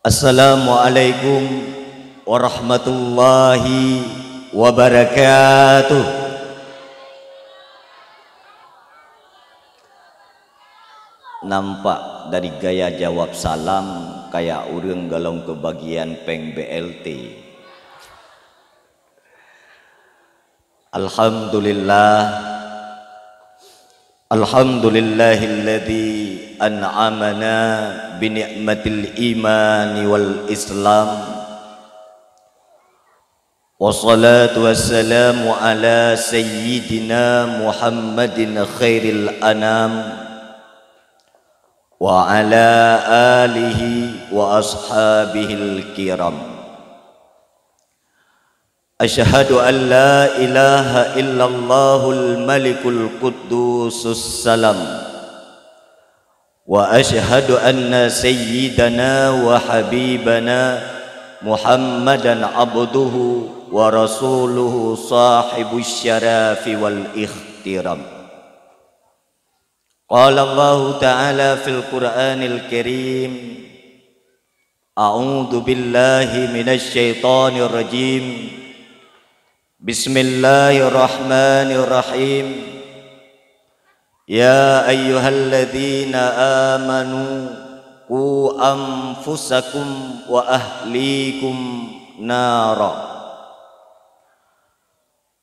Assalamualaikum warahmatullahi wabarakatuh. Nampak dari gaya jawab salam kayak urang galong kebagian peng BLT. Alhamdulillahilladzi an'amana bi ni'matil imani wal islam. Wassalatu wassalamu ala sayyidina Muhammadin khairil anam wa ala alihi wa ashabihil kiram. Asyhadu an la ilaha illallahul malikul quddusus salam wa asyhadu anna sayyidana wa habibana Muhammadan abduhu wa rasuluhu sahibus syarafi wal ikhtiram. Qala Allah ta'ala fil Qur'anil Karim, a'udzu billahi minasy syaithanir rajim. Bismillahirrahmanirrahim. Ya ayyuhalladzina amanu qu anfusakum wa ahlikum nara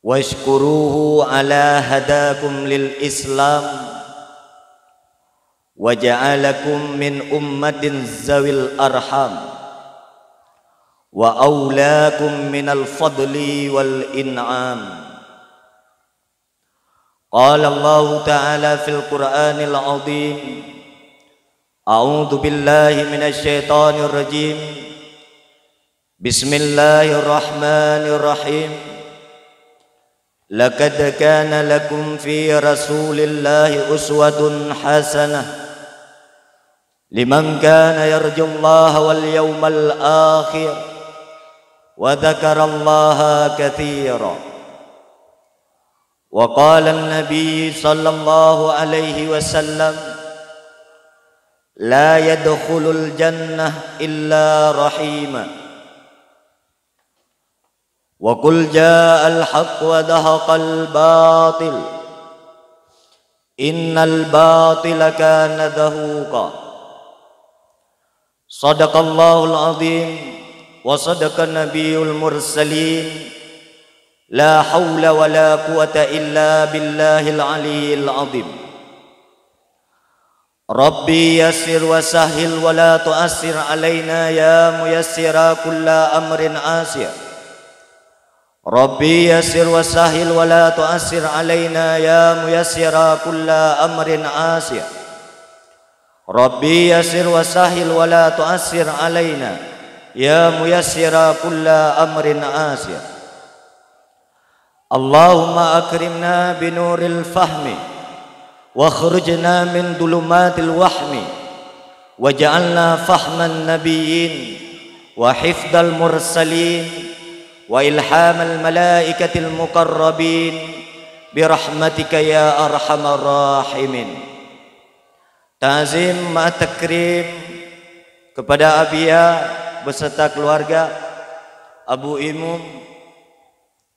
washkuruhu ala hadakum lil islam wa ja'alakum min ummatin zawil arham wa awlakum minal fadli wal in'am. Qala Allah ta'ala fil Qur'anil azim, a'udzu billahi minasy syaithanir rajim. Bismillahirrahmanirrahim. Laqad kana lakum fi rasulillahi uswatun hasanah liman kana yarjullaha wal yawmal akhir wa dzakarallaha katsira. Wa qala an-nabiy sallallahu alaihi wasallam, la yadkhulul jannah illa rahima. Wa qul ja'al haqq wa dhahaqal batil innal batila kana dhahuqa. Sadaqallahul azim wa sadaqan nabiyul mursalin. La hawla wa la quwata illa billahil aliyyil azim. Rabbi yassir wa sahhil wa la tu'assir alaina ya muyassira kulla amrin asir. Rabbi yassir wa sahhil wa la tu'assir alaina ya muyassira kulla amrin asir. Rabbi yassir wa sahhil wa la tu'assir alaina ya muyassira kulla amrin asir. Allahumma akrimna binuril fahmi wa khurujna min dulumatil wahmi waj'alna fahman nabiyyin wa hifdal mursalin wa ilhamal malaikatil muqarrabin birahmatika ya arhamar rahimin. Ta'zim ma takrim kepada Abia beserta keluarga, Abu Imum,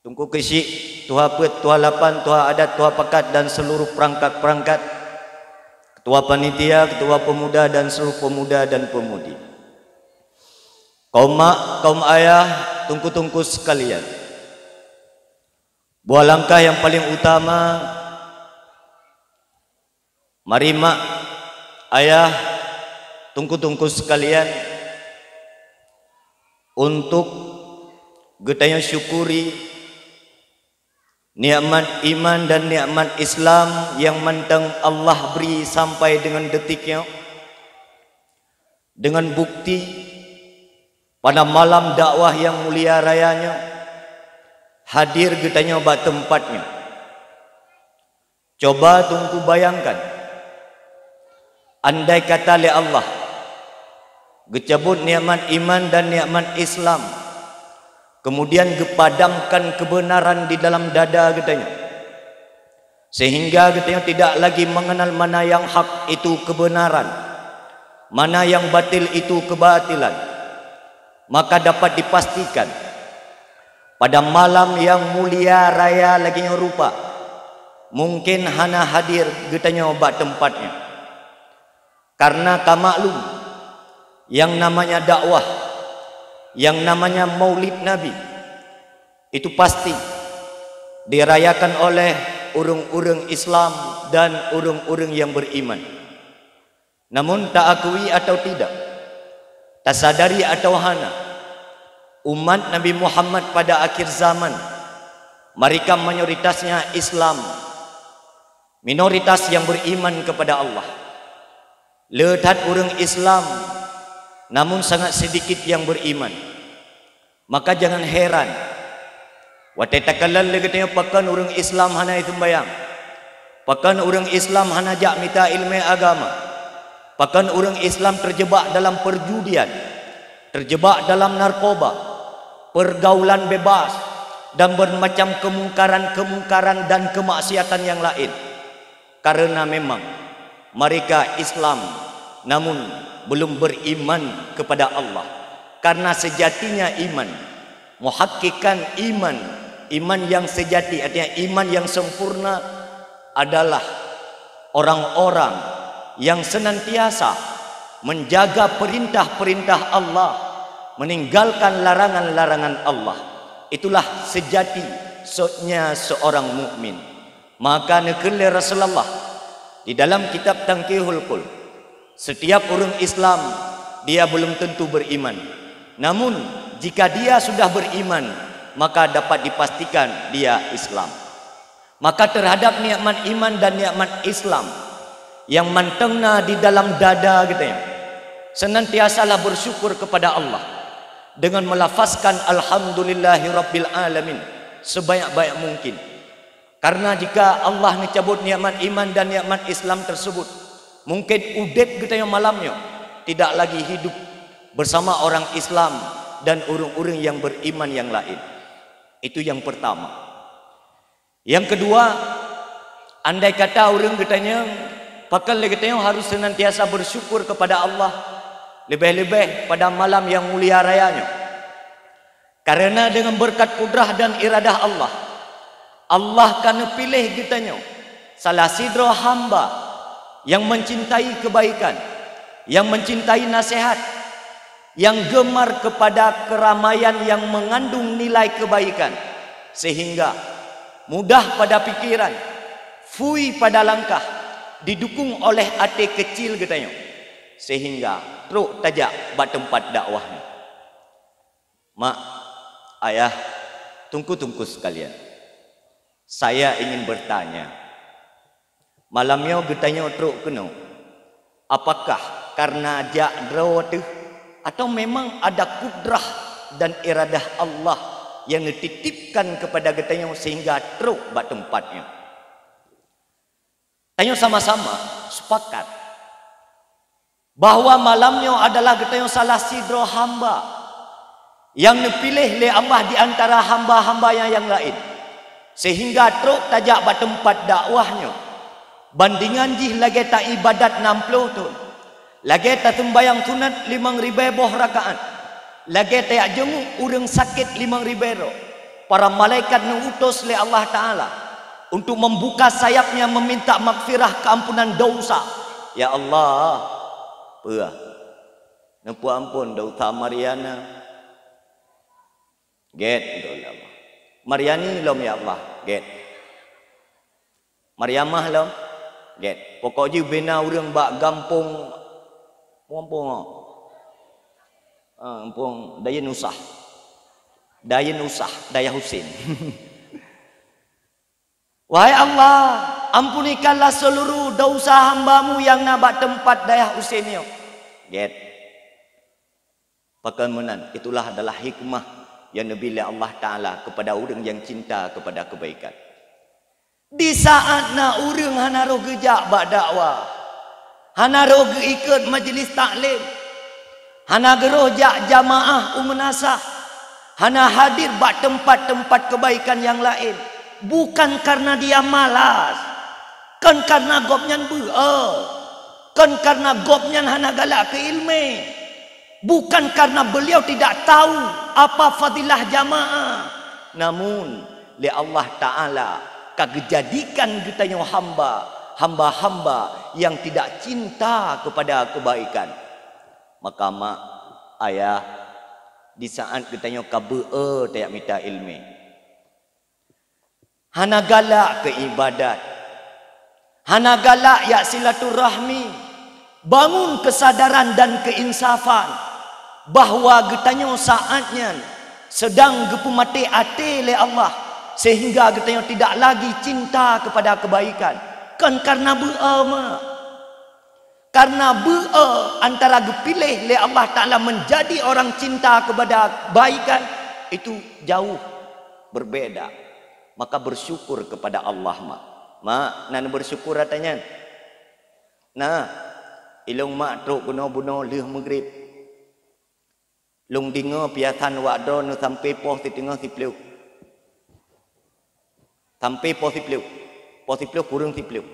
Tungku Kesik, Tuha Pet, Tuha Lapan, Tuha Adat, Tuha Pakat dan seluruh perangkat-perangkat, Ketua Panitia, Ketua Pemuda dan seluruh pemuda dan pemudi, kaum mak, kaum ayah, tungku-tungku sekalian. Buah langkah yang paling utama, mari mak, ayah, tungku-tungku sekalian, untuk getanya syukuri nikmat iman dan nikmat Islam yang mantang Allah beri sampai dengan detiknya, dengan bukti pada malam dakwah yang mulia rayanya hadir getanya bak tempatnya. Coba tunggu bayangkan, andai kata oleh Allah gecabut nikmat iman dan nikmat Islam, kemudian gepadamkan kebenaran di dalam dada katanya, sehingga katanya tidak lagi mengenal mana yang hak itu kebenaran, mana yang batil itu kebatilan, maka dapat dipastikan pada malam yang mulia raya lagi rupa mungkin hana hadir getanya obat tempatnya. Karena kamaklum yang namanya dakwah, yang namanya maulid Nabi itu pasti dirayakan oleh urang-urang Islam dan urang-urang yang beriman. Namun tak akui atau tidak, tak sadari atau hana, umat Nabi Muhammad pada akhir zaman mereka mayoritasnya Islam, minoritas yang beriman kepada Allah. Letat orang Islam namun sangat sedikit yang beriman. Maka jangan heran watai takalan legatnya pakan orang Islam hana itu bayang, pakan orang Islam hana jak minta ilmu agama, pakan orang Islam terjebak dalam perjudian, terjebak dalam narkoba, pergaulan bebas dan bermacam kemungkaran-kemungkaran dan kemaksiatan yang lain. Karena memang mereka Islam namun belum beriman kepada Allah. Karena sejatinya iman, muhakkikan iman, iman yang sejati, artinya iman yang sempurna adalah orang-orang yang senantiasa menjaga perintah-perintah Allah, meninggalkan larangan-larangan Allah. Itulah sejatinya seorang mukmin. Maka nekele Rasulullah di dalam kitab Tangkihul Qul, setiap orang Islam dia belum tentu beriman. Namun jika dia sudah beriman, maka dapat dipastikan dia Islam. Maka terhadap nikmat iman dan nikmat Islam yang mantengna di dalam dada kita, senantiasalah bersyukur kepada Allah dengan melafazkan alhamdulillahi rabbil alamin sebanyak-banyak mungkin. Karena jika Allah mencabut nikmat iman dan nikmat Islam tersebut, mungkin udet kita yang malamnya tidak lagi hidup bersama orang Islam dan orang-orang yang beriman yang lain. Itu yang pertama. Yang kedua, andai kata orang katanya pakal katanya harus senantiasa bersyukur kepada Allah, lebih-lebih pada malam yang mulia rayanya. Karena dengan berkat kudrah dan iradah Allah, Allah akan pilih kitanya salah sidro hamba yang mencintai kebaikan, yang mencintai nasihat, yang gemar kepada keramaian yang mengandung nilai kebaikan, sehingga mudah pada pikiran, fui pada langkah, didukung oleh hati kecil katanya, sehingga teruk tajak bat tempat dakwahnya. Mak, ayah, tungku-tungku sekalian, saya ingin bertanya, malamnya getanya teruk kena, apakah karena jak drawatuh atau memang ada kudrah dan iradah Allah yang dititipkan kepada getanya sehingga teruk bat tempatnya? Tanya sama-sama sepakat bahwa malamnya adalah getanya salah sidro hamba yang dipilih oleh Allah di antara hamba-hamba yang lain, sehingga teruk tajak bat tempat dakwahnya. Bandingan jih lagi tak ibadat 60 tu, lagi tak sembayang sunat 5,000 boh rakaat, lagi tak jenguk orang sakit 5,000 ro. Para malaikat mengutus oleh Allah Ta'ala untuk membuka sayapnya meminta makfirah keampunan dosa. Ya Allah, puah, nampu ampun dosa Mariana. Get dolam. Mariani lom ya Allah, get. Mariamah lom, get. Pokoknya bina orang bak gampung, gampung, gampung Daya Nusah, Daya Nusah, Daya Husin. Wahai Allah, ampunikanlah seluruh dosa hambamu yang nabat tempat Daya Husinnya. Get. Pakemenan, itulah adalah hikmah yang diberi Allah Ta'ala kepada orang yang cinta kepada kebaikan. Di saat na orang hana roh gejak bak dakwah, hana roh ikut majlis taklim, hana geroh jak jamaah umenasah, hana hadir bak tempat-tempat kebaikan yang lain, bukan karena dia malas, kan karena gopnyan kan karena gopnyan hana galak ke ilmu, Bukan karena beliau tidak tahu apa fadilah jamaah, namun li Allah Ta'ala kagejadikan kitanya hamba-hamba yang tidak cinta kepada kebaikan. Maka mak ayah di saat kitanya kabeu tayak minta ilmu, hana galak ke ibadat, hana galak ya silaturahmi, bangun kesadaran dan keinsafan bahawa getanya saatnya sedang gepu mati ate le Allah, sehingga getanya tidak lagi cinta kepada kebaikan. Kan karena be'ama, karena be'a antara gepilih le Allah Ta'ala menjadi orang cinta kepada kebaikan itu jauh berbeda. Maka bersyukur kepada Allah mak nan bersyukur katanya. Nah ilung mak truk buno leh maghrib lung dingo piatan wakdo no sampai poh titingo sipleu sampai poh sipleu kurung sipleu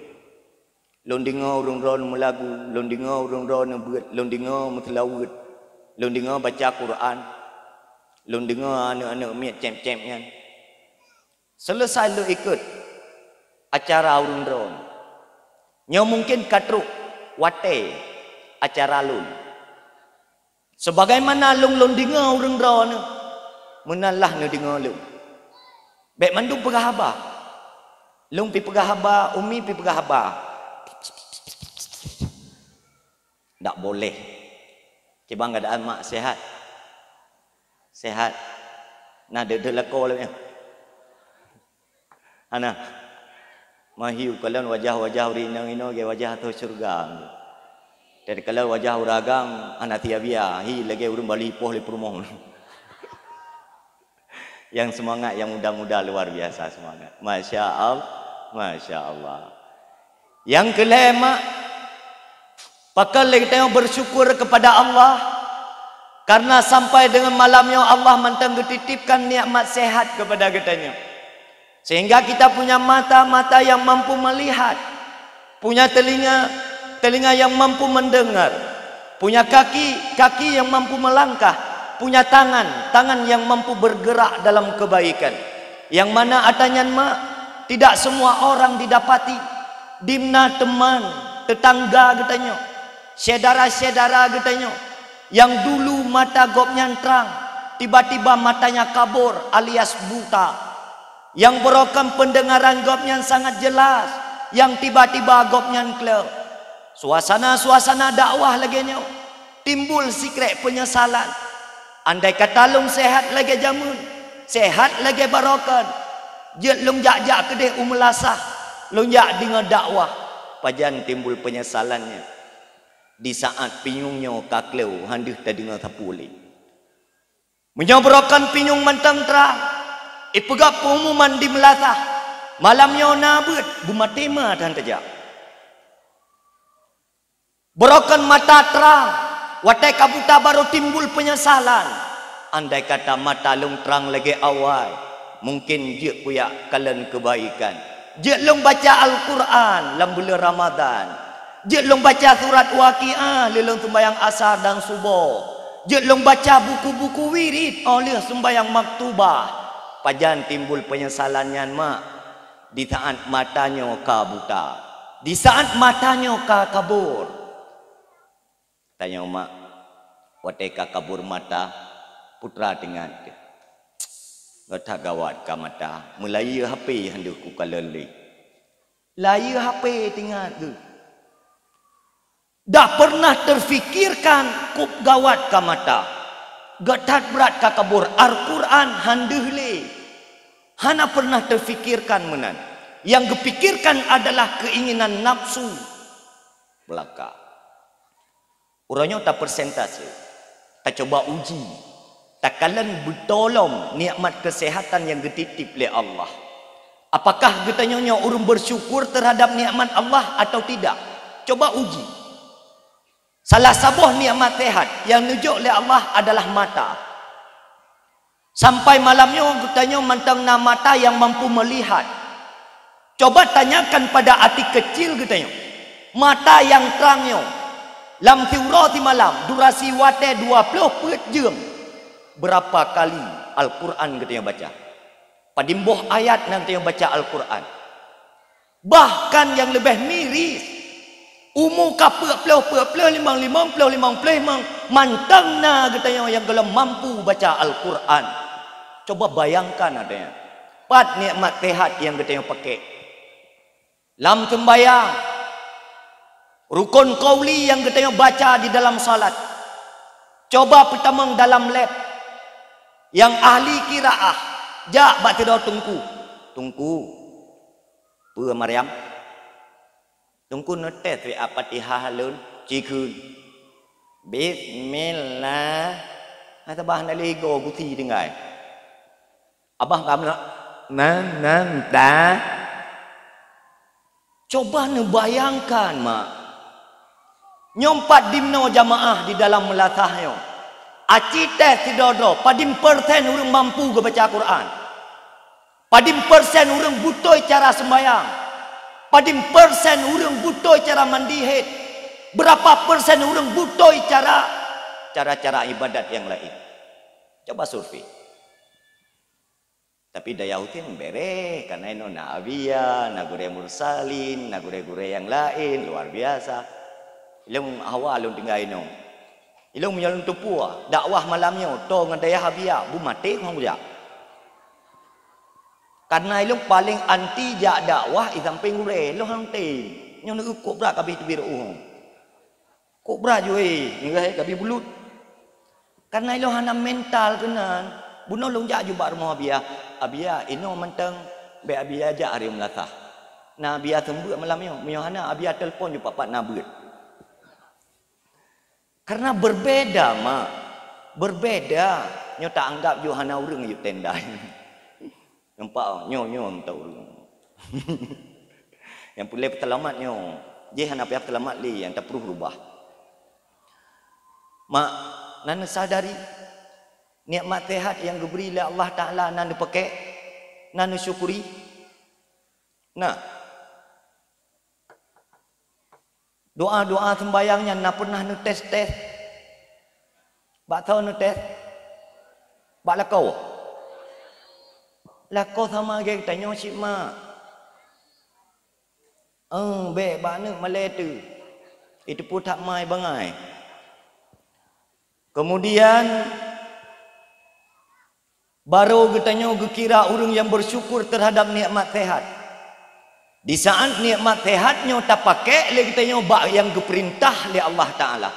lung dingo urung ron melagu, lung dingo urung ron beut, lung dingo mutlawud, lung dingo baca Quran, lung dingo anu miat cem-cemnya. Selesai lu ikut acara urung ron nyo mungkin katruk wate acara lun. Sebagaimana lung dengar urang drone menalah nu dengar lung. Baik mandu pegah haba. Lung pi pegah haba, umi pi pegah haba. Tak boleh. Cebang keadaan mak sehat. Sehat. Nah de lako lah. Ana mahiu kalian wajah-wajah rinang-ino ge wajah tu surga. Dari kalau wajah uragang anak tiabia hi lagi urung bali poh li perumong. Yang semangat yang muda-muda luar biasa semangat. Masya Allah, Masya Allah. Yang kelima, pakal kita bersyukur kepada Allah karena sampai dengan malamnya Allah mantang dititipkan nikmat sehat kepada kitanya. Sehingga kita punya mata-mata yang mampu melihat, punya telinga yang mampu mendengar, punya kaki yang mampu melangkah, punya tangan yang mampu bergerak dalam kebaikan. Yang mana adanya mak tidak semua orang didapati. Dimna teman, tetangga getanya, saudara-saudara getanya, yang dulu mata gopnya terang, tiba-tiba matanya kabur alias buta. Yang berokan pendengaran gopnya sangat jelas, yang tiba-tiba gopnya klep. Suasana dakwah lagi nyo timbul sikret penyesalan. Andai kata lung sehat lagi jamun, sehat lagi barokan, jet lung jak kedeh umelasah, lung jak dengar dakwah, pajan timbul penyesalannya. Di saat pinyungnya kakleu handih tak dengar tapuli. Menyobrokan pinyung mentang terang, ipegap pengumuman di melasah, malamnya nabut bumatema dan tajak. Berokan mata terang, watai kabuta baru timbul penyesalan. Andai kata mata lung terang lagi awal, mungkin je puyak kalian kebaikan. Je lung baca Al-Quran dalam bulan Ramadan. Je lung baca surat Waqiah lelong sembahyang asar dan subuh. Je lung baca buku-buku wirid oleh sembahyang maktubah. Pajan timbul penyesalannya mak di saat matanya kabuta, di saat matanya kabur. Tanya mak, wateka kabur mata putra dengan dia. Gata gawat ka mata, melaya HP hendak ku kaleli. Laya HP tinggal tu. Dah pernah terfikirkan kup gawat ka mata. Gatat berat ka kabur Al-Quran handeh le. Hana pernah terfikirkan menan. Yang kepikirkan adalah keinginan nafsu belaka. Orangnya tak persentase, tak coba uji, tak kalian bertolong nikmat kesehatan yang dititip oleh Allah. Apakah getanya orang bersyukur terhadap nikmat Allah atau tidak? Coba uji. Salah sebuah nikmat sehat yang nunjuk oleh Allah adalah mata. Sampai malamnya getanya mantang na mata yang mampu melihat. Coba tanyakan pada hati kecil getanya, mata yang terangnya, Lam tiurati malam durasi wate 20 jam. Berapa kali Al-Quran kita baca? Padimboh ayat nanti yang baca Al-Quran. Bahkan yang lebih miris, umur kapur puluh limang mantang na kita yang kalau mampu baca Al-Quran. Coba bayangkan adanya. Pat nikmat sehat yang kita pakai. Lam sembayang, rukun qauli yang kita baca di dalam salat. Coba pertama dalam lab, yang ahli kiraah, jak bak tidur tungku. Pua Maryam tungku notes we Al-Fatihah halun cikun bismillah atabah naligo guti dengai abah kamu nak ta coba bayangkan mak nyompat dimno jamaah di dalam melatahnya aci teh tidodo padim persen urang mampu ke baca Quran. Padim persen urang butuh cara sembahyang. Padim persen urang butuh cara mandi haid. Berapa persen urang butuh cara ibadat yang lain. Coba survei. Tapi daya hutin bere karena ino na abia, na gure mursalin, na gure-gure yang lain luar biasa. Ilung awal lung tinggal ino. Ilung menyalun tupua, dakwah malamnya to ngan daya habia, bu mati ngong buja. Karena ilung paling anti jak dakwah i sampai gure, lo hang te. Nyong nak kok bra kabi tu biru. Kok bra jue, ngai kabi bulut. Karena ilung hana mental kenan. Buno long jak jubak rumah abia ino menteng be abia jak hari melatah. Na abia tembuk malam yo hana abia telefon ju papat nabut. Karena berbeda mak. Berbeda. Nyo tak anggap ju hana urang ju tenda. Nampak nyo tahu urang. Yang pulai petelamat nyo. Je hana pihak petelamat li yang tak perlu berubah. Mak nana sadari nikmat sehat yang diberi oleh Allah Ta'ala nana pakai, nana syukuri. Nah, doa-doa sembayangnya nana pernah nu tes. Bak tahu nu tes? Bak lakau? Lakau sama geng tanya si mak. Be bak nu malai tu. Itu pun tak mai bangai. Kemudian baru getanya gekira orang yang bersyukur terhadap nikmat sehat. Di saat nikmat sehatnya tak pakai le getanya bak yang diperintah oleh Allah Taala.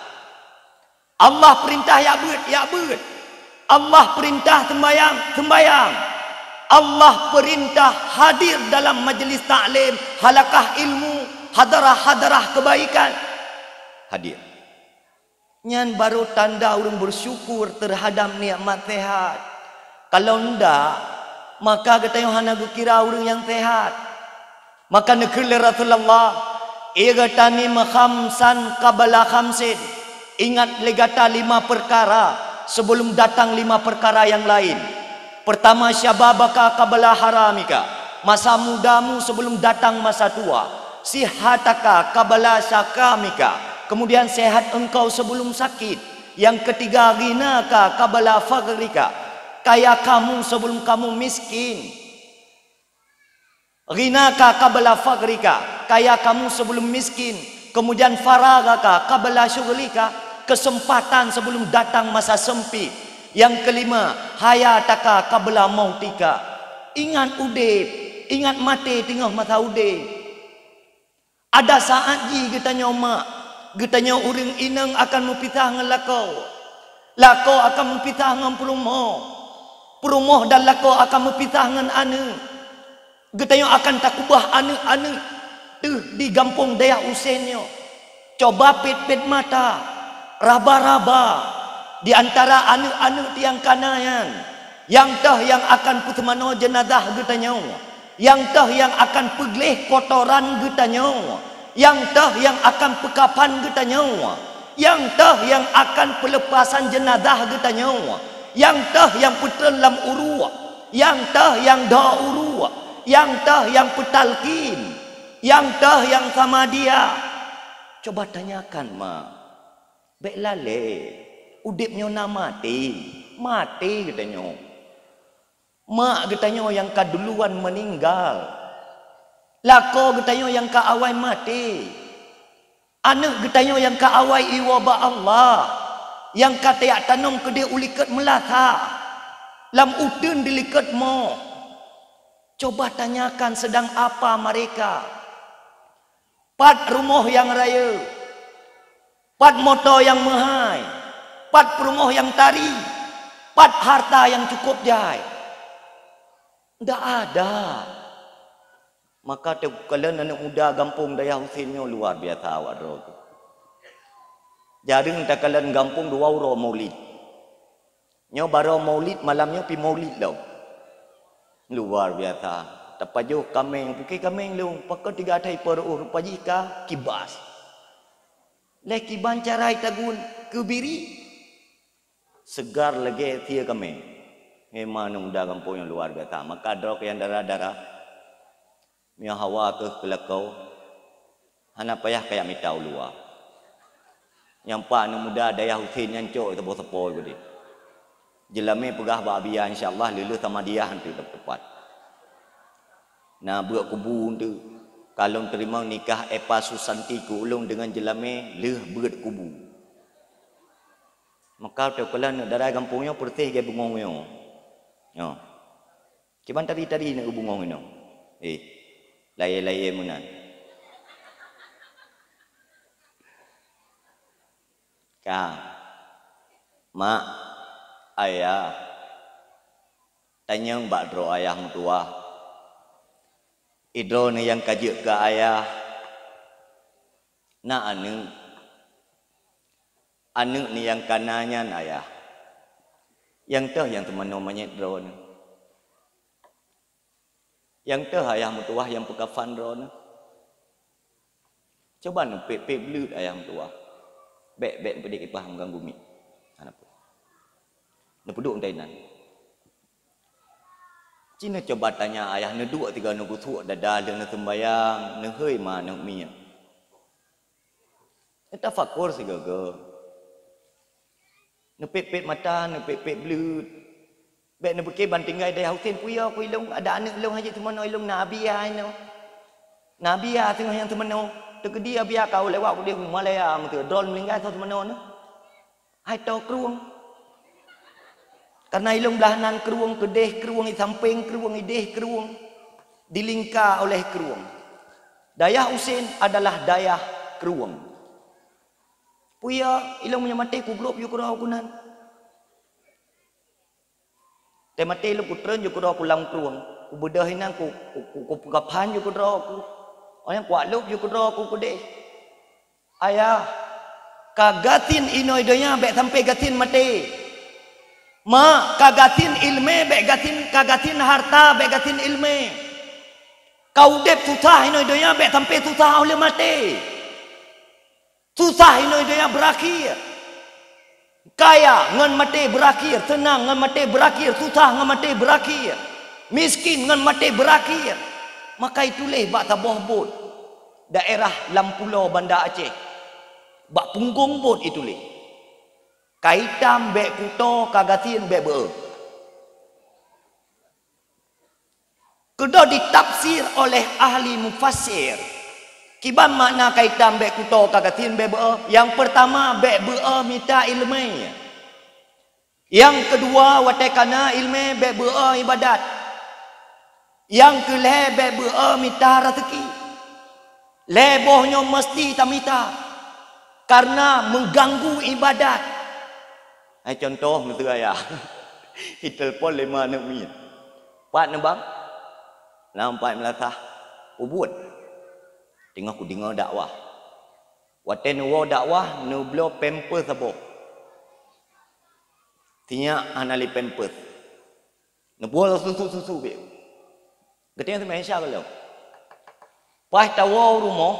Allah perintah ya beut. Allah perintah sembayang. Allah perintah hadir dalam majlis taklim, halakah ilmu, hadarah kebaikan. Hadir. Nyan baru tanda orang bersyukur terhadap nikmat sehat. Kalau ndak, maka katanya hana kira orang yang sehat. Maka negeri Rasulullah, igatani khamsan qabla khamsin. Ingat legata 5 perkara sebelum datang 5 perkara yang lain. Pertama, syababaka qabla haramika. Masa mudamu sebelum datang masa tua. Sihataka qabla sakamika. Kemudian sehat engkau sebelum sakit. Yang ketiga, ghinaka qabla faqrika. Kaya kamu sebelum kamu miskin. Ghinaka qabla faqrika. Kaya kamu sebelum miskin. Kemudian faragaka qabla syughlika. Kesempatan sebelum datang masa sempit. Yang kelima, hayataka qabla mautika. Ingat udip, ingat mati tengah masa udip. Ada saat ji kita nyomak, kita nyo uring inang akan mempitah dengan lakau akan mempitah dengan perumoh dan lakau akan mempitah dengan ane. Kita nyo akan takubah ane tuh di gampung daya usenyo. Coba pit mata, raba-raba di antara anu-anu tiang kanayan yang tah yang akan putemano jenazah getanyo, yang tah yang akan pegleh kotoran getanyo, yang tah yang akan pekapan getanyo, yang tah yang akan pelepasan jenazah getanyo, yang tah yang putren lam urua, yang tah yang da urua, yang tah yang petalkin, yang tah yang sama dia. Coba tanyakan mak, Bek lale. Udipnya nak mati. Mati katanya. Mak katanya yang kaduluan meninggal. Lako katanya yang kaawai mati. Anak katanya yang kaawai iwaba Allah. Yang katayak tanam ke dia ulikat melata. Lam udun dilikat mo. Coba tanyakan sedang apa mereka. Pat rumah yang raya. Pat motor yang mahal. Pat rumah yang tari. Pat harta yang cukup jai. Tak ada. Maka kalau anak muda kampung Daya Husinnya luar biasa awak tu. Jarang tak kalian kampung dua orang maulid. Nyo baru maulid malamnya pi maulid lau. Luar biasa. Tapaju kameng, puki kameng lu. Pakai 3 thai per rupajika kibas. Leki bancarai tagun kebiri. Segar lagi tia kameng. Memang muda kampung yang luar biasa. Maka drok yang darah-darah. Mia hawa ke kelakau. Hana payah kayak mitau luar. Yang pak anak muda Daya Husin yang cok tepo-tepo gede. Jelame pegah babia insya-Allah lulus sama dia hantu tepat. Nah buat kubu tu kalau terima nikah Epa Susanti ku ulung dengan jelame leh berat kubu. Maka tu kalau nak darah kampungnya pertih ke bungong yo. Yo. Cuman tadi nak bungong ini. Laye-laye munan. Kak, mak, ayah, tanya mbak dro ayah mutua. Idro ni yang kaji ke ayah. Nak anu ni yang kananya ayah. Yang tu yang teman namanya idro ni. Yang tu ayah mutua yang pekafan dro ni. Coba nu pep belut ayah mutua. Bek pedik ipah mengganggu mi. Apa? Nepuduk tainan. Cina coba tanya ayah ne 2-3 nu kutuk dada le ne sembayang, ne heuy ma ne mi. Eta fakur sigaga. Ne pep mata, ne pep belut. Bek ne beke bantinggai Daya Husin puya ku ilung ada anak ilung haji teman ilung nabi ai no. Nabi ah tengah yang teman no. Dekat dia biar kau lewat dia Malaya mesti drone melingkai satu mana ni. Hai tau keruang. Karena ilung belahanan keruang kedeh keruang di samping keruang ideh keruang dilingkar oleh keruang. Daya Husin adalah daya keruang. Puya ilung punya mati ku grup yu kurau kunan. Te mati lu ku tren yu kurau pulang keruang. Ku bedah hinang ku gapan yu kurau ku. Orang kuat lup ju kudro ku kude. Ayah kagatin inoi donya bek sampai gatin mati. Ma kagatin ilme bek kagatin harta bek gatin ilme. Kau dep susah inoi donya bek sampai susah oleh mati. Susah inoi donya berakhir. Kaya ngan mati berakhir, senang ngan mati berakhir, susah ngan mati berakhir. Miskin ngan mati berakhir. Maka itulah bak taboh bot daerah Lampulau Banda Aceh. Bak punggung bot itulah. Kaitam bek kuto kagatin bek be. Kedua ditafsir oleh ahli mufassir. Kiban makna kaitam bek kuto kagatin bek be. Yang pertama bek be minta ilmu. Yang kedua watekana ilmu bek be ibadat. Yang kelebek bea minta rezeki. Lebohnya mesti tak minta. Karena mengganggu ibadat. Contoh mesti ayah. Telefon 5 nak mi. Pat ne bang. Nampak melatah. Ubud. Tengah ku dengar dakwah. Waten wo dakwah nu blo pamper sabo. Tinya anali pamper. Nu bol susu be. Ketika tu Malaysia kalau pas tahu rumah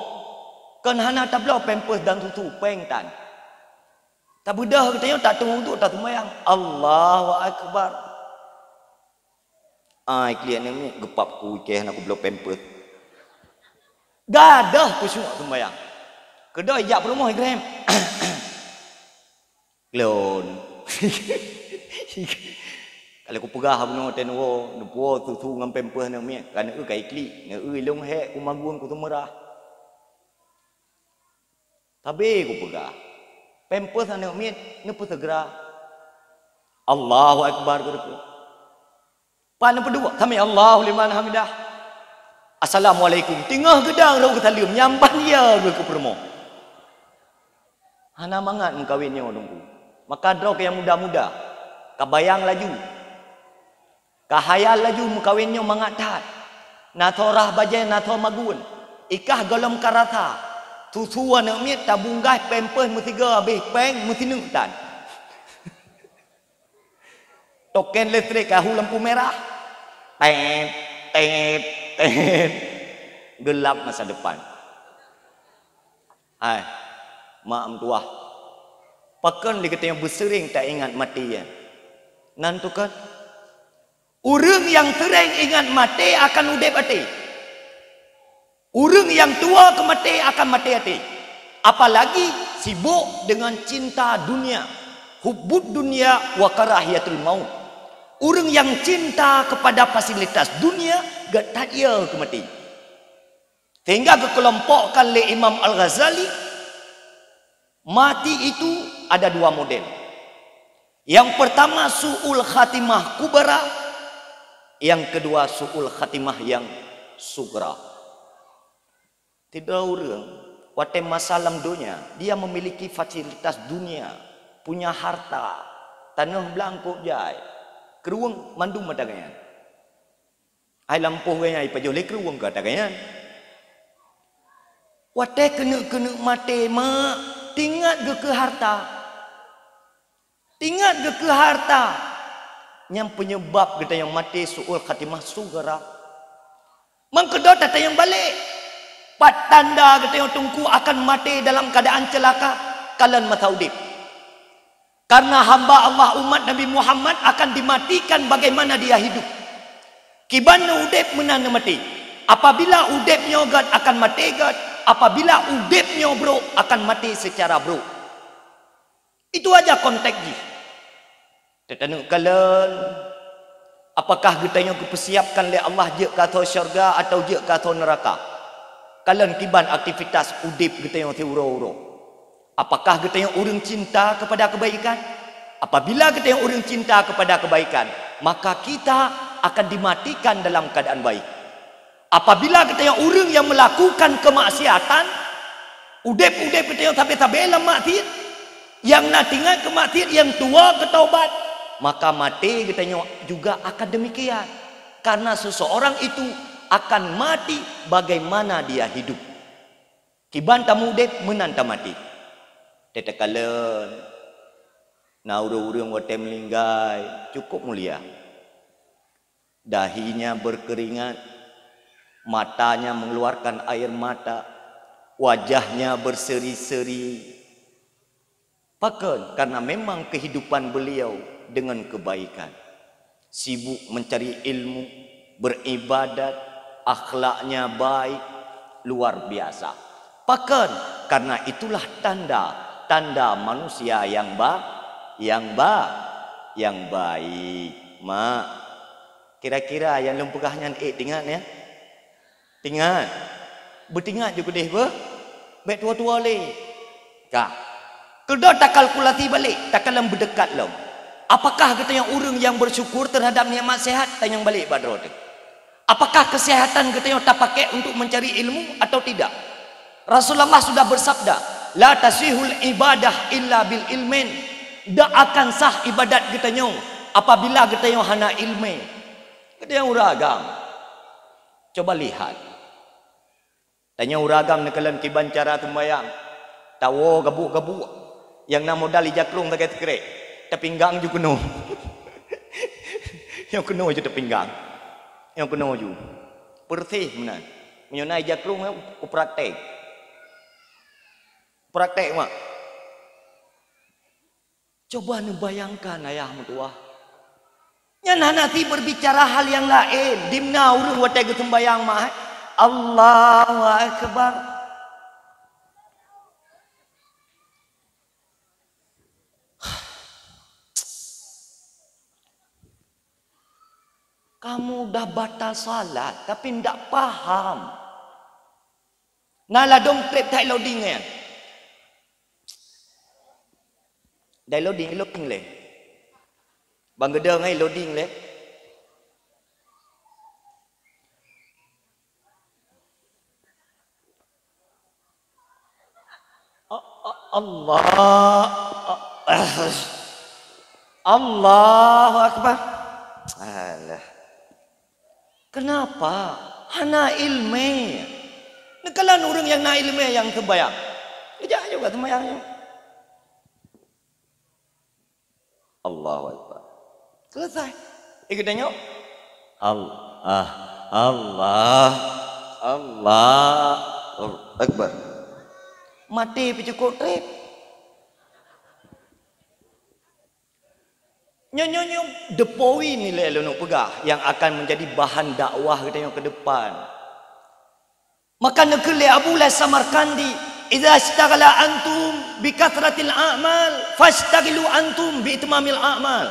kan hana tablau pampers dan susu pengtan tak budah katanya tak tunggu untuk tak sembahyang. Allahu Akbar. Klien ni gepap ku ke nak belo pampers gadah ku semua sembahyang kedai jak rumah Ibrahim Klon. Kalau ku pegah benar tenwo, depo tu ngam pempeh nang mi, kan kai kli, ne long he ku magun ku tu merah. Tabe ku pegah. Pempeh nang mi ne pu segera. Allahu akbar ku. Pan kedua, kami Allahu liman hamidah. Assalamualaikum. Tengah gedang rau ketalim nyamban ya ke permo. Hana mangat mengkawinnya nunggu. Maka draw ke yang muda-muda. Kabayang laju. Kahayal laju mengkawinnya mangatat. Natorah bajai nator magun. Ikah golom karata. Tusuan nak miet tabunggah pempeh mutiga habis peng mutinung tan. Token listrik kahu lampu merah. Tet tet tet. Gelap masa depan. Hai, mak mentua. Pakan dia kata yang bersering tak ingat mati ya. Nantu kan? Orang yang sering ingat mati akan udip hati. Orang yang tua ke mati akan mati hati. Apalagi sibuk dengan cinta dunia. Hubbud dunia wa karahiyatul maut. Orang yang cinta kepada fasilitas dunia gak tak ia ke mati. Sehingga dikelompokkan oleh Imam Al-Ghazali, mati itu ada dua model. Yang pertama su'ul khatimah kubra, yang kedua su'ul khatimah yang sugra. Tidak orang wate masalam dunia, dia memiliki fasilitas dunia, punya harta, tanah belangkuk jai, keruang mandum madaganyan. Ai lampuh gaya ai pajole keruang ka daganyan. Wate kena mati mak, tingat ke harta. Tingat ke harta. Yang penyebab kita yang mati su'ul khatimah sugra. Mengkedot kata yang balik. Pat tanda kita yang tunggu akan mati dalam keadaan celaka. Kalian mataudib. Karena hamba Allah umat Nabi Muhammad akan dimatikan bagaimana dia hidup. Kibana udip menana mati. Apabila udipnya gad akan mati gad. Apabila udipnya bro akan mati secara bro. Itu aja konteksnya. Tetanuk kalian, apakah kita yang dipersiapkan oleh Allah je kata syurga atau je kata neraka? Kalian kiban aktivitas udip kita yang tiuro-uro. Apakah kita yang orang cinta kepada kebaikan? Apabila kita yang orang cinta kepada kebaikan, maka kita akan dimatikan dalam keadaan baik. Apabila kita yang orang yang melakukan kemaksiatan, udip-udip kita yang tabe-tabe lah maksiat, yang nak tinggal kemaksiat, yang tua ketaubat, maka mati kita juga akan demikian. Karena seseorang itu akan mati bagaimana dia hidup. Kiban tamu udip menanta mati. Tetekalen, na urang-urang wate melinggai cukup mulia. Dahinya berkeringat, matanya mengeluarkan air mata, wajahnya berseri-seri. Pakan karena memang kehidupan beliau dengan kebaikan. Sibuk mencari ilmu, beribadat, akhlaknya baik, luar biasa. Pakan karena itulah tanda manusia yang baik. Mak, kira-kira yang lempegahnya tingat ya. Tingat. Bertingat juga deh ber. Baik tua-tua le. Kah. Kedua tak kalkulasi balik, tak kalam berdekat lom. Apakah kita yang orang yang bersyukur terhadap nikmat sehat tanyang balik badro tu. Apakah kesehatan kita yang tak pakai untuk mencari ilmu atau tidak? Rasulullah sudah bersabda, la tasihul ibadah illa bil ilmin. Tak akan sah ibadat kita yang apabila kita yang hana ilmu. Kita yang uragam. Coba lihat. Tanya uragam nekalan kiban cara tumbayang. Tawo gabuk-gabuk. Yang nak modal ijaklung tak kira. Terpinggang juga kena. Yang kena je terpinggang. Yang kena je. Persih benar. Menyonai ijaklung aku praktek. Praktek mak. Coba bayangkan ayah mertua. Yang nanti berbicara hal yang lain. Dimna urung watai kesembayang mak. Allahu Akbar. Kamu dah batal salat tapi ndak faham. Nala dong trip thai loading ya. Dai loading le. Bang gedeng ai loading le. Allah Allahu Akbar. Alah. Kenapa? Hana ilmu. Nekalan orang yang na ilmu yang sembahyang. Ejak juga sembahyangnya. Allahu Akbar. Selesai. Ikut tengok. Allah Akbar. Mati cukup trip. Nyonyong depoi nilai lu pegah yang akan menjadi bahan dakwah kita ke depan. Maka nekeli Abu Las Samarkandi, idza ishtaghala antum bi kathratil a'mal fastaghilu antum bi itmamil a'mal.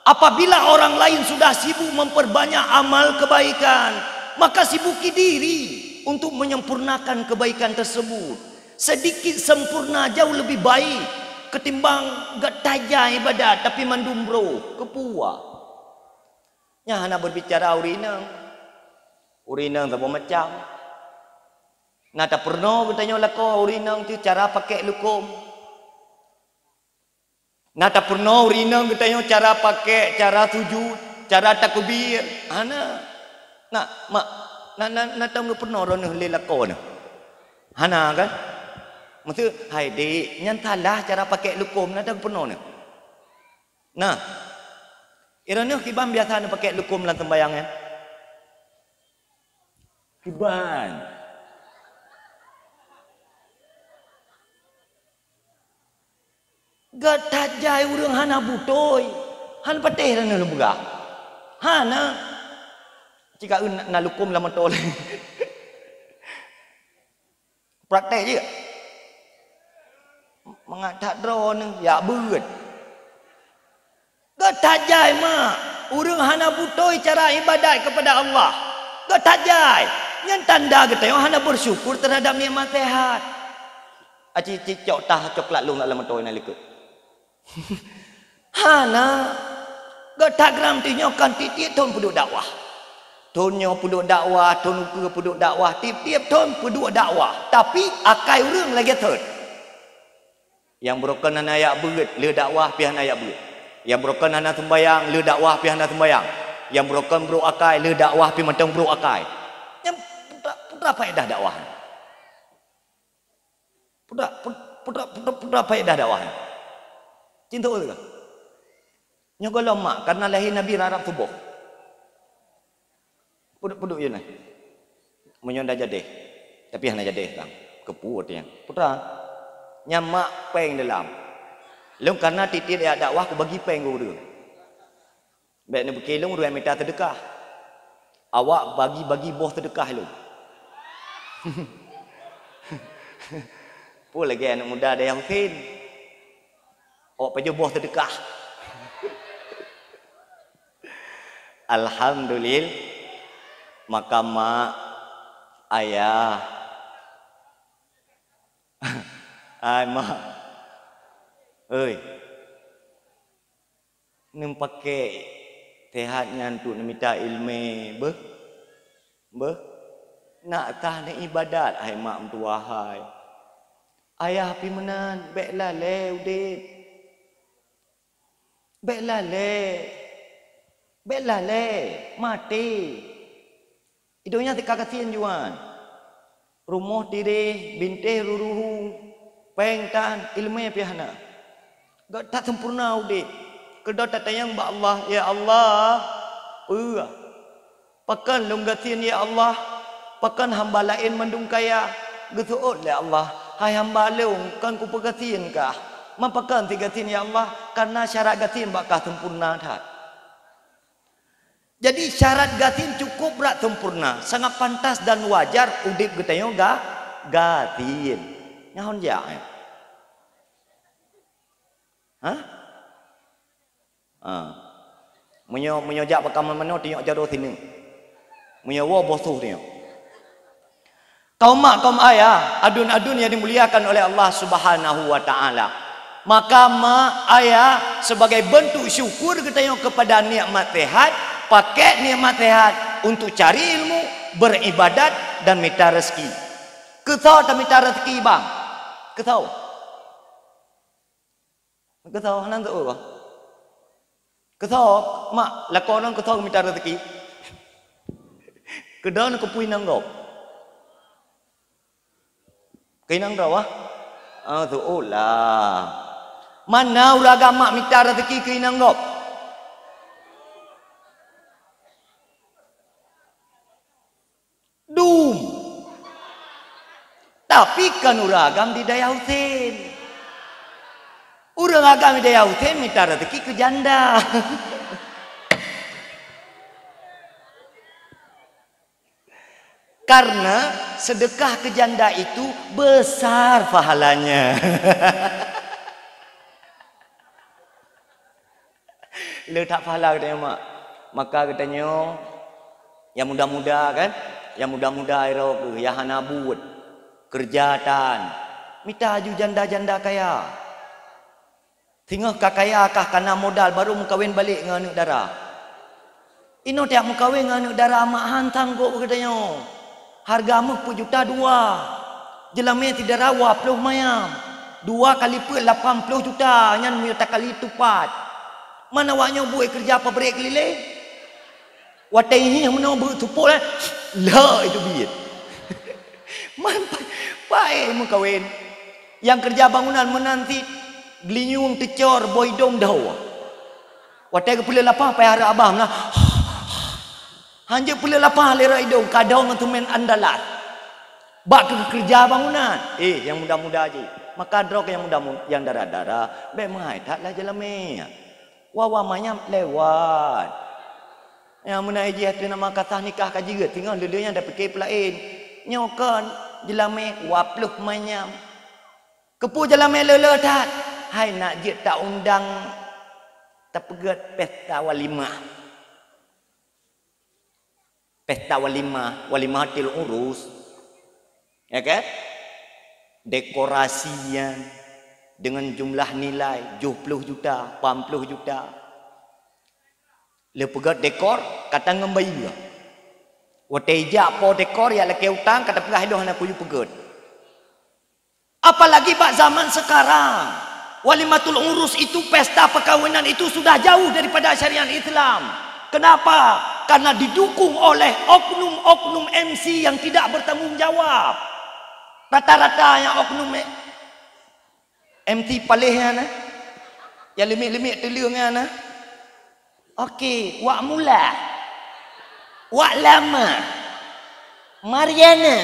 Apabila orang lain sudah sibuk memperbanyak amal kebaikan, maka sibuki diri untuk menyempurnakan kebaikan tersebut. Sedikit sempurna jauh lebih baik ketimbang gak tajai ibadat tapi mandumbro kepuah. Nya hana berbicara urinang tak macam. Nah tak pernah bertanya lako urinang tu cara pakai lukum. Nah tak pernah urinang bertanya cara pakai cara sujud, cara takbir. Hana. Nah mak na tahu pernah orang ni lako ni. Hana kan? Maksud, hai dik, nyantalah cara pakai lukum nak pernah ni. Nah, iranya kiban biasa nak pakai lukum dalam sembahyang ya. Kiban. Gak tajai urang hana butoi. Han patih dan lu buka. Hana. Jika nak lukum lama tol. Praktek je. Mengatak drone ya beut. Gak tajai mak. Urang hana butoi cara ibadat kepada Allah. Gak tajai. Yang tanda kita yang hana bersyukur terhadap nikmat sehat. Aci cicok tah coklat lu nak lama toi nak likut. Hana gak tagram tinyokan titik ton penduduk dakwah. Tonyo penduduk dakwah, ton ke penduduk dakwah, tiap-tiap ton penduduk dakwah. Tapi akai urang lagi third. Yang berokon hana ayak beut, le dakwah pi hana ayak beut. Yang berokon hana sembayang, le dakwah pi hana sembayang. Yang berokon bro akai, le dakwah pi macam bro akai. Yang putra faedah dakwah. Putra faedah dakwah. Cinta ke? Nyogol mak karena lahir Nabi rarap subuh. Puduk je nah. Menyonda jadi. Tapi hana jadi tang. Kepuat yang. Putra nyamak peng dalam. Long karena titik dia dakwah aku bagi peng guru. Baik ni berkelong dua minta sedekah. Awak bagi boh sedekah lu. Pun lagi anak muda ada yang fin. Awak paju boh sedekah. Alhamdulillah. Maka mak ayah ai mak ơi nem pakai sehatnya untuk minta ilmu beh nak tah ni ibadat ai mak mentua hai ayah pi menan beklah le udit beklah le mati hidupnya tika kasihan juan rumah tiri bintih ruruhu pengtan ilmu pihana gak tak sempurna udik kedua tatayang ba Allah ya Allah pakan lunggatin ya Allah pakan hamba lain mendung kaya gesuut ya Allah hai hamba leung kan ku pegatin kah mampakan tigatin ya Allah karena syarat gatin bakah sempurna tak. Jadi syarat gatin cukup berat sempurna sangat pantas dan wajar udip getayo gatin nyahon ja Menyojak pakaman mana tengok jaduh sini. Menyawa bosuh tengok. Kaum mak, kaum ayah, adun-adun yang dimuliakan oleh Allah Subhanahu wa taala. Maka mak ayah sebagai bentuk syukur kita kepada nikmat sehat, pakai nikmat sehat untuk cari ilmu, beribadat dan minta rezeki. Ketau tak minta rezeki bang? Ketau? Ketau nan tu apa? Ketau mak lakonan ketau minta rezeki. Kedan ke pui nanggop. Kainang rawa? Ah tu lah. Mana uraga mak minta rezeki kainang gop? Dum. Tapi kan uragam di Daya Husin. Uragam di Daya Husin minta rezeki ke janda. Karena sedekah ke janda itu besar pahalanya. Letak pahala katanya mak. Maka katanya yang muda-muda kan, yang muda-muda aero yang hanabut kerjaan minta aju janda-janda kaya. Tengah kaya kah karena modal baru mengkawin balik dengan anak dara. Ino tiap mengkawin dengan anak dara mak hantang kok katanya. Harga mu juta 2. Jelamnya tidak rawa peluh mayam. 2 kali per 80 juta. Yang mu tak kali tupat. Mana waknya buat kerja apa break keliling? Watai ini yang mana buat tupuk lah. Lah itu biar. Baik mu kawin. Yang kerja bangunan menanti gelinyung tecor boydong dah. Watai ke pula lapar payah harap abah lah. Hanya pula lapar lera hidung kadang tu main andalan. Bak ke kerja bangunan. Yang muda-muda aja. Maka drog yang muda yang darah-darah be mai taklah jelame. Wawa manyam lewat. Yang menaiji hati nama kata nikah kaji ge tinggal lelenya dah fikir pelain. Nyokan jelame wapluh manyam. Kepu jelame lele tak. Hai nak je tak undang terpegat pesta walimah. Pesta walimah til urus. Ya kan? Dekorasinya dengan jumlah nilai 70 juta, 80 juta. Lepegat dekor kata ngembai juga. Wateja po dekor ya leke utang kata pegah hidup anak kuyu pegat. Apalagi pak zaman sekarang, walimatul urus itu pesta perkawinan itu sudah jauh daripada syariat Islam. Kenapa? Karena didukung oleh oknum-oknum MC yang tidak bertanggung jawab. Rata-rata yang oknum MC palihnya nah. Yang limit-limit telingnya nah. Okey, wak mula. Wak lama. Mariana.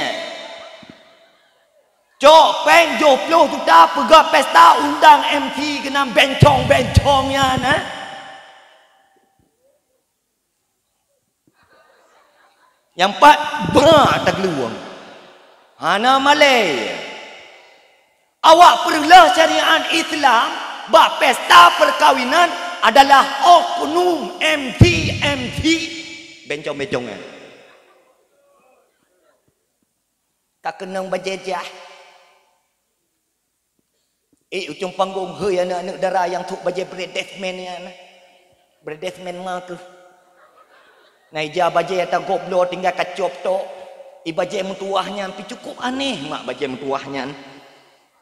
Cok peng 20 juta pergi pesta undang MC kena bencong-bencongnya nah. Yang 4 tak keluar. Hana Malay. Awak perlulah syariat Islam. Bak pesta perkawinan adalah oknum MT bencong-bencongnya. Tak kenang bajajah. Ujung panggung hei anak-anak darah yang tuk bajaj bredesman ni ana. Bredesman mak ke. Naija bajai atau goblo tinggal kacop tok. Bajai mentuahnya pi cukup aneh mak bajai mentuahnya.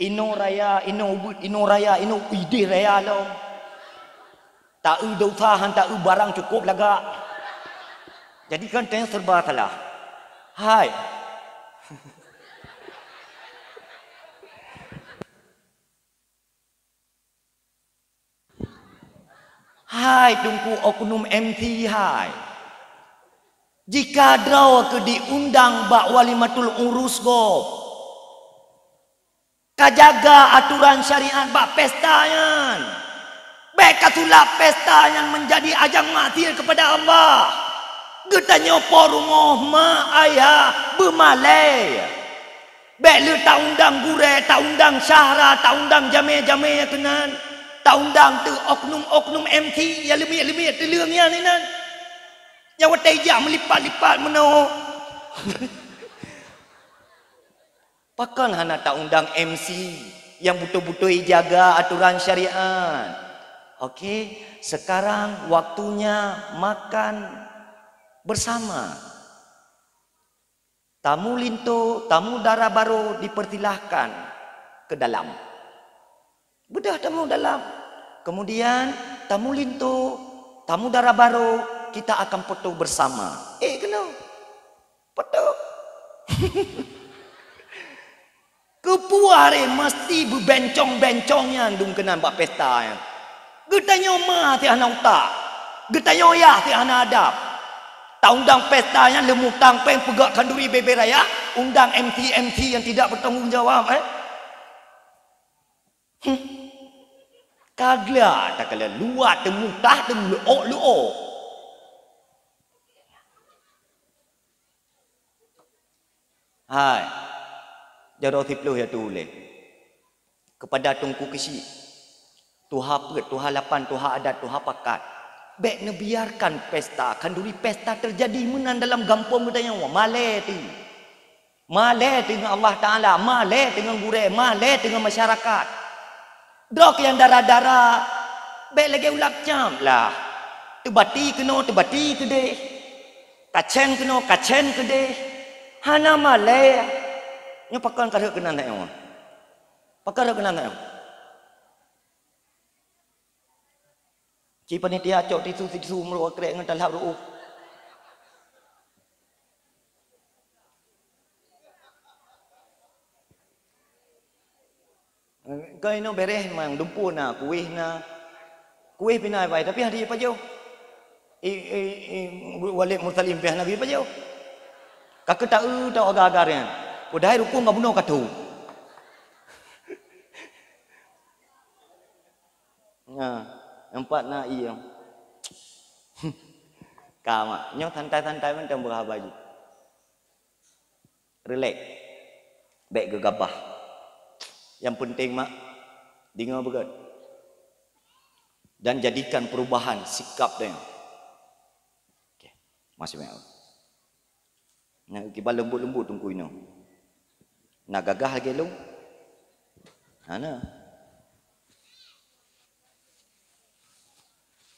Ino raya, ino ubud, ino raya, ino ide raya lo. Tak usahan, tak barang cukup laga. Jadi kan tanya serba salah. Hai. Hai tungku oknum MT hai. Jika draw ke diundang bak walimatul urus go. Kajaga aturan syariat bak pestanya. Baik katulah pesta yang menjadi ajang mati kepada Allah. Getanya porumah mak ayah bermalai. Baik lu tak undang gure, tak undang syahra, tak undang jame-jame kenan. tak undang tu oknum MT yang lemit telurnya ni nan. Yang watai jam melipat-lipat meno. Pakan hana tak undang MC yang betul-betul jaga aturan syariat. Okey, sekarang waktunya makan bersama. Tamu linto, tamu darah baru dipersilahkan ke dalam. Bedah tamu dalam. Kemudian tamu linto, tamu darah baru kita akan foto bersama. Kena foto. Kepuare mesti berbencong-bencongnya dung kena buat pesta ya. Getanya ma ti ana utak. Getanya ya ti ana adab. Tak undang pestanya lemutang peng pegak kanduri bebe raya, undang MT yang tidak bertanggungjawab Kagla tak kala luat temutah tem luok. Hai. Jaro tipluh ya tulis. Kepada tungku kesi. Tuha pet, tuha lapan, tuha adat, tuha pakat. Baik ne biarkan pesta, kanduri pesta terjadi menan dalam gampung kita yang malai tu. Malai dengan Allah Ta'ala, malai dengan gure, malai dengan masyarakat. Dok yang darah-darah, baik lagi ulap jam lah. Tebati kena, tebati kedeh. Kacen kena, kacen kedeh. Hana malai. Nyo pakan kada kena nak yang. Pakar kena nak yang. Ci panitia cok tisu meruak krek ngan talap ruuh. Kau ini beres mang dumpu na kuih pinai bai tapi hari apa jauh? Walid mursalim pih nabi apa jauh? Kakak tak tahu agak-agaknya. Podai rukun enggak bunuh katu. Nah, empat na iya. Kama, nyok santai-santai macam berapa baju. Relax. Baik gegabah. Yang penting mak dengar begat. Dan jadikan perubahan sikap dia. Okey, masih banyak. Nak kibal lembut-lembut tungku ini. Nak gagah lagi lu. Mana?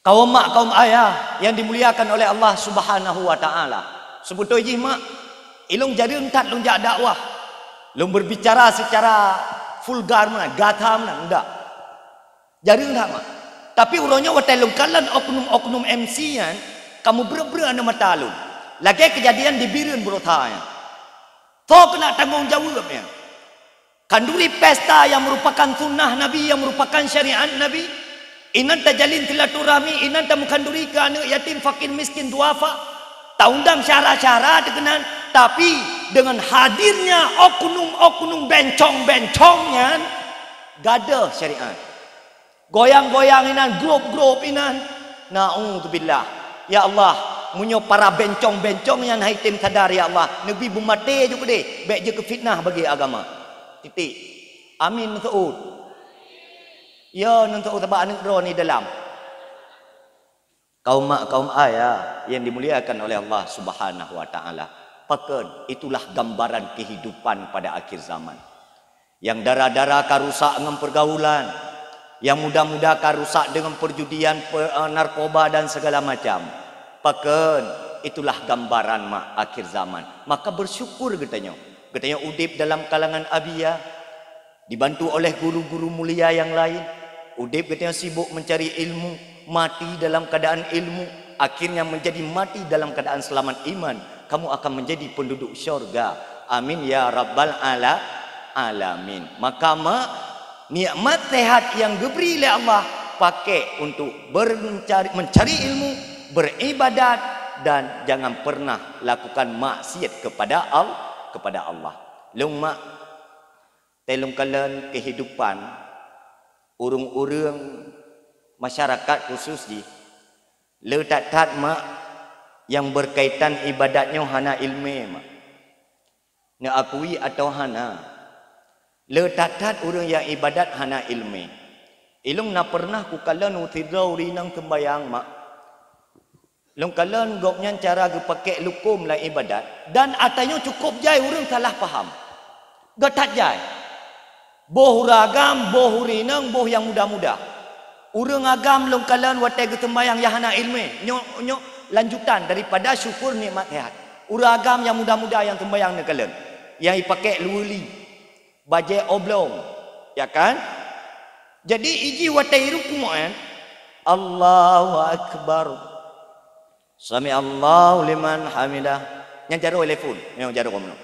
Kaum mak, kaum ayah yang dimuliakan oleh Allah Subhanahu wa taala. Sebetulnya mak ilung jadi entat lung jak dakwah. Lung berbicara secara vulgar mana, gata mana, enggak. Jadi enggak mak. Tapi urangnya watai lung kalan oknum MC kan, kamu ber-ber ana mata lu. Lagi kejadian di Birun Berotanya. Toh kena tanggung jawabnya. Kanduri pesta yang merupakan sunnah Nabi, yang merupakan syariat Nabi. Inan tajalin silaturahmi, inan tamukanduri ke anak yatim, fakir, miskin, duafa. Tak undang syarat-syarat dikenal. Tapi dengan hadirnya oknum bencong-bencongnya, gada syariat. Goyang-goyang inan, grup-grup inan. Na'udzubillah. Ya Allah, munyo para bencong-bencong yang haitim sadar ya Allah. Nabi bumate juga deh. Baik je ke fitnah bagi agama. Titik. Amin Saud. Ya nanti utabak anak roh ni dalam. Kaum mak, kaum ayah yang dimuliakan oleh Allah Subhanahu wa taala. Pakan itulah gambaran kehidupan pada akhir zaman. Yang darah-darah karusak dengan pergaulan, yang muda-muda karusak dengan perjudian, narkoba dan segala macam. Pakan itulah gambaran mak akhir zaman. Maka bersyukur katanya. Katanya udip dalam kalangan abiyah, dibantu oleh guru-guru mulia yang lain. Udip katanya sibuk mencari ilmu, mati dalam keadaan ilmu, akhirnya menjadi mati dalam keadaan selamat iman. Kamu akan menjadi penduduk syurga. Amin ya rabbal alamin. Maka nikmat sehat yang diberi oleh Allah pakai untuk mencari ilmu, beribadat, dan jangan pernah lakukan maksiat kepada Allah. Lung mak telung kalian kehidupan urung-urung masyarakat khusus di letak mak yang berkaitan ibadatnya hana ilmu mak. Nak akui atau hana letak urung yang ibadat hana ilmu. Ilung na pernah ku kalen utidraw rinang tembayang mak. Long kalen goknya cara ge pakai lukum la ibadat dan atanya cukup jai urang salah faham. Gatat jai. Boh ragam, boh rinang, boh yang muda-muda. Urang agam long kalen watai ge tembayang yahana ilmu. Nyok lanjutan daripada syukur nikmat sehat. Urang agam yang muda-muda yang tembayang ni kalen. Yang dipakai luweli. Bajai oblong. Ya kan? Jadi iji watai ruku kan. Allahu akbar. Sami Allahu liman hamidah. Yang jaro telefon, yang jaro kono.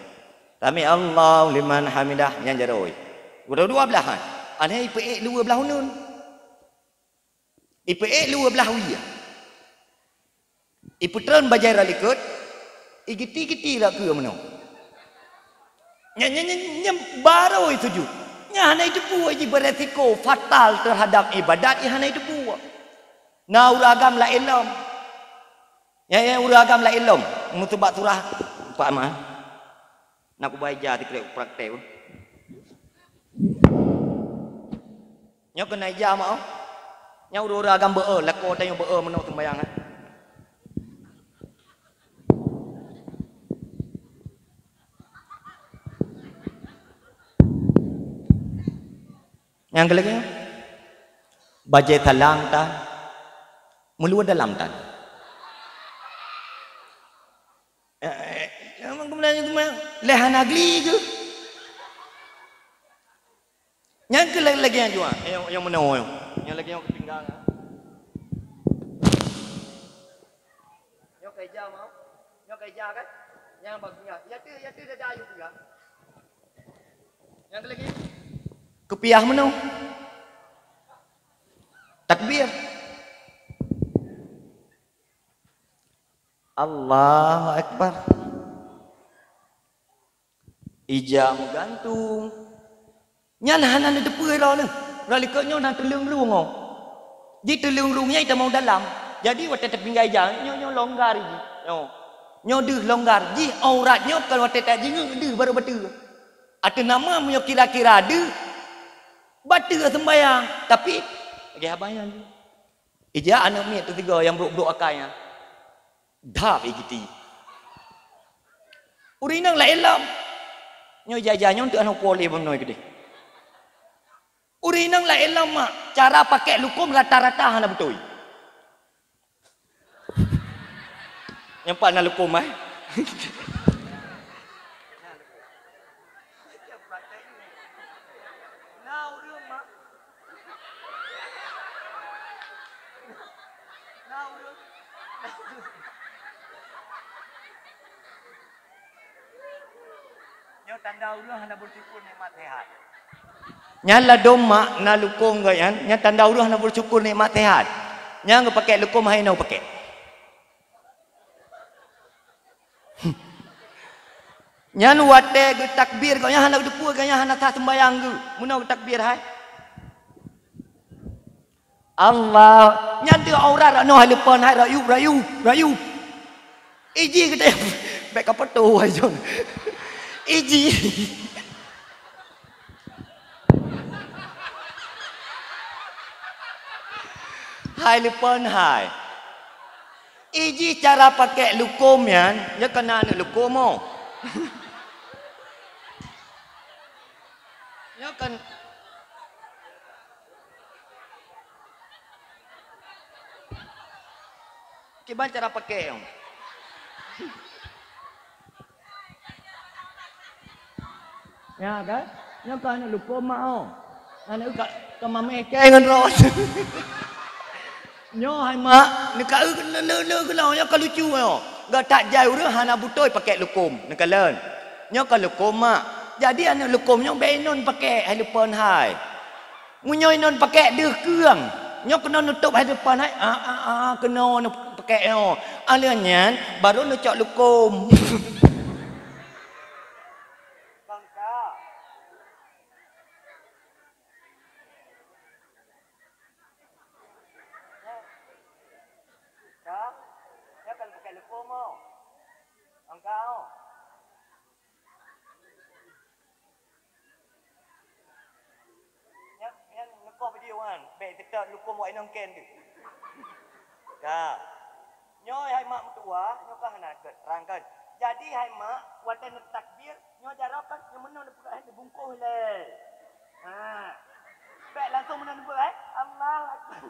Sami Allahu liman hamidah, yang jaro. Dua belahan. Ada ipe dua belah nun. Ipe dua belah wiya. Iputran bajai ralikut. Igiti-giti lah ke mana. Nya baru itu ju. Nya hana itu buah ji beresiko fatal terhadap ibadat. Nya hana itu buah. Na uragam la ilm. Ya uragam la ilm. Mutubak surah Pak Mah. Nak ku baca tikrek praktek. Nya kena ija mau. Nya uragam beu lako tanya beu menok sembayang. Yang kelima bajai talang ta meluar dalam tan. Yang kemudian lehan agli ke? Yang lagi yang juga, yang mana yang lagi yang kepinggang. Yang kerja mau, yang kerja kan? Yang bagusnya, ya tu dah ayu juga. Yang lagi kepiah mana? Takbir. Allahu Akbar. Ijam gantung. Nyan hanan depu ra ni. Raliknya nak telung lung. Ji telung lungnya kita mau dalam. Jadi waktu terpinggai jang nyo longgar ji. Nyo deh longgar. Ji auratnya kalau waktu tak jingeng deh baru betul. Ada nama punya kira-kira deh. Batal sembahyang. Tapi bagi habayan. Ija anak mi tu tiga yang buruk-buruk akalnya. Dah begitu. Urinang la ilam. Nyo jajannya untuk anak poli bernoi gede. Urinang la ilam mak. Cara pakai lukum rata-rata hana betul. Nyampak nak lukum eh. Tanda Allah hana bersyukur nikmat sehat. Nyala doma na lukung gayan, nya tanda Allah hana bersyukur nikmat sehat. Nya ngau pakai lukum hai nau pakai. Nya nu wate ge takbir kau nya hana depu ganya hana ta sembayang ge. Munau takbir hai. Allah nya tu aurat no halepon hai rayu. Iji kita baik apa tu hai jong. Iji. Hai lepon hai. Iji cara pakai lukum yan, ya kena nak lukum mo. Ya kan. Kiban cara pakai yang. Ya kan? Yang kan nak lupa mau. Anak kat mame ke ngan ros. Nyo hai mak, nak le kelau nya ka lucu yo. Ga tak jai urang hana butoi pakai lukum, nak kalen. Nyo ka lukum mak. Jadi anak lukum nyo benon pakai hai lepon hai. Munyo non pakai deh keung. Nyo kena nutup hai depan hai. Kena pakai yo. Aliannya baru nak cak lukum. Baik kita lukum wa inong ken tu. Ka. Nyo hai mak tua, nyo ka hana terangkan. Jadi hai mak watan takbir, nyo jarakan nyo menang depan hai bungkuh le. Ha. Baik langsung menang depan hai. Allah Akbar.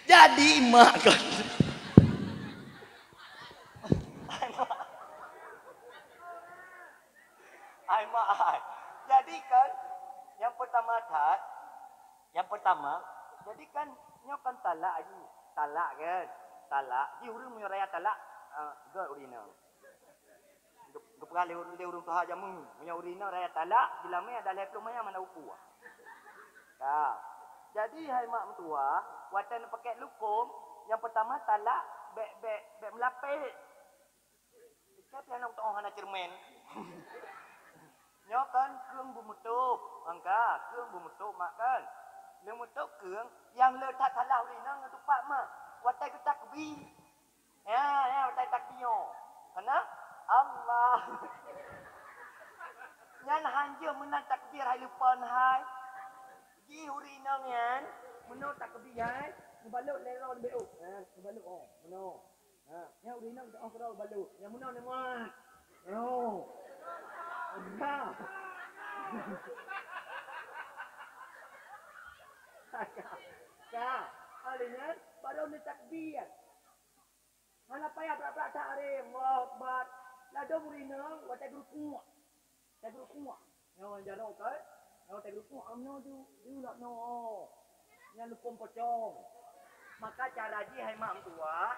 Jadi mak kan. Hai mak. Jadi kan yang pertama jadi kan nyo kan talak aja. Talak kan. Talak. Di urang mu raya talak. Ga urina. Gepala urang tu haja mu. Punya urina raya talak, dilame ada leplum maya mana uku. Ka. Jadi hai mak mentua, watan pakai lukum, yang pertama talak bek melapik. Tapi anak tu orang nak cermin. Nyo kan keung bumutup, angka keung bumutup mak kan. Bumutup keung yang letak salah urina ngetupak mak. Watai ke takbir. Ya, watai takbir. Kena Allah. Nyan hanja menang takbir hai lupa hai. Ji urina ngan meno takbir hai. Baluk lero beuk. Baluk meno. Ya urina tak orang baluk. Yang meno ni mak. Enggak. Kak, alinya baru ni takbir. Mana payah berat-berat tarim, wabat. Lado murina, watai grupu. Tak grupu. Yang jarang kan? Yang tak grupu amno tu nak no. Yang lukum pocong. Maka cara ji hai mak tua.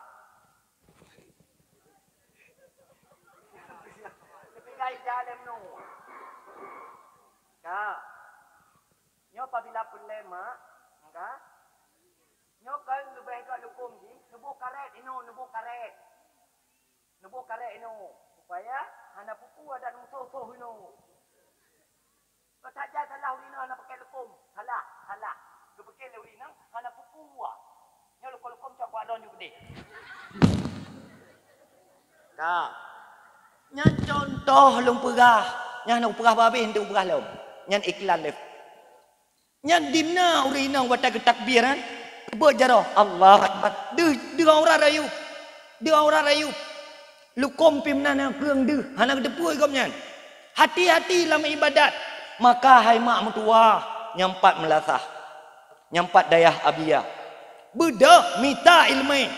Gai jalan no. Ka. Nyo apabila pelema, ka. Nyo kan lebih kat lukum ji, nubuh karet ino, nubuh karet. Nubuh karet ino supaya hana pupu ada nusoh-soh ino. Kau tak jah salah urina hana pakai lukum. Salah. Kau pakai urina hana pupu. Nyo lukum cak buat don juga deh. Ka. Nyan contoh lung perah. Nyan nak perah babih hendak perah lom. Nyan iklan lef. Nyan dimna urina watak takbiran. Berjarah Allah Akbar. Dia orang rayu. Dia orang rayu. Lukom pimna na keung deh. Hana kedepui kau nyan. Hati-hati dalam ibadat. Maka hai mak mentua nyampat melasah. Nyampat dayah abiyah. Beda mita ilmin.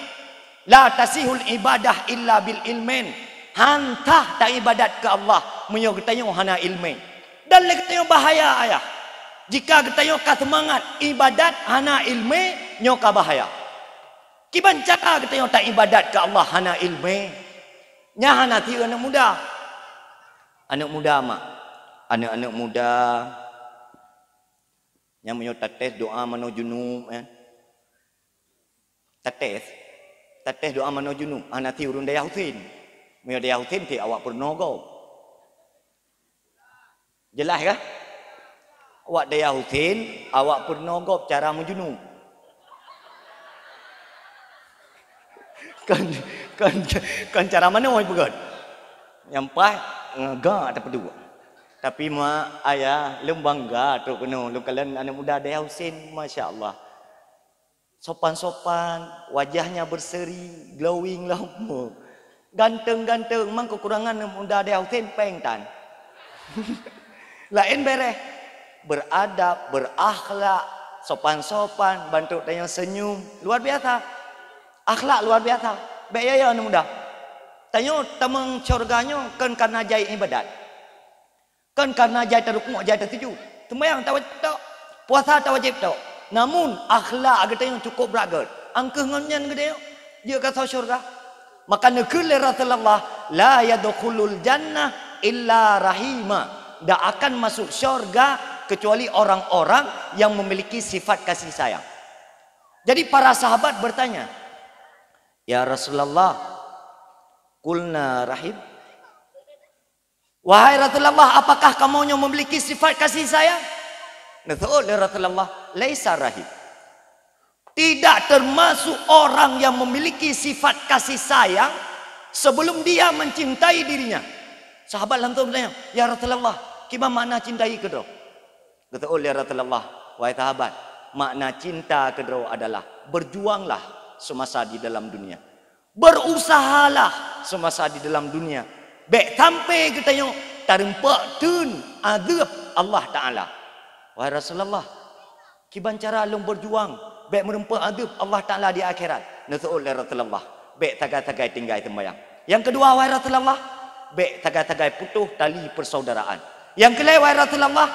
La tasihul ibadah illa bil ilmin. Hantah tak ibadat ke Allah menyo ketanya hana ilmu. Dan le ketanya bahaya ayah. Jika ketanya ka semangat ibadat hana ilmu nyo ka bahaya. Kiban cara ketanya tak ibadat ke Allah hana ilmu. Nya hana ti anak muda. Anak muda mak. Anak-anak muda yang menyo tates doa mano junub kan. Tates doa mano junub hana ti urun daya Husin. Mio dia Husin ti awak pernogo. Jelas kah? Awak dia Husin, awak pernogo cara menjunub. Kan cara mana oi pegat? Nyampai ngega tak pedua. Tapi mak ayah lem bangga tu kena lu kalian anak muda dia Husin, masya-Allah. Sopan-sopan, wajahnya berseri, glowing lama. Ganteng-ganteng mang kekurangan muda dia Husin pengtan. Lain bereh. Beradab, berakhlak, sopan-sopan, bantu tanya senyum, luar biasa. Akhlak luar biasa. Baik ya muda. Tanya tamang syurganya kan karena jai ibadat. Kan karena jai terukuk, jai tertuju. Sembahyang tak wajib tak. Puasa tak wajib tak. Namun akhlak agak tanya cukup beragat. Angka ngonyan gede dia kata syurga. Maka nekul Rasulullah la yadkhulul jannah illa rahima. Tak akan masuk syurga kecuali orang-orang yang memiliki sifat kasih sayang. Jadi para sahabat bertanya, "Ya Rasulullah, qulna rahim?" Wahai Rasulullah, apakah kamu memiliki sifat kasih sayang? Naqul ya Rasulullah, laisa rahim. Tidak termasuk orang yang memiliki sifat kasih sayang sebelum dia mencintai dirinya. Sahabat langsung bertanya, "Ya Rasulullah, gimana makna cintai ke dok?" Kata oleh Rasulullah, wahai sahabat, makna cinta kedua adalah berjuanglah semasa di dalam dunia. Berusahalah semasa di dalam dunia. Baik sampai kita yang terempak tun azab Allah Ta'ala. Wahai Rasulullah, kiban cara long berjuang, baik merempak azab Allah Ta'ala di akhirat. Kata oleh Rasulullah, baik tagai-tagai tinggal sembahyang. Yang kedua, wahai Rasulullah, baik tagai-tagai putus tali persaudaraan. Yang kelima, wahai Rasulullah,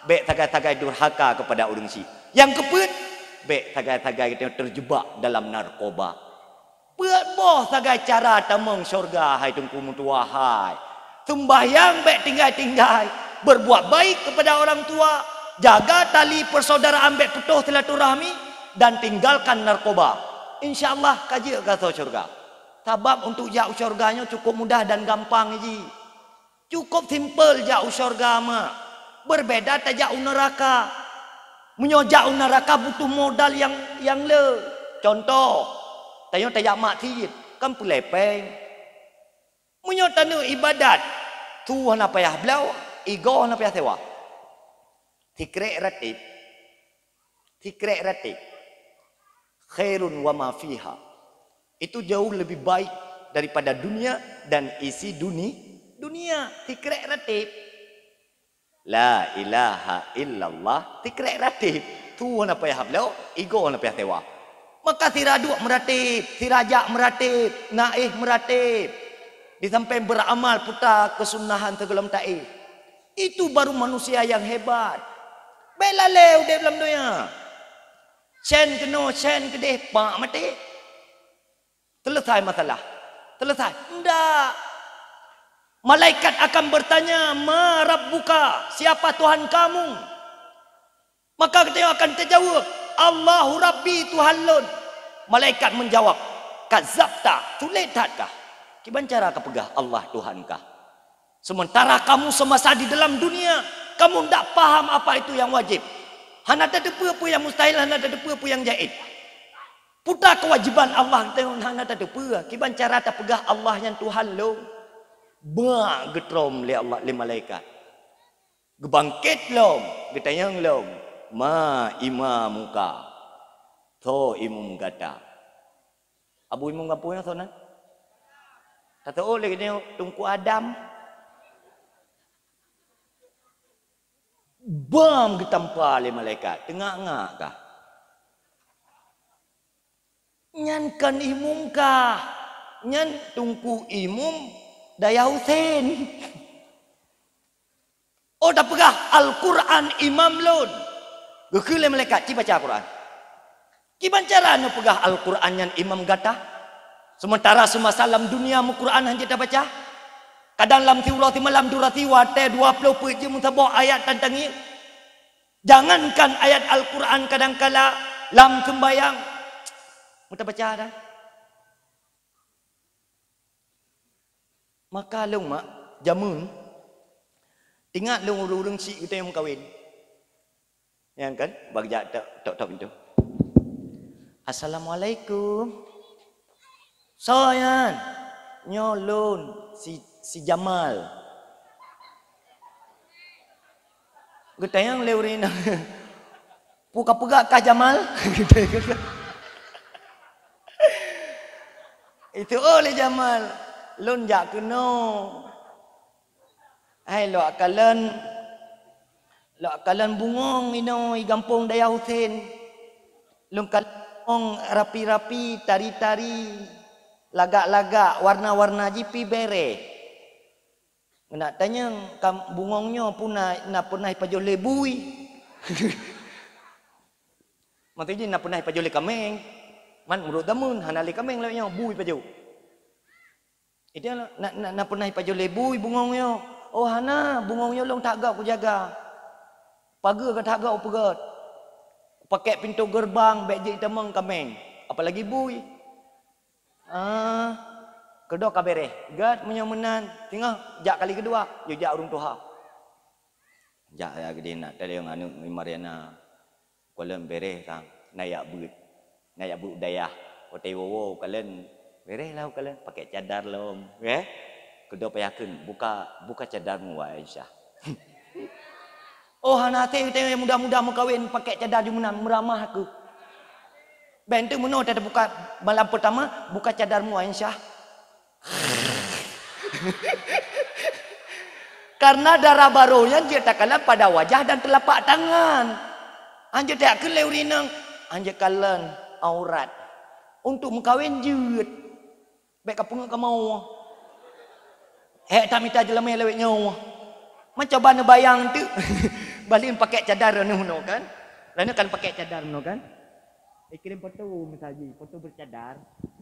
baik tagai-tagai durhaka kepada orang si. Yang keempat, baik tagai-tagai kita terjebak dalam narkoba. Buat boh tagai cara tamang syurga hai tungku mutua hai. Sembahyang baik tinggal-tinggal, berbuat baik kepada orang tua, jaga tali persaudaraan baik putus silaturahmi dan tinggalkan narkoba. InsyaAllah kaji kata syurga. Sebab untuk jauh syurganya cukup mudah dan gampang je. Cukup simple jauh syurga mak. Berbeda tak jauh neraka. Menyojak neraka butuh modal yang le. Contoh, tanya tak jauh maksiat kan pelepeng. Menyotanu ibadat tu hana payah belau, ego hana payah sewa. Tikrek ratib. Khairun wa ma fiha. Itu jauh lebih baik daripada dunia dan isi dunia. Tikrek ratib. La ilaha illallah. Tikrek ratib. Tu hana payah belau, ego hana payah sewa. Maka tiraduk meratib, tirajak meratib, naih meratib. Di sampai beramal putar kesunahan tegelam taif. Itu baru manusia yang hebat. Bela leu dia dalam dunia. Sen kena, sen kedeh, pak mati. Selesai masalah. Selesai. Tidak. Malaikat akan bertanya, Ma Rabbuka, siapa Tuhan kamu? Maka kita akan terjawab, Allahu Rabbi Tuhan lun. Malaikat menjawab, Kazabta, tuletatkah? Kiban cara kau pegah Allah Tuhankah? Sementara kamu semasa di dalam dunia, kamu tidak paham apa itu yang wajib. Hana ada apa yang mustahil, hana ada apa yang jahit. Putar kewajiban Allah, hana ada apa. Kiban cara tak pegah Allah yang Tuhan lo. Bang getrom le Allah le malaikat. Gebangkit lom, getayang lom. Ma imamuka. Tho imum gata. Abu imum ngapunya sonan? Kata oleh dia tungku Adam. Bam getampa le malaikat. Tengah-ngah kah? Nyan kan imum kah? Nyan tungku imum daya Husain. Oh dah pegah Al-Quran imam lun. Gekele malaikat ci baca Quran. Kiban cara nu pegah Al-Quran yang imam gata? Sementara semasa dalam dunia mu Quran hanya dah baca. Kadang lam tiulah ti malam durati wate 20 peje mutabah ayat tentang ini. Jangankan ayat Al-Quran kadang-kala lam sembayang muta baca dah. Maka long mak jamun ingat long urung si kita yang kahwin. Yang kan bagi tok pintu. Assalamualaikum. Soyan nyolon si Jamal. Getayang leurina. Puka-puka kah Jamal? Itu oleh Jamal. Lon jak kena. Hai lo akalan bungong ino i gampong daya Husain. Lon kalong rapi-rapi, tari-tari, lagak-lagak, warna-warna jipi bere. Nak tanya bungongnya pernah pajol lebui. Maksudnya nak pernah pajol kameng. Man menurut damun hanali kameng lawnya bui pajol. Itu nak pernah pajol lebui bungongnya. Oh hana bungongnya long tak gak ku jaga. Pagar ke tak gak ku pegat. Pakai pintu gerbang bek je tamang kameng. Apalagi bui. Kedua kabere. Gad menyamenan. Tengah jak kali kedua. Yo jak urung tuha. Jak ya gede nak tadi yang anu Mariana. Kolam bere sang nayak but dayah. Hotel wowo kalian bere lah kalian pakai cadar lom. Kedua payakeun buka cadarmu wa Aisyah. Oh hanate kita yang muda-muda mau kahwin pakai cadar jumunang meramah aku. Bentuk meno ada buka malam pertama buka cadarmu Aisyah. Karena darah barunya dia takalan pada wajah dan telapak tangan. Anja tak ke leurinang, anja kalan aurat. Untuk mengkawin jeut. Baik kapung ke mau. Tak minta jelema lewat nyawa. Macam mana bayang tu? Balik pakai cadar no kan? Lain kan pakai cadar no kan? Kirim foto misalnya, foto bercadar,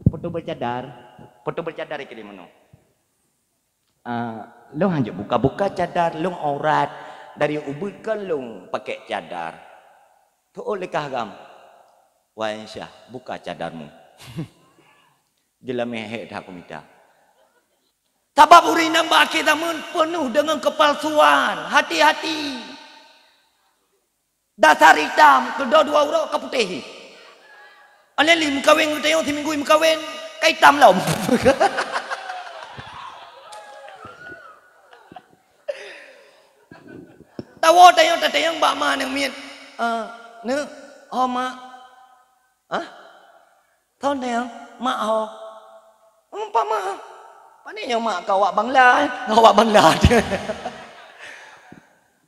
foto bercadar kirim no. Long hanya buka-buka cadar, long aurat dari ubud kan long pakai cadar. Tu oleh kahram. Wah Aisyah, buka cadarmu. Jelas mehek dah aku minta. Sebab urinam baki tamun penuh dengan kepalsuan. Hati-hati. Dasar hitam, kedua-dua urut keputih. Aleli mengkawin tayong si minggu mengkawin, kay hitam lah. Tawo tayong bak ma nang miet. Ne, mak. Tahun tayong mak ho. Pak mak. Pandai yang mak kau awak bangla.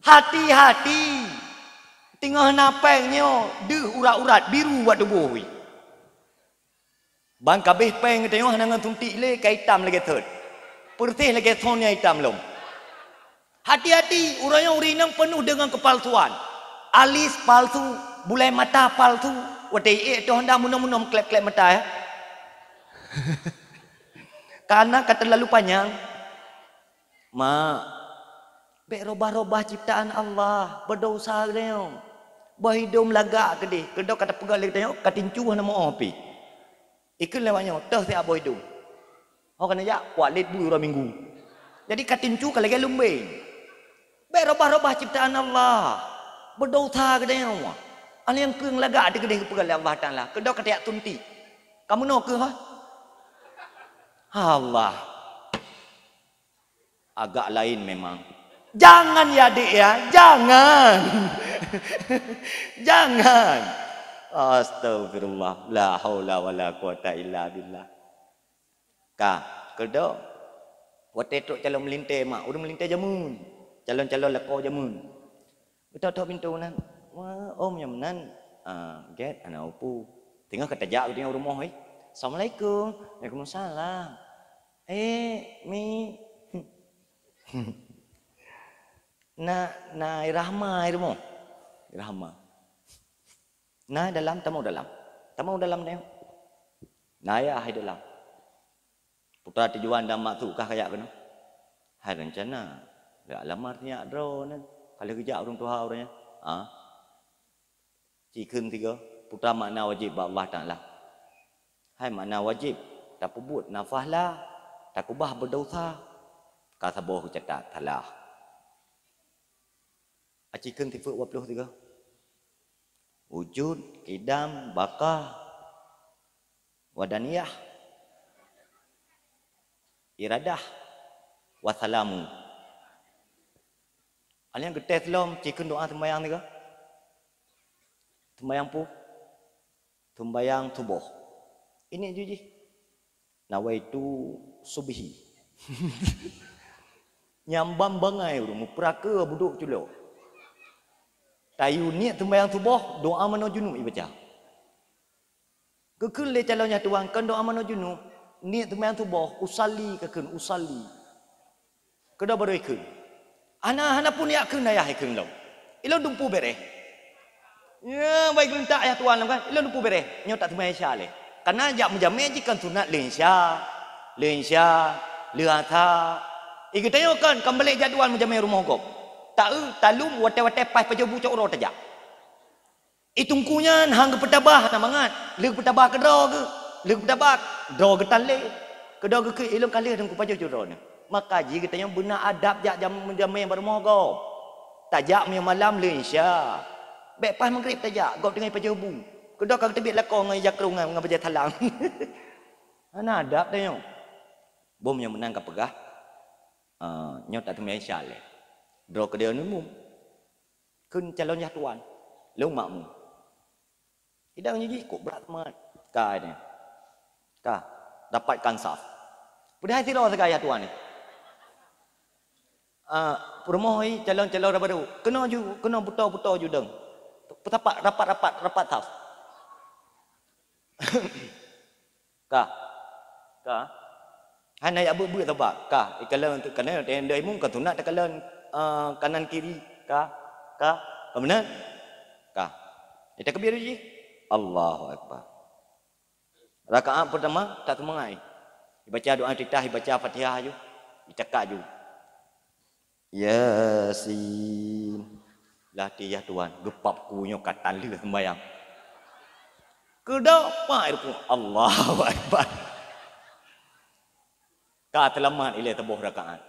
Hati-hati. Tengah napengnya deh urat-urat biru buat tubuh. Bang kabeh peng tengok hanangan tuntik le kai hitam lagi thot. Putih lagi tonnya hitam lom. Hati-hati, urangnya urinang penuh dengan kepalsuan. Alis palsu, bulai mata palsu. Wadai tu hendak munam-munam klep-klep mata ya. Karena kata terlalu panjang. Mak, bek robah-robah ciptaan Allah, berdosa dia. Berhidung lagak ke dia. Kedok kata pegal dia tengok, katincu nama api. Ikut lewatnya, teh siap berhidung. Orang kena jak, kuat lid bulu minggu. Jadi katincu kalau lagi lumbing. Bek robah-robah ciptaan Allah, berdosa ke dia. Ada yang keng lagak dia ke dia pegal Allah Ta'ala. Kedok kata yak tunti. Kamu nak ke ha? Allah. Agak lain memang. Jangan ya adik ya, jangan. Jangan. Astagfirullah. La haula wala quwata illa billah. Ka, kedok. Waktu tu calon melintai mak, udah melintai jamun. Calon-calon lekau jamun. Betul-betul pintu nan. Wah, om yang nan. Get anak upu. Tinggal kata jak di rumah oi. Assalamualaikum. Waalaikumsalam. Mi. Na irahma irmo. Irahma. Na dalam tamu dalam. Tamu dalam dia. Na ya hai dalam. Putra tujuan dan mak tu kah kayak kena. Hai rencana. Ya alamatnya dro nan. Kalau kerja orang tua orangnya. Cikun tiga. Putra makna wajib Allah Ta'ala. Hai makna wajib. Tak pebut nafah lah. Tak kubah berdosa. Kata boh cetak talah. Cikun tiga 23. Wujud, kidam, bakah, wadaniyah, iradah, wasalamu. Alian getes lom cikun doa sembahyang ni ke? Sembahyang pu, sembahyang subuh. Ini juji. Nawaitu subhi. Nyambam bangai urung peraka buduk culok. Tayu niat sembahyang subuh, doa mano junub baca. Kekun le calonnya tuan kan doa mano junub, niat sembahyang subuh, usali kekun usali. Kada baru ikun. Ana pun yak kun ayah ikun lo. Ilon dumpu bere. Ya baik lentak ayah tuan kan. Ilon dumpu bere. Nyo tak sembahyang Isya le. Karena jak menjamai jikan sunat lensya, lihatha. Ikut tanya kan kembali jadual menjamai rumah kau. Talum wate-wate pas pajabu cok ro tajak. Itungkunya hang ke petabah na mangat. Le petabah ke dro ke. Le petabah dro ke tale. Ke dro ke ilmu kali dang ku pajabu ro ni. Maka ji kita yang benar adab jak jam menjamai baru mogok. Tajak punya malam le insya. Bek pas maghrib tajak gop dengan pajabu. Ke dro ka tebit lakong ngai jakrung ngai baja talang. Ana adab tanya. Bom yang menang ka pegah. Nyot tak temai insya le. Dro ke dia ni mum. Kun calon tuan. Lu makmu. Hidang jadi kok berat mat. Kah ni. Kah dapatkan saf. Pada hati lo sekaya tuan ni. Permohoi calon-calon baru. Kena buta-buta judeng. Petapak rapat saf. Kah. Hana ya bu tabak. Kah ikalan kanan tendai mung katunat kalan kanan kiri. Kah. Kemudian kah. Kita kebir je. Allahu akbar. Rakaat pertama tak semangat. Dibaca doa iftitah, dibaca Fatihah je. Dicakap je. Yasin. Latih ya tuan, gepap kunyo katan lu sembayang. Kedapa itu Allahu akbar. Ka telamat ile tabuh rakaat.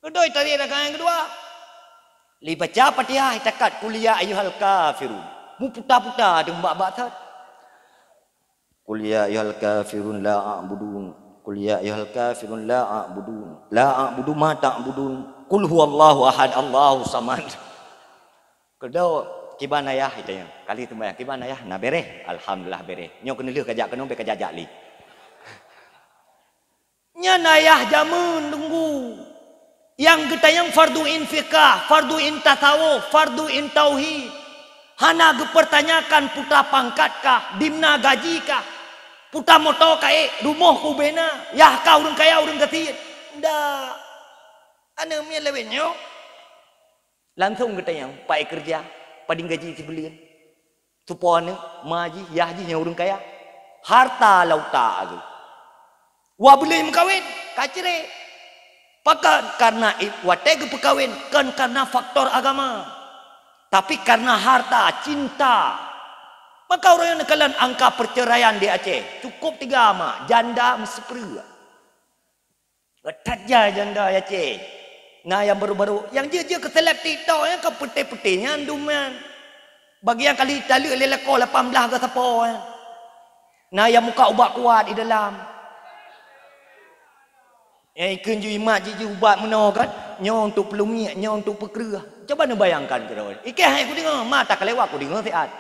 Kedoi tadi rakaat yang kedua. Li baca Fatihah takat kuliah ayyuhal kafirun. Mu puta-puta dengan bab-bab tat. Kuliah ayyuhal kafirun la a'budun. Kuliah ayyuhal kafirun la a'budun. La a'budu ma ta'budun. Qul huwallahu ahad Allahu samad. Kedau kiban ayah itu yang kali tu bayang kiban ayah na bereh alhamdulillah bereh. Nyo kena leh kajak kena be kajak li. Nya ayah jamun tunggu. Yang kita yang fardu in fiqah, fardu in tasawuf, fardu in tauhid. Hana gepertanyakan putra pangkatkah, dimna gajikah, putra motor kae, rumah ku bena, yah kau urang kaya urang gatit. Ndak. Ana mi lewenyo. Langsung kita yang pai kerja, pading gaji sebelian. Supone maji, yahji yang urang kaya. Harta lauta tu. Wa boleh mengkawin, kacire. Pakan karena wateg perkawin kan karena faktor agama. Tapi karena harta, cinta. Maka orang yang nekalan angka perceraian di Aceh cukup 3 amak, janda mesti perlu. Ketatnya janda Aceh. Nah yang baru-baru, yang dia keselap TikTok yang ke putih-putihnya anduman. Bagi yang kali tali lelako 18 ke siapa. Nah yang muka ubat kuat di dalam. Yang ikan ju imat je ubat mana kan? Nyo untuk pelumik, nyo untuk pekerah. Coba nak bayangkan ke dah. Ikan hai aku dengar, mata kelewat aku dengar siat.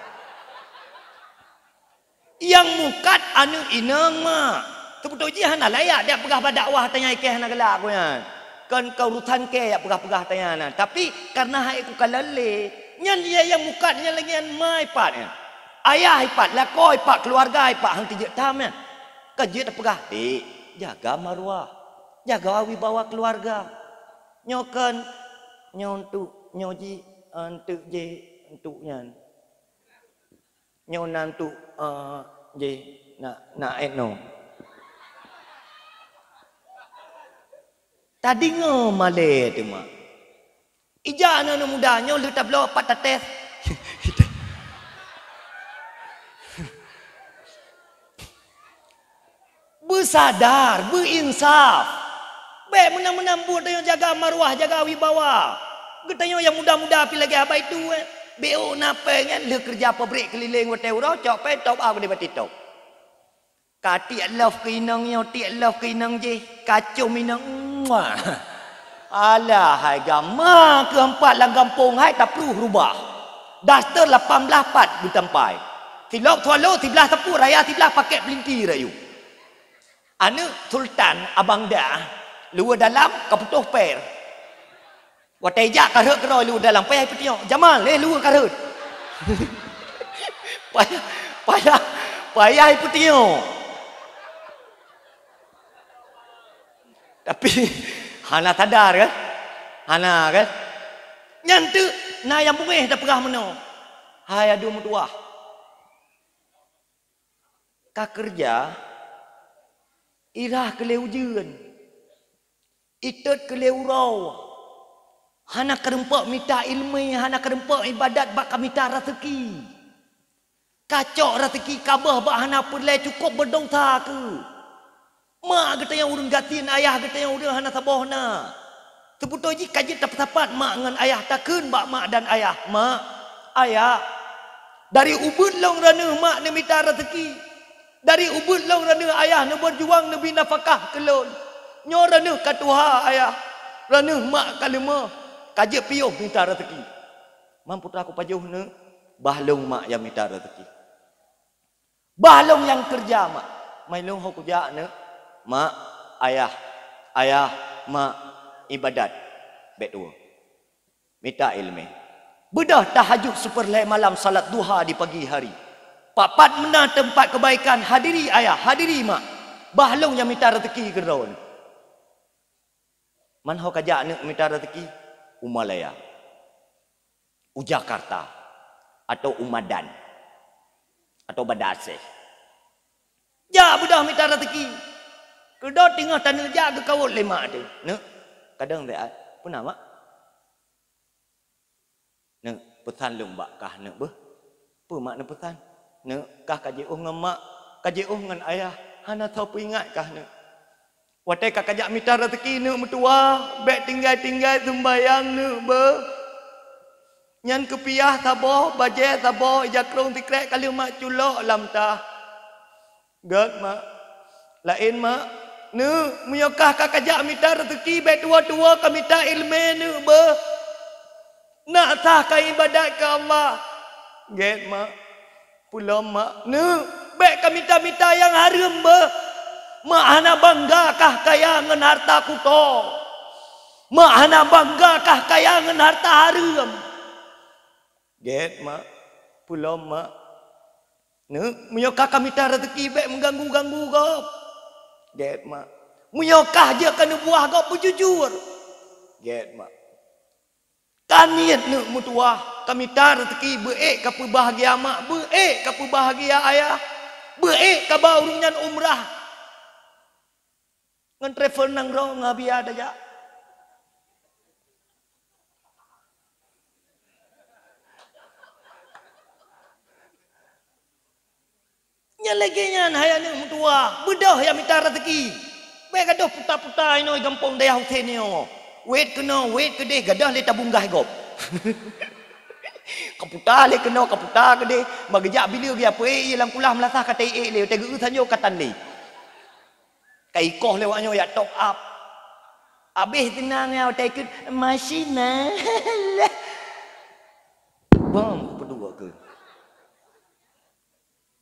Yang mukat anu inang mak. Sebetulnya hana layak dia pegah pada dakwah tanya ikan hana gelak aku kan. Kan kau urusan ke ya pegah-pegah tanya nah. Tapi karena hai aku kalale, nyan dia yang mukat nyan lagi an mai pat kan. Ayah ipat, lakoi ipat, keluarga ipat hang tijek tam kan. Kerja tak pegah. Jaga maruah. Jaga wibawa keluarga. Nyokan nyontuk nyoji antuk je untuknya. Nyonan tu je nak etno. Tadi ngomale tu mak. Ija anak muda nyo letak belo patates. Bersadar, berinsaf. Baik menang-menang buat yang jaga maruah, jaga wibawa. Getanya yang muda-muda pi lagi apa itu BO napa kan le kerja pabrik keliling hotel ro cok pe top up debat TikTok. Kati love kinang yo ti love kinang je kacau minang. Alah hai gama keempat lang kampung hai tak perlu rubah. Duster 18 pat ditampai. Tilok tualo 13 tepu raya 13 paket pelinti rayu. Anu Sultan Abang Dah luar dalam keputuh per. Watejak karut keroi luar dalam payah petiok. Jamal luar karut. payah petiok. Tapi hana sadar kan? Hana kan? Nyantu na yang bungeh dah perah meno. Hai adu mutuah. Ka kerja irah keleujeun. Itot keleurau. Hana kerempak minta ilmu, hana kerempak ibadat bak minta rezeki. Kacok rezeki kabah bak hana perlai cukup berdongsa ke. Mak kata yang urang gatin, ayah kata yang urang hana sabahna. Sebetulnya ji kaji tepat-tepat mak dengan ayah takun bak mak dan ayah. Mak, ayah dari ubud long rana mak ni minta rezeki. Dari ubud long rana ayah ni berjuang lebih nafkah kelon. Nyorana katuha ayah. Rana mak kalima. Kajak piuh minta rezeki. putra aku pajuh ne, bahlong mak yang minta rezeki. Bahlong yang kerja mak. Mailong ho kerja ne, mak, ayah, mak, ibadat. Bet dua. Minta ilmu. Bedah tahajud seperlai malam, salat duha di pagi hari. Papat menah tempat kebaikan, hadiri ayah, hadiri mak. Bahlong yang minta rezeki kerana. Man ho kajak ne minta rezeki? Umalaya. Jakarta atau Umadan atau Badaseh. Ya budak minta rezeki. Kedua tengah tanah jaga kawat lemak tu. Ne, kadang dia pun nama. Ne, pesan lembak kah ne beh? Apa makna pesan? Ne, kah kaji dengan mak, kaji dengan ayah. Hana tahu ingat kah ne? Watai kah kajak minta rezeki ne metua, bek tinggal sembayang ne beh. Nyan kepiah taboh, bajet taboh, jakrong tikrek kali mak culok lam tah. Gak mak. Lain mak. Ne, menyokah kakajak minta rezeki, baik tua-tua ka minta ilmu ne be. Nak sah ka ibadat ke Allah. Get mak. Pulau mak. Ne, baik ka minta-minta yang haram be. Mak hana bangga kah kaya ngan harta kuto. Mak hana bangga kah kaya ngan harta haram. Get mak, pulau mak. Ne, menyokah kami minta rezeki baik mengganggu-ganggu kau. Get mak. Menyokah je kena buah kau berjujur. Get mak. Kaniat ne mutuah kami minta rezeki baik ke bahagia mak, baik ke bahagia ayah, baik ke baurungan umrah. Ngan travel nang ro ngabi ada ja. Nya lagi nyan hayane mutua, bedah yang minta rezeki. Baik gadah puta-puta ino gampong daya hotel ni. Wait kena, wait kedeh gadah le tabunggah gop. Kaputa le kena, kaputa kedeh bagejak bila dia apa lang kulah melasah kata le tega sanyo katan le. Kai koh lewatnya ya top up. Habis tenang ya take masina. Bang berdua ke?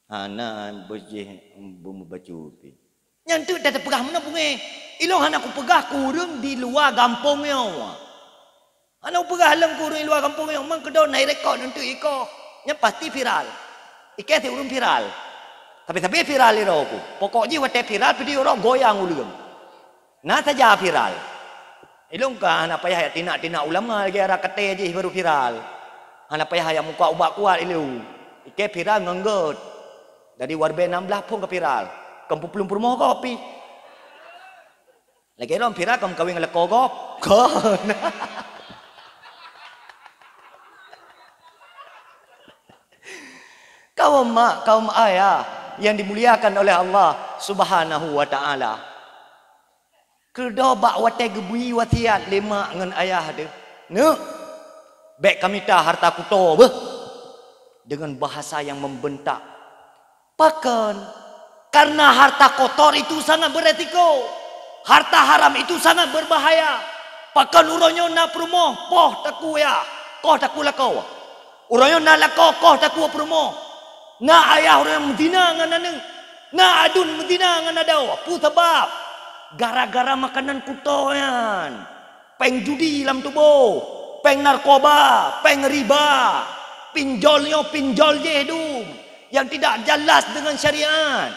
Hana berjeh membaca pi. Yang tu dah terpegah mana bunge. Ilong hana aku pegah kurung di luar kampung yo. Hana pegah lang kurung di luar kampung yo. Mang kedau naik rekod untuk iko. Nya pasti viral. Ike ti urung viral. Tapi viral iro aku. Pokoknya wate viral pedi orang goyang ulum. Nah saja viral. Ilong ka hana payah tina ulama lagi ara kate je baru viral. Hana payah yang muka ubak kuat ilu. Ike viral ngenggot. Dari warbe 16 pun ke viral. Kamu pelum permoh kopi. Lagi orang viral kamu kawin ngelek kogop. Kon. Kaum mak, kaum ayah yang dimuliakan oleh Allah Subhanahu wa taala. Kedo bak wate gebui wasiat lima ngan ayah de. Ne. Bek kami ta harta kuto beh. Dengan bahasa yang membentak. Pakan karena harta kotor itu sangat beresiko. Harta haram itu sangat berbahaya. Pakan uronyo na promo, poh taku ya. Koh taku lakau. Uronyo na lakau, koh taku promo. Na ayah orang medina ngan naneng. Na adun medina ngan adaw. Pu sebab gara-gara makanan kutoyan. Peng judi dalam tubuh, peng narkoba, peng riba. Pinjolnya pinjol jedum. Yang tidak jelas dengan syariat.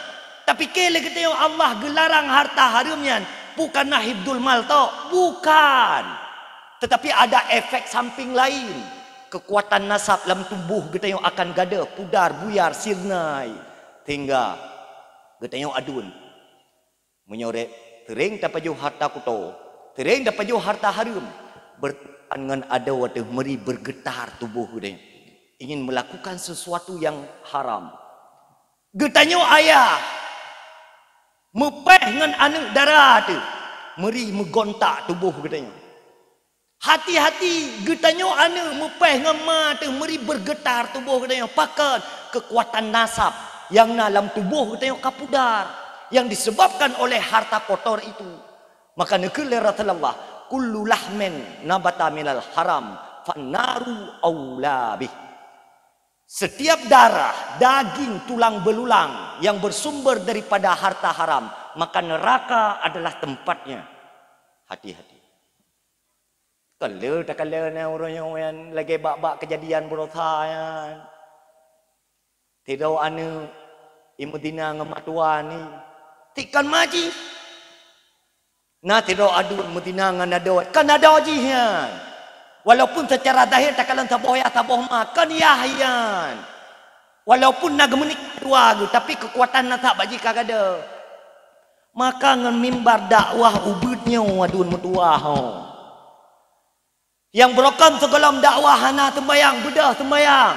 Tapi kele kita yang Allah gelarang harta haramnya bukanlah hibdul mal tau, bukan. Tetapi ada efek samping lain. Kekuatan nasab dalam tubuh kita yang akan gada, pudar, buyar, sirnai. Hingga kita yang adun menyorek tering dapat jauh harta kuto, tering dapat jauh harta haram. Bertangan ada wadah meri bergetar tubuh kita. Ingin melakukan sesuatu yang haram. Getanyo ayah mepeh dengan anak darah tu. Meri megontak tubuh getanyo. Hati-hati getanyo anak mepeh dengan ma tu. Meri bergetar tubuh getanyo. Pakan kekuatan nasab yang dalam tubuh getanyo kapudar. Yang disebabkan oleh harta kotor itu. Maka nekele Rasulullah. Kullu lahmen nabata minal haram. fannaru aula bih. Setiap darah, daging, tulang belulang yang bersumber daripada harta haram, maka neraka adalah tempatnya. Hati-hati. Kalau tak kalau ni orang yang lagi bak-bak kejadian berosa yang tidak anu imudina ngematuan ni tikan maji. Nah tidak adu imudina nganadawat kan ada jihan. Walaupun secara zahir tak kalan taboh ya taboh makan yahian. Walaupun nak gemenik dua tu tapi kekuatan nak tak baji kagada. Maka ngan mimbar dakwah ubudnya adun mutuah. Yang berokan segelam dakwah hana tembayang bedah tembayang.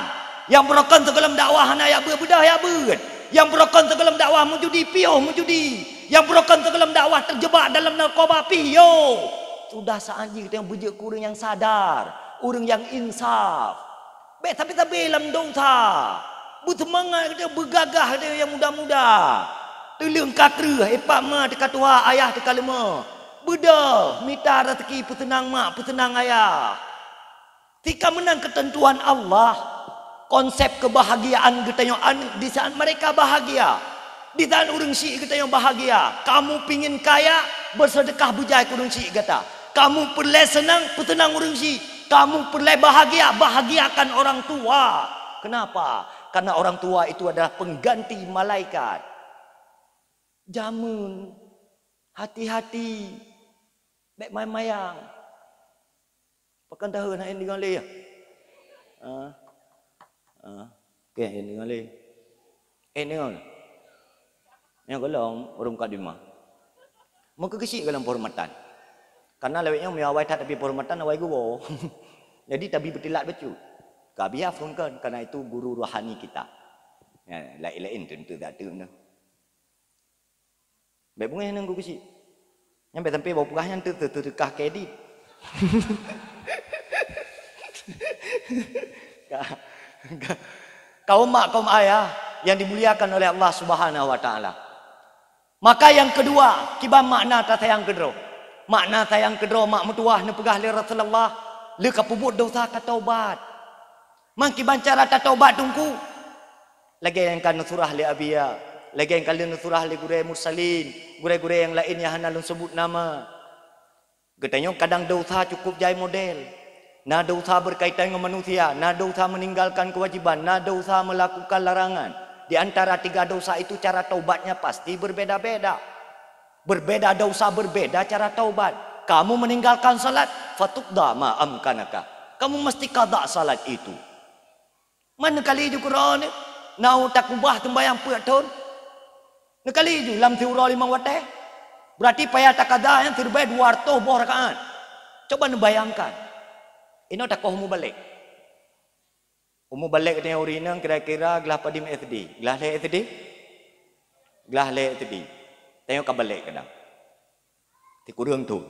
Yang berokan segelam dakwah hana ya bedah ya bed. Yang berokan segelam dakwah menjudi pioh menjudi. Yang berokan segelam dakwah terjebak dalam narkoba pioh. Sudah saatnya kita yang bujak orang yang sadar, orang yang insaf. Tapi dalam dosa. Bersemangat kita bergagah dia yang muda-muda. Telung kakru, epak ma dekat tua ayah dekat lema. Beda, minta rezeki petenang mak, petenang ayah. Tika menang ketentuan Allah, konsep kebahagiaan kita yang di saat mereka bahagia. Di saat orang syik kita yang bahagia. Kamu pingin kaya, bersedekah bujai ke orang syik kata. Kamu perlu senang, petenang orang syik. Kamu perlu bahagia, bahagiakan orang tua. Kenapa? Karena orang tua itu adalah pengganti malaikat. Jamun, hati-hati. Baik mayang. Pakan tahu nak ini dengan le ya? Okey, ini dengan le. Ini dengan. Yang golong orang kadima. Muka kecil dalam penghormatan. Karena lewatnya miawai tak tapi penghormatan awai guru. Jadi tabi betilat becu. Kabia fungkan karena itu guru rohani kita. Ya, lain-lain tentu tak tu. Baik bunga yang nunggu kecil. Yang sampai bawa pegahnya tu terkah kredit. Kaum mak kaum ayah yang dimuliakan oleh Allah Subhanahu wa taala. Maka yang kedua, kiban makna ta sayang kedro. Makna sayang kedro mak metuah ne pegah li Rasulullah, le kapubut dosa ka taubat. Mang kiban cara ta taubat tungku. Lagi yang kan surah li abiya, lagi yang kalian surah li gure mursalin, gure-gure yang lainnya hana lun sebut nama. Katanya kadang dosa cukup jai model. Nah dosa berkaitan dengan manusia, nah dosa meninggalkan kewajiban, nah dosa melakukan larangan. Di antara tiga dosa itu cara taubatnya pasti berbeda-beda. Berbeda dosa, berbeda cara taubat. Kamu meninggalkan salat, fatuqda ma amkanaka. Kamu mesti qada salat itu. Mana kali ju Quran ni? Nau tak ubah tembayang puak tahun. Nekali ju lam tiura 5 wateh. Berarti payah tak qada yang terbaik 200 buah rakaat. Coba bayangkan. Ini tak kau mu balik. Umu balik katanya urinang kira-kira gelah padim SD. Gelah le SD? Gelah le SD. Tengok ke balik kadang. Ti kurang tu.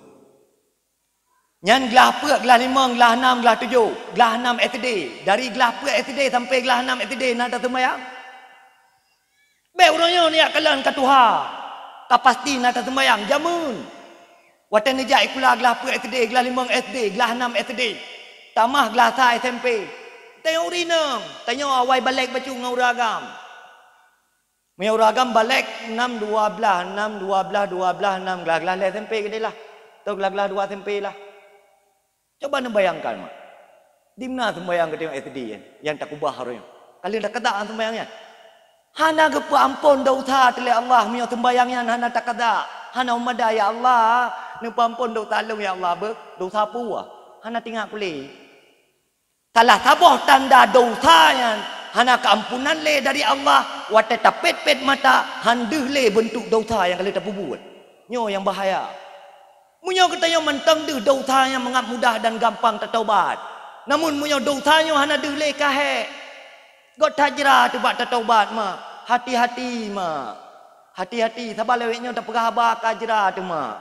Nyan gelah apa? Gelah 5, gelah 6, gelah 7. Gelah 6 SD. Dari gelah apa SD sampai gelah 6 SD nak tak sembahyang. Baik orangnya ni akalan ka Tuhan. Kapasti nak tak sembahyang jamun. Watan ni jai pula gelah apa SD, gelah 5 SD, gelah 6 SD. Tamah gelah sa SMP. Tengok urinang. Tanya awai balik baca dengan uragam. Punya uragam balik 6, 12, 6, 12, 12, 6. Gelah-gelah SMP ke dia lah. Atau gelah-gelah 2 SMP lah. Coba anda bayangkan. Mak. Di mana sembahyang ke tengok SD yang tak ubah harusnya. Kalian dah kata sembahyangnya. Hana ke ampun dosa oleh Allah. Punya sembahyangnya hana tak kata. Hana umadah ya Allah. Ni ampun dosa lu ya Allah. Dosa apa? Hana tinggal kulit. Salah sabuh tanda dosanya hana keampunan le dari Allah wate tapet-pet mata handeuh le bentuk dosa yang kali tak buat. Nyo yang bahaya. Munyo katanya mentang deuh dosa yang mengat mudah dan gampang tertaubat. Namun munyo dosanya hana deuh le kahe. God tajra tu buat tertaubat mak. Hati-hati mak. Hati-hati sabar leweknya tak pegah habar kajra tu mak.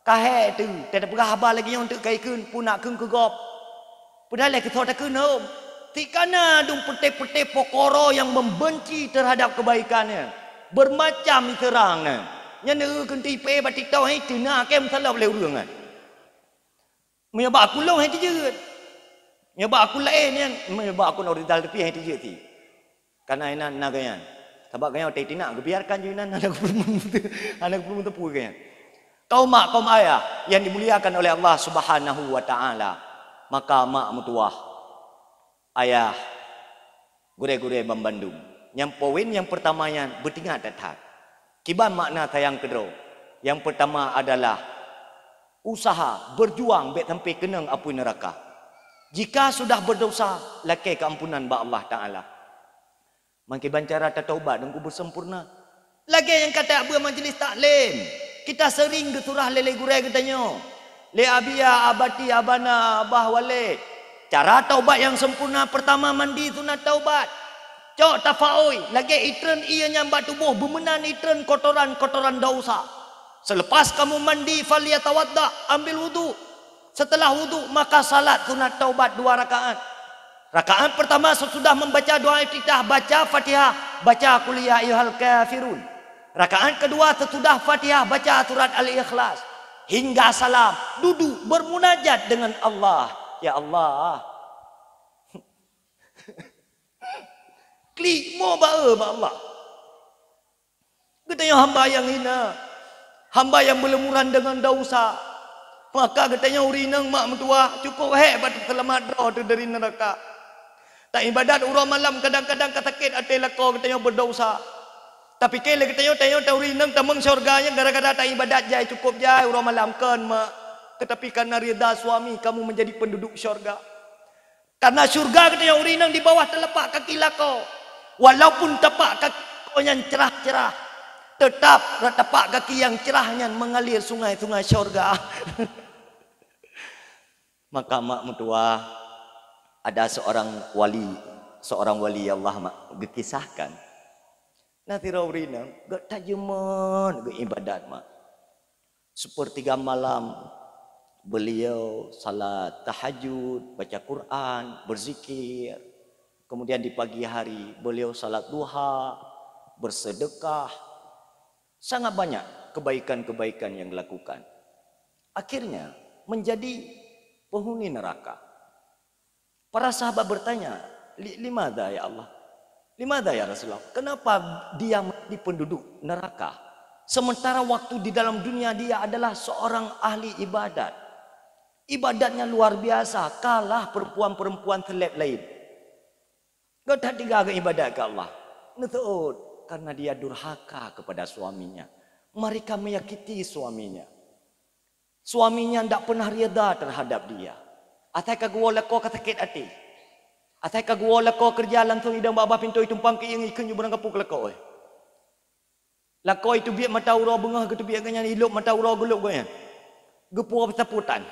Kahe tu tak pegah habar lagi yang untuk kaikun pun nak keun kegop. Padahal kita tak kena. Tikana dung pete-pete pokoro yang membenci terhadap kebaikannya. Bermacam terang. Yang kenti pe batik tahu hai tuna kem salah boleh urang kan. Menyebab aku long hai je. Nyoba aku lain kan. Nyoba aku nak ridal tepi yang tiga ti. Karena ini nagayan. Sebab kaya otak tidak, biarkan je ini anak belum tepu kaya. Kaum mak, kaum ayah yang dimuliakan oleh Allah Subhanahu wa taala. Maka mak mutuah, ayah, gure-gure Bandung. Yang poin yang pertamanya bertingkat datang. Kiban makna tayang kedua. Yang pertama adalah usaha berjuang bet sampai kenang api neraka. Jika sudah berdosa, lakai keampunan ba Allah Ta'ala. Mangki bancara taubat dan kubur sempurna. Lagi yang kata abu majlis taklim. Kita sering geturah lele gurai katanya. Le abia abati abana abah wale. Cara taubat yang sempurna pertama mandi sunat taubat. Cok tafaoi. Lagi itren ia nyambat tubuh. Bemenan itren kotoran-kotoran dosa. Selepas kamu mandi faliyatawadda. Ambil wudu. Setelah wudu maka salat sunat taubat 2 rakaat. Rakaat pertama sesudah membaca doa iftitah baca Fatihah, baca qul ya ayyuhal kafirun. Rakaat kedua sesudah Fatihah baca surat Al-Ikhlas hingga salam, duduk bermunajat dengan Allah. Ya Allah. Klik mo ba Allah. Katanya hamba yang hina, hamba yang berlemuran dengan dosa. Maka katanya urinang mak mentua cukup hebat selamat roh tu dari neraka. Tak ibadat urang malam kadang-kadang katakit ate lako katanya berdosa. Tapi kele katanya tanya urinang tamang syurganya gara-gara tak ibadat jai cukup jai urang malam kan mak. Tetapi karena ridha suami kamu menjadi penduduk syurga. Karena syurga katanya urinang di bawah telapak kaki lako. Walaupun tapak kaki yang cerah-cerah, tetap tapak kaki yang cerahnya mengalir sungai-sungai syurga. Maka mak mentua ada seorang wali Allah mak dikisahkan. Nanti raurina gak tajuman gak ibadat mak. Sepertiga malam beliau salat tahajud, baca Quran, berzikir. Kemudian di pagi hari beliau salat duha, bersedekah. Sangat banyak kebaikan-kebaikan yang dilakukan. Akhirnya menjadi penghuni neraka. Para sahabat bertanya, "Limada ya Allah? Limada ya Rasulullah? Kenapa dia menjadi penduduk neraka? Sementara waktu di dalam dunia dia adalah seorang ahli ibadat. Ibadatnya luar biasa, kalah perempuan-perempuan telep lain. Gak ada tiga ibadat ke Allah. Nutut, karena dia durhaka kepada suaminya. Mereka menyakiti suaminya. Suaminya tidak pernah reda terhadap dia. Atai kagua lako katakit ati. Atai kagua lako kerja langsung idang baba pintu tumpang ke yang ikan jubrang kapuk lako. Lako itu biar mata urau bengah ke tu biar ganyan ilok mata urau geluk ganyan. Gepua pesaputan.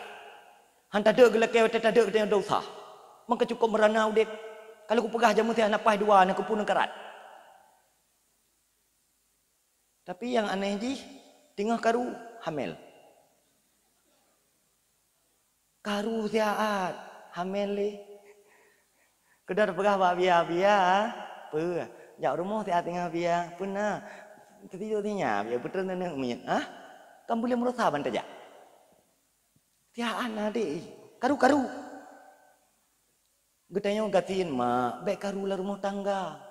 Hantar dek gelak tak dek dengan dosa. Maka cukup meranau dek. Kalau aku pegah jamu tiada napai dua nak pun kerat. Tapi yang aneh ji, tengah karu hamil. Karu tiaat hamil le. Kedar pegah ba biar pe. Jak rumah tiaat tengah biar puna. Ketidur tinya biar betul nang min. Ah? Kamu boleh merasa bantai jak? Tiaat nade. Karu. Getanya gatiin mak, baik karu lah rumah tangga.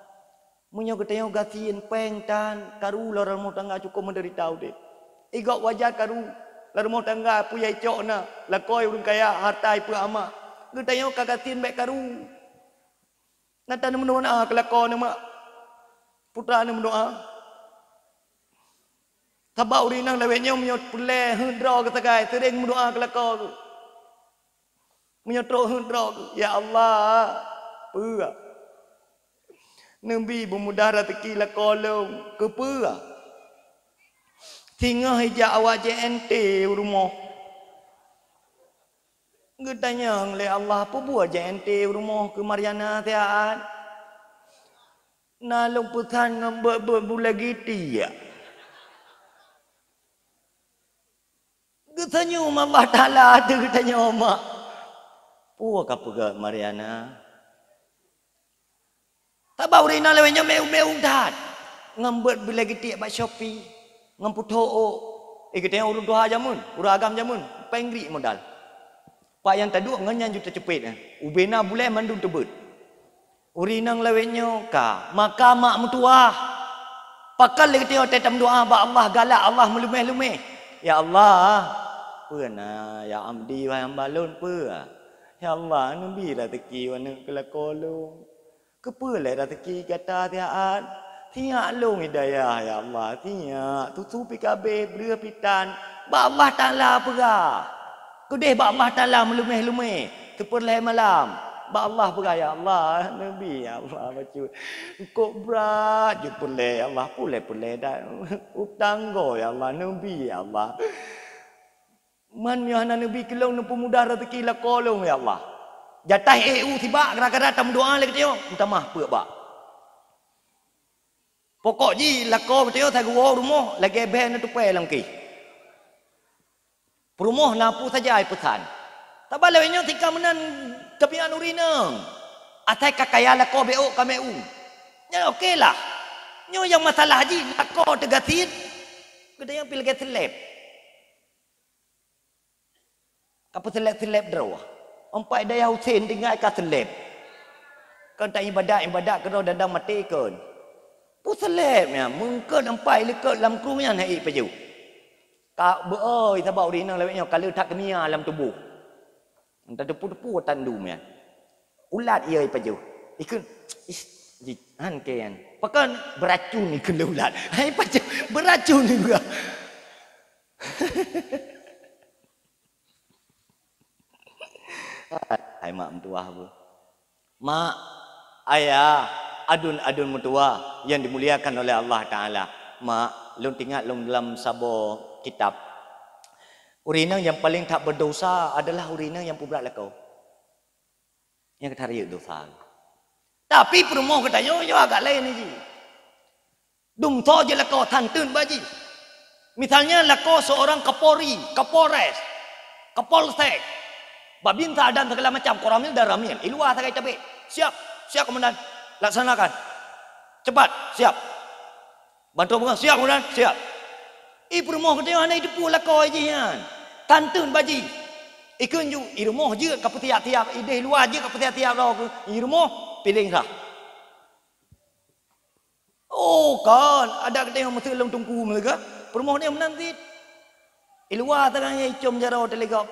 Munyo getanya gatiin peng tan, karu lah rumah tangga cukup menderita deh. Igak wajar karu lah rumah tangga punya cok na, lakoi urang kaya harta ipu ama. Getanya kagatiin baik karu. Nata nak mendoa kelakon mak. Putra nak mendoa. Tabau rinang lewenya munyo pule hendra katakai, sering mendoa kelakon. Menyotro hendra ya Allah pura Nabi bermudah rezeki la kolong ke pura tinggal hijau awak JNT rumah getanya oleh Allah apa buat JNT rumah ke Mariana tiaan nalung putan bulan giti ya getanya Allah Ta'ala ada getanya mak puak apa ke Mariana? Tak bau rina lewenya meung dah. Ngambet bila kita buat Shopee, ngamput ho. Kita yang urun tuha jamun, urun agam jamun, pengri modal. Pak yang taduk nganyan juta cepit. Ubena bulai mandung tebut. Urinang lewetnya ka. Maka mak mutuah. Pakal lagi tengok tetam doa. Ba Allah galak Allah melumeh-lumeh. Ya Allah. Pernah. Ya amdi wa yang balon pernah. Ya Allah. Nabi rezeki wana kelakolong. Kepulai rezeki kata tiaan. Tiak long hidayah ya Allah. Tiak. Tutupi kabeh. Beria pitan. Ba Allah Ta'ala perah. Kudih ba Allah Ta'ala melumeh-lumeh. Terperleh malam. Ba Allah perah ya Allah. Nabi ya Allah. Baca. Kok berat je perleh ya Allah. Puleh-puleh dah. Utang go ya Allah. Nabi ya Allah. Man ya Nabi kelong nampu mudah rezeki lah kolong ya Allah. Jatah EU tiba. Kadang-kadang tam doa lagi tengok. Minta maaf pek ba. Pokok ji lako tengok saya gua rumah. Lagi ben tu pe lang ki. Perumah napu saja ai pesan. Tak balai nyo tika menan kepian urinang. Atai kakaya lako beo kameu. Ya okeylah. Nyo yang masalah haji lako tegatin. Keda yang pil getelep. Apa telep-telep draw. Ompai daya Husin tinggal ka telep. Kan tak ibadat kena dadang mati kan. Pu telepnya mungkin ompai lekat lam krunya naik paju. Kak beoi sebab urinang lewatnya kalau tak kemia dalam tubuh. Entah depu-depu tandumnya. Ulat ia paju. Ikut han kian. Pakan beracun ikut ulat. Hai paju beracun juga. Hai mak mentua apa? Mak, ayah, adun-adun mentua yang dimuliakan oleh Allah Ta'ala. Mak, lu tinggal lu dalam sabo kitab. Urinang yang paling tak berdosa adalah urinang yang pubrak lekau. Yang kata dosa. Tapi perumah katanya, yo agak lain ni ji. Dum to je lekau tantun baji. Misalnya lekau seorang kapolri, kapolres, kapolsek, babinsa dan segala macam koramil dan ramil. Iluah sakai cabai. Siap komandan. Laksanakan. Cepat, siap. Bantu bunga, siap komandan, siap. Perumah katanya anak depu lekau je kan. Tantun baji. Ikun ju rumah je ka tiap-tiap ide luar je ka tiap-tiap ro rumah pilih sah. Oh kan ada katanya mesti long tungku mereka. Perumah dia menanti. Luar tengahnya icom jaro telegap.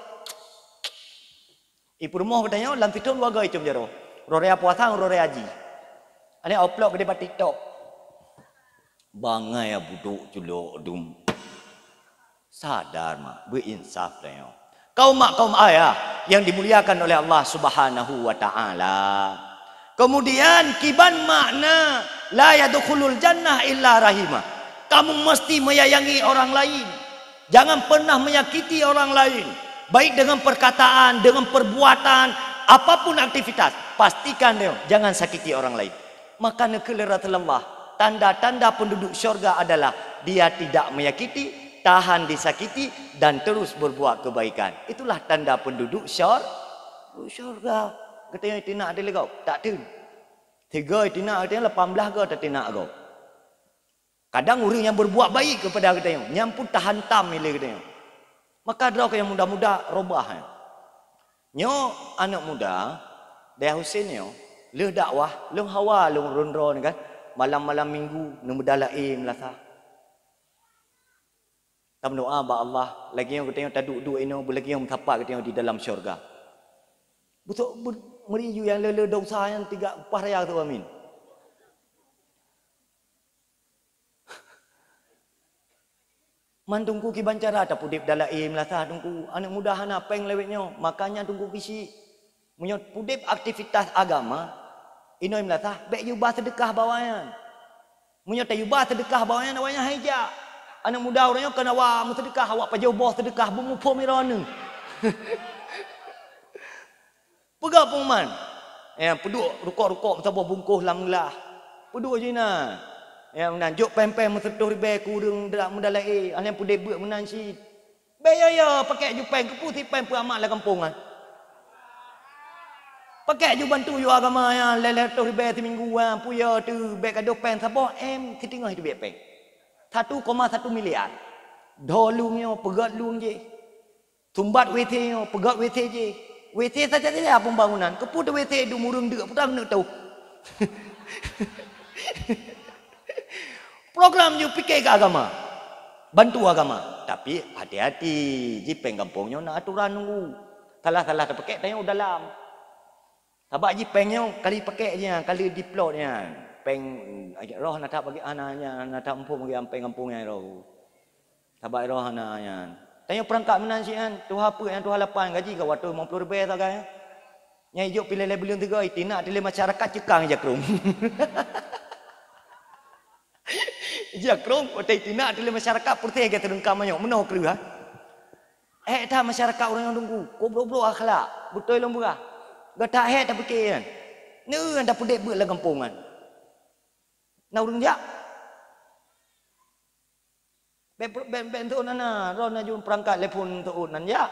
Perumah katanya lam fitur warga icom jaro. Rorea puasa rorea haji. Ane upload ke depan TikTok. Bangai ya buduk juluk dum. Sadar mak, berinsaf dah. Kaum mak, kaum ayah yang dimuliakan oleh Allah Subhanahu wa Ta'ala. Kemudian kiban makna la yadkhulul jannah illa rahimah. Kamu mesti menyayangi orang lain. Jangan pernah menyakiti orang lain. Baik dengan perkataan, dengan perbuatan, apapun aktivitas, pastikan dia jangan sakiti orang lain. Maka nekeleratullah, tanda-tanda penduduk syurga adalah dia tidak menyakiti, tahan disakiti dan terus berbuat kebaikan. Itulah tanda penduduk syurga. Katanya tina ada lagi tak tin. 3 tina katanya 18 ke tak tina kau. Kadang orang yang berbuat baik kepada katanya, nyampun tahan tam ile katanya. Maka ada yang muda-muda robah. Nyo anak muda, dia Husin nyo, le dakwah, le hawa, le ron-ron kan. Malam-malam minggu nombor dalaim lah sah. Tam doa ba Allah lagi yang kita taduk-duk ino lagi yang tapak kita di dalam syurga. Betul meriju yang lele dosa yang 3 4 raya tu amin. Man tunggu ki bancara tak pudip dalaim lah sah tunggu anak muda hana peng lewetnya makanya tunggu kisi menyot pudip aktivitas agama ino im lah sah bek jubah sedekah bawayan. Menyot jubah sedekah bawayan awanya haja. Anak muda orangnya kena awak sedekah, awak pajoboh sedekah bumupo mirana. Pegak pengman. Ya, peduk rukuk-rukuk sabah bungkuh lamlah. Peduk je na. Ya, menan jok pem-pem mesetuh ribe kurung dak mendalai. Ane pudai buat menan si. Be ya pakai jupeng keputi pem peramak lah kampung ah. Pakai ju bantu yo agama ya lele tu ribe ti mingguan puya tu be kado pen sabah ketingah itu be peng. 1,1 miliar. Dolungnya pegat lung je. Tumbat wete pegat wete je. WC saja pembangunan. Keputu WC du murung dek putang nak tahu. Program you fikir ke agama. Bantu agama. Tapi hati-hati. Jipeng kampungnya nak aturan nunggu. Salah-salah terpakai tanya dalam. Sebab jipengnya kali pakainya, kali diplotnya. Peng roh nak tak bagi anaknya, nak tak empuk bagi ampeng kampungnya roh. Sebab roh anaknya. Tanya perangkat menansian, tu apa yang tu halapan gaji ke waktu 50 lebih tak kan? Yang hijau pilih label 3 itu nak dile masyarakat cekang je krum. Jakrom otai tina dile masyarakat putih ke terungkam banyak menau keru ha. Dah masyarakat orang yang tunggu, goblok akhlak, betul lom burah. Gata tak fikir kan. Nu anda pudek buat lah kampungan. Na urang jak. Ben tu nana, ron ajun perangkat telefon tu nan ya.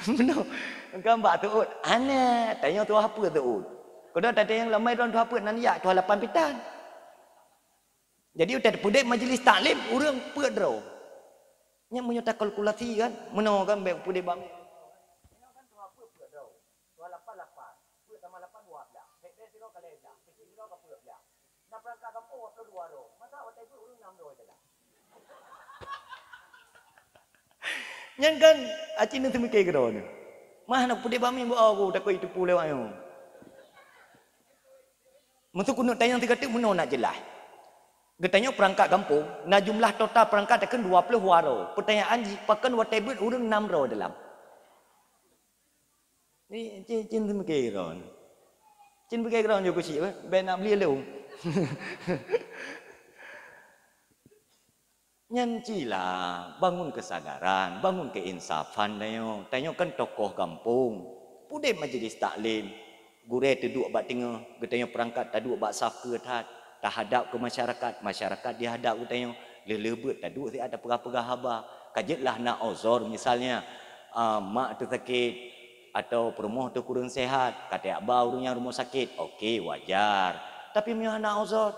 Benar. Gambar tu ana tanya tu apa tu. Kalau tak ada yang lamai ron tu apa nan ya tu halapan pitan. Jadi udah pudek majlis taklim urang peut ro. Nya menyata kalkulasi kan, meno kan baik pudek bang. Kan tu apa peut ro. Tu halapan 8. Peut tambah 8 12. Sek siro kali dah. Sek siro ka peut dah. Na perangkat kampung waktu 2 ro. Masa waktu itu urang 6 ro dah. Yang kan acin tu mikir ke ro ni. Mah nak pudek bami buat aku takut itu pulai ayo. Mesti kuno tanya 3 tik meno nak jelas. Getanya perangkat kampung, na jumlah total perangkat tekan 20 waro. Pertanyaan pakan watebut urang 6 ro dalam. Ni cin mikir ron. Cin mikir ron jo kusi ben nak beli lu. Nyancilah bangun kesadaran, bangun keinsafan dayo. Tanya kan tokoh kampung. Pude majlis taklim. Gure duduk bak tengah, getanya perangkat tak duduk bak saf ke tat. Tak hadap ke masyarakat dihadap ke tanya lelebut tak duduk ada perah-perah haba kajetlah nak uzur misalnya mak tu sakit atau perumoh tu kurang sehat kata abah urang rumah sakit okey wajar tapi punya nak uzur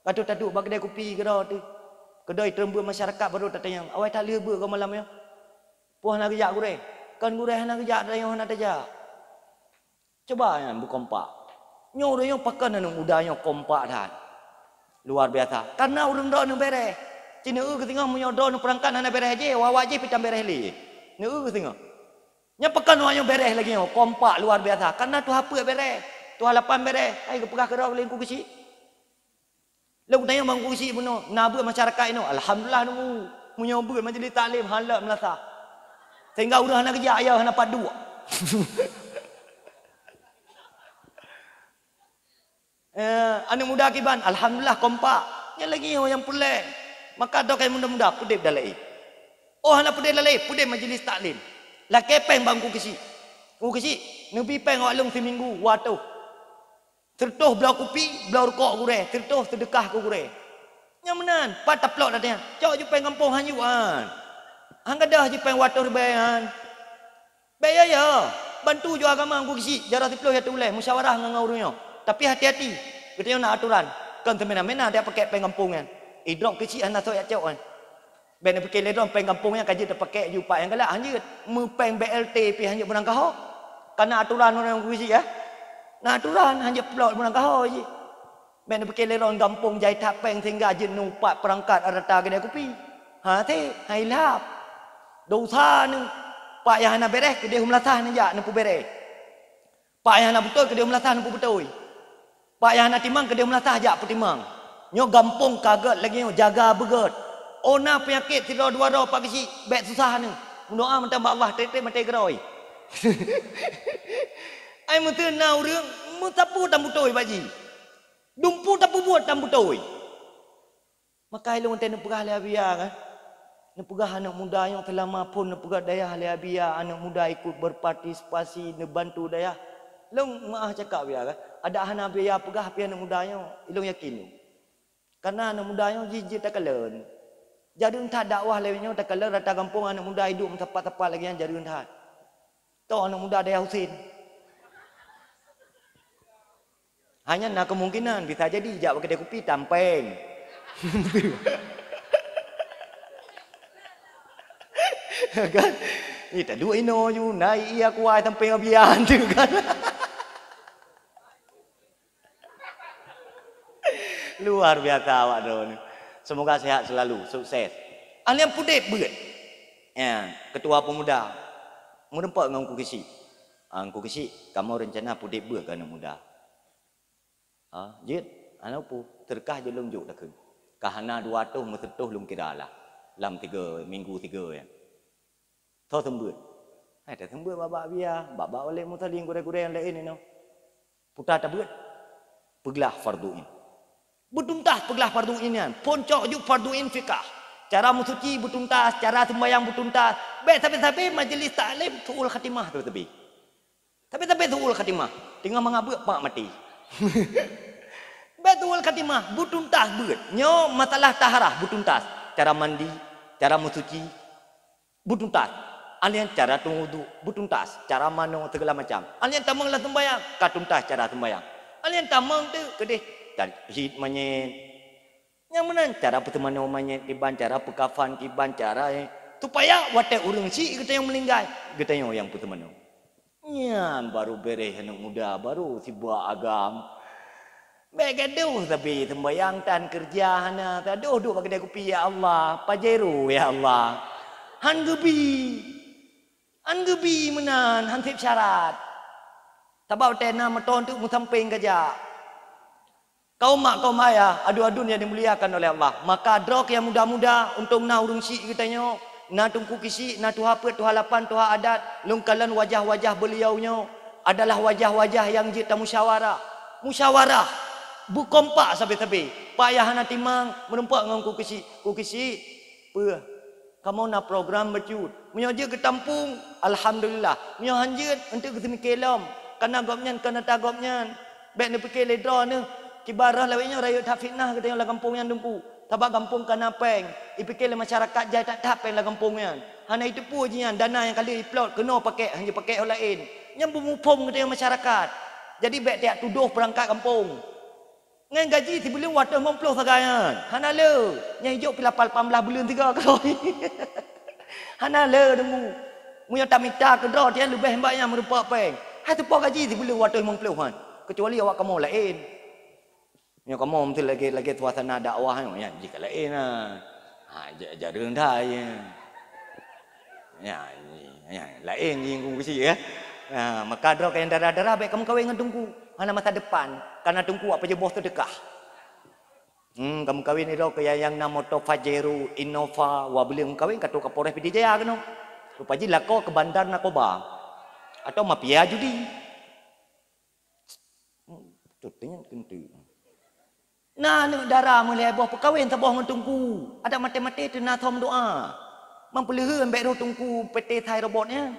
kata tak duduk bak kedai kopi ke dah tu kedai terembu masyarakat baru tak tanya awak tak lebut ke malamnya puah nak kerja gure kan gure nak kerja tanya nak kerja coba kan berkompak nyo yang pakan anak mudanya kompak dah. Luar biasa. Karena urang dak nu beres. Cina ke tengah menyodo nu perangkat ana beres je, wawa je pitam beres li. Nu ke tengah. Nya pakan wanyo beres lagi nyo, kompak luar biasa. Karena tu apa beres. Tu halapan beres. Ai ke pegah ke dak lengku kecil. Lalu tanya bang kecil puno, nabu masyarakat ino. Alhamdulillah nu menyobu majlis taklim halak melasa. Sehingga urang nak kerja ayah nak padu. Anak muda akiban alhamdulillah kompak yang lagi yang pelik maka dok yang muda-muda pudek dalai oh anak pudek dalai pudek majlis taklim la kepeng bangku kesi nabi peng awak long seminggu watu tertuh belau kopi belau rokok gure tertuh sedekah ku gure yang menan pataplok datanya cok ju peng kampung hanyuan hang gadah ju peng watu rebayan bayar ya bantu ju agama ku kesi jarah tiploh ya tuleh musyawarah dengan urunyo. Tapi hati-hati. Kita nak aturan. Kan temena-mena dia pakai pengampung kan. Idrok kecil anak so ya cok kan. Ben pakai ledon pengampungnya kaji dia pakai jupa yang galak hanya mepeng BLT pi hanya menang kau. Karena aturan orang kecil ya. Nah aturan hanya plot menang kau je. Ben pakai ledon kampung jai tapeng sehingga jenuh pak perangkat arata kedai kopi. Ha te hailap. Dosa ni pak yang nak beres kedai humlasah ni jak nampu beres. Pak yang nak betul kedai humlasah nampu betul. Pak yang nak timang ke dia melatah ajak petimang. Nyo gampung kaget lagi nyo jaga beget. Ona penyakit tidak dua ro pak kecil baik susah ni. Doa minta Allah tete mate geroi. Ai mutu na urang mutapu tambutoi baji. Dumpu tapu buat tambutoi. Maka ilmu tene pegah le abia kan. Ne pegah anak muda yang telah mapun ne pegah daya le abia anak muda ikut berpartisipasi ne bantu daya. Long maah cakap dia kan. Ada anak biaya pegah api anak mudanya ilung yakin. Karena anak mudanya jijik tak kalen. Jadi entah dakwah lewatnya tak kalen rata kampung anak muda hidup tepat-tepat lagi yang jadi entah. Tu anak muda Daya Husin. Hanya nak kemungkinan bisa jadi jak kedai kopi tampeng. Kan? Ni tak dua ino you naik ia kuai sampai abian tu kan. Luar biasa awak tu. Semoga sehat selalu, sukses. Alian pudek berat. Ya, ketua pemuda. Merempak dengan ku kisi. Ku kisi, kamu rencana pudek berat kan muda. Jid, anu pu terkah je lung juk dah ke. Kahana 200 mesetuh lung kira lah. Lam 3 minggu 3 ya. Tho sembut. Hai tak sembut babak biar, babak oleh mutaling gure-gure yang lain ni no. Putar tak berat. Pegelah farduin. Bertuntas pegelah farduin kan. Poncok juk farduin fikah. Cara mensuci bertuntas, cara sembahyang bertuntas. Baik tapi majlis taklim tuul khatimah tu tepi. Tapi tuul khatimah. Tengah mengabuk pak mati. Betul khatimah bertuntas berat. Nyo masalah taharah bertuntas. Cara mandi, cara mensuci bertuntas. Alian cara wudu bertuntas. Cara mano segala macam. Alian tamang lah sembahyang, katuntas cara sembahyang. Alian tamang tu kedeh hit manyet. Yang mana cara pertemanan manyet kiban cara pekafan kiban cara supaya watak urang si kita yang melinggai, kita yang pertemanan. Nyan baru beres anak muda baru si buah agam. Baik gaduh tapi sembahyang tan kerja hana taduh duk bagi kopi ya Allah, pajeru ya Allah. Hangebi menan hansip syarat. Sebab tena meton tu musamping kerja. Kaum mak kaum ayah adu-adun yang dimuliakan oleh Allah. Maka drok yang muda-muda untuk na urung si katanya. Na tungku kisi, na tuha pet, tuha lapan, tuha adat. Lungkalan wajah-wajah beliaunya adalah wajah-wajah yang jita musyawarah. Musyawarah. Bukompak sampai-sampai. Payah nak timang, merempak dengan ku kisi. Ku kisi, apa? Kamu nak program bercut. Menyoja ke tampung, alhamdulillah. Menyo hanjut untuk ke sini kelam. Karena gopnyan, karena tak gopnyan. Baik ni fikir ledra ni. Kibarah lawainya raya tak fitnah katanya lah kampung yang dumpu. Tabak kampung kanapeng. Ipikir masyarakat jaya tak tapeng lah kampungnya. Hanya itu pun je yang dana yang kali diplot kena pakai hanya pakai orang lain. Yang bermupum katanya masyarakat. Jadi baik tiap tuduh perangkat kampung. Ngan gaji si belum wadah 50 sagayan. Hana le. Yang hijau pila 18 bulan 3 kalau. Hana le demu. Mu yang tak minta ke draw dia lebih banyak merupak peng. Hai tu pok gaji si belum wadah 50 kan. Kecuali awak kamu lain. Yang kamu mesti lagi suasana dakwah ya jika lain lah. Jadi rendah ya. Ya lain jinggung besi ya. Maka draw yang darah-darah baik kamu kawin dengan tungku. Mana masa depan karena tungku apa je bos sedekah. Kamu kawin ni ke yang nama to Fajeru Innova wa beli kawin katu Kapolres PD Jaya keno. Rupa ji lako ke bandar narkoba atau mafia judi. Tutnya kentu. Nah, ni darah mulai boh perkawin taboh dengan tungku. Ada mati-mati tu nak thom doa. Mempelihara ambek roh tungku PT Thai robotnya.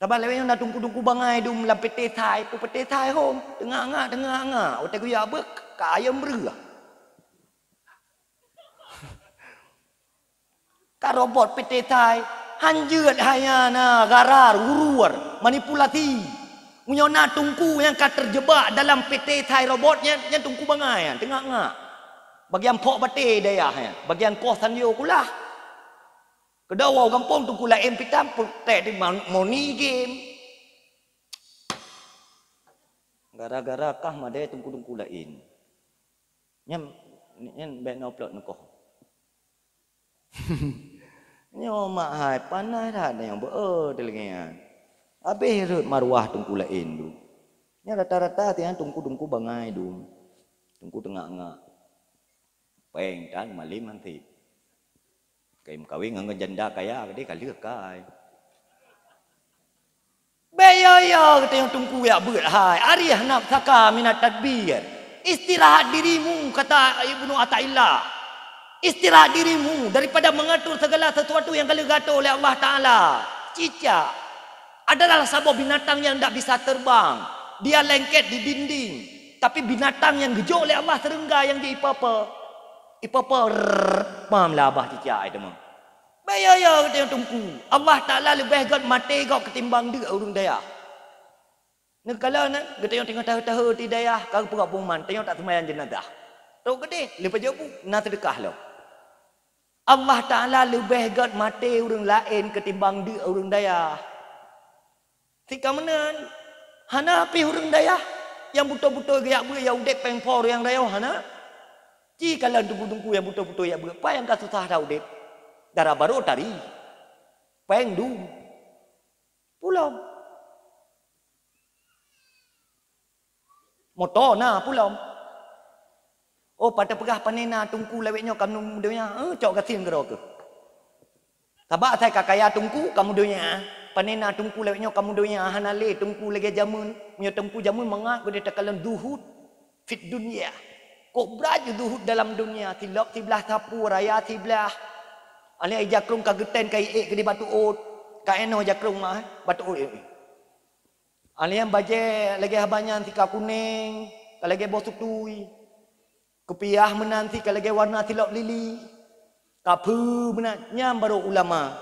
Sebab lewat nak tungku-tungku bangai dum dalam PT Thai, PT Thai home, tengah-tengah. Otak gua apa? Kaya merah. Ka robot PT Thai hanjut hayana garar urur manipulasi. Punya tungku yang kat terjebak dalam PT Thai robotnya yang tungku bangai tengah-tengah. Bagian pok bate daya bagian kosan dia kulah. Kedawau kampung tungku lain pitam tek di money game. Gara-gara kah madai tungku-tungku lain. Nyam baik no plot nukoh. Nyo mak hai panai dah ada yang delengan. Habis rut marwah tungku lain tu. Nya rata-rata tiang tungku-tungku bangai tu. Tungku tengah-tengah. Peng dan malim nanti. Kaim kawin dengan janda kaya dia kali kai. Beyo kata yang tungku ya berat hai. Arih nak saka minat tadbir. Istirahat dirimu kata Ibnu Athaillah. Istirahat dirimu daripada mengatur segala sesuatu yang kali gatur oleh Allah Taala. Cicak adalah sebuah binatang yang tidak bisa terbang. Dia lengket di dinding. Tapi binatang yang gejok oleh Allah serengga yang di ipapa. Ipapa pam lah abah cicak itu mah. Bayaya kata yang tungku. Allah Ta'ala lebih gat mati kau ketimbang dia urung daya. Nak kalau nak kata yang tengah tahu-tahu di daya kau pura-pura man, tengok tak sembahyang jenazah. Tahu gede, lepas jauh nak sedekah lo. Allah Ta'ala lebih gat mati orang lain ketimbang dia orang daya. Tika menan. Hana api orang daya. Yang betul-betul gaya ber yang udek pengpor yang daya hana. Jika kalian tunggu-tunggu yang betul-betul ya ber. Apa yang kau susah dah udek? Darah baru tari. Pengdu. Pulau. Motor na pulau. Oh pada pegah panena tungku leweknya kamu dunia cok kasin ke rok. Tabak saya kakaya tungku kamu dunia. Panena tungku leweknya kamu dunia hanale tungku lagi jamun. Punya tungku jamun mengat gede takalan duhud fit dunia. Kok beraju duhud dalam dunia tilok tibelah sapu raya tibelah. Ali jakrung kageten kai ke di batu ot. Kaeno jakrung mah batu ot. Ali yang baje lagi habanyan tika kuning, lagi bosuk tui. Kepiah menanti kalau lagi warna tilok lili. Kapu menanya baru ulama.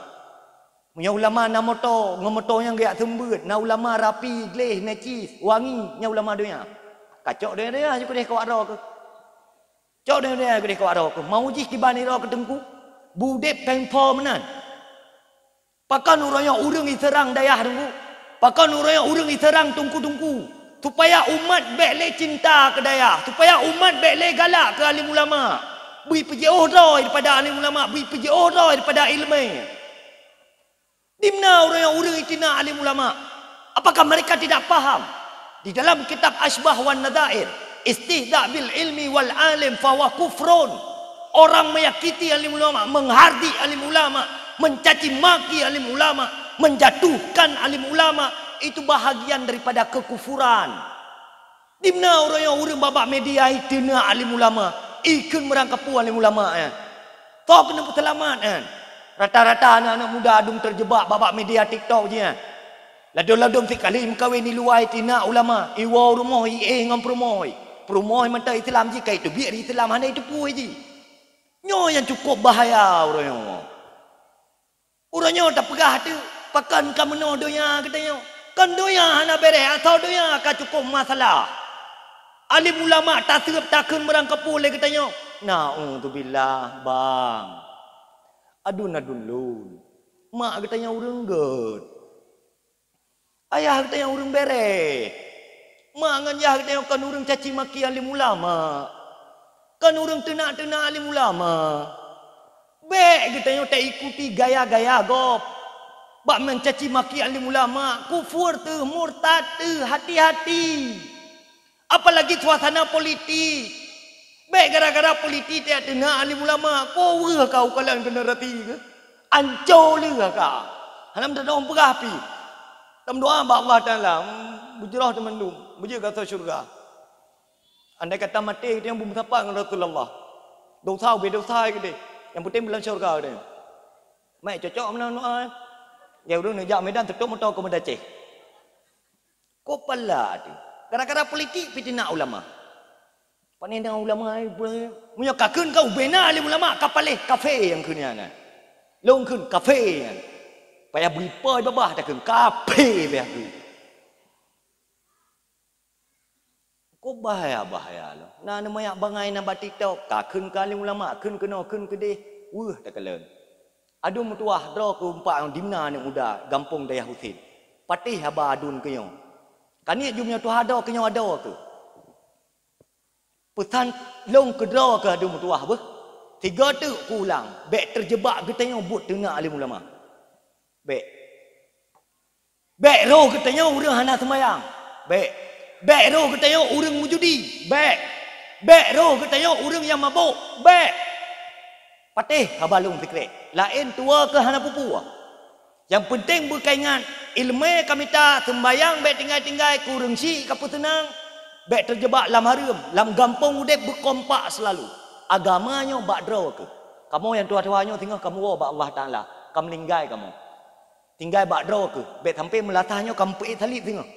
Punya ulama na motor, ngomotor yang gaya sembut. Na ulama rapi, gleh, necis, wangi. Nya ulama dunia. Kacok dia je kau kau arah ke. Cok dia kau kau arah ke. Mau jih kibani roh ke tengku. Budep pengpo menan. Pakan urangnya urang iserang dayah tengku. Pakan urangnya urang iserang tungku-tungku. Supaya umat bekle cinta ke daya. Supaya umat bekle galak ke alim ulama. Beri pejoh roh daripada alim ulama. Beri pejoh roh daripada ilmu. Di mana orang yang urang itina alim ulama? Apakah mereka tidak faham? Di dalam kitab Asbah wan Nadair. Istihda' bil ilmi wal alim fawa kufrun. Orang menyakiti alim ulama. Menghardi alim ulama. Mencaci maki alim ulama. Menjatuhkan alim ulama. Itu bahagian daripada kekufuran. Di mana orang yang urang babak media itu na alim ulama, ikut merangkapu alim ulama kan. Tahu kena selamat kan. Rata-rata anak-anak muda adung terjebak babak media TikTok je kan. Ladung-ladung sekali mengkawin di luar itu na ulama, iwa rumah dengan perumah. Perumah mata Islam je kai tu biar Islam hanya itu puai je. Nyo yang cukup bahaya orangnya. Orangnya tak pegah tu, pakan kamu no dunia katanya. Kan dunia hana beres atau dunia akan cukup masalah. Alim ulama tak serap takkan merangkapu oleh katanya. Na'udzubillah bang. Adun dulu. Mak katanya urang get. Ayah katanya urang beres. Mak ngan ayah katanya kan urang caci maki alim ulama. Kan urang tenak-tenak alim ulama. Baik katanya tak ikuti gaya-gaya gop. Bak mencaci maki alim ulama, kufur tu, murtad tu, hati-hati. Apalagi suasana politik. Baik gara-gara politik tiada nak alim ulama, kau kau kalian kena rati ke? Ancol ke kau? Halam tak ada perah api. Dalam doa bak Allah Taala, bujurah teman tu, bujur kata syurga. Andai kata mati dia yang bermusafah dengan Rasulullah. Dosa berdosa ke dia. Yang penting bulan syurga dia. Mai cocok mana doa. Ya urang nak medan tutup motor ke Medaceh. Kau pala tu. Gara-gara politik fitina ulama. Panen dengan ulama punya kakun kau bena alim ulama kapaleh kafe yang kunya kan. Long kun kafe kan. Payah beli pai babah tak kun kafe be aku. Kau bahaya lo. Nah namanya bangai nak batik tau. Kakun ka alim ulama kun kena kun kedeh. Tak kalen. Adu mutuah draw ke umpak dimna ni muda gampung daya Husin. Patih haba adun kenyo. Kani jumnya tu hada kenyo ada ke. Pesan long ke draw ke adu mutuah be. Tiga tu pulang. Bek terjebak katanya but tengah alim ulama. Bek. Bek roh katanya urang hana semayang. Bek. Bek roh katanya urang mujudi. Bek. Bek roh katanya urang yang mabuk. Bek. Patih habalung fikir. Lain tua ke hana pupu. Yang penting berkaitan ilmu kami tak sembayang baik tinggal-tinggal kurang si kapu tenang. Baik terjebak lam haram, lam gampung udep berkompak selalu. Agamanya bak draw ke. Kamu yang tua-tuanya tinggal kamu bak Allah Taala. Kamu linggai kamu. Tinggal bak draw ke. Baik sampai melatahnya kamu peik salib tinggal.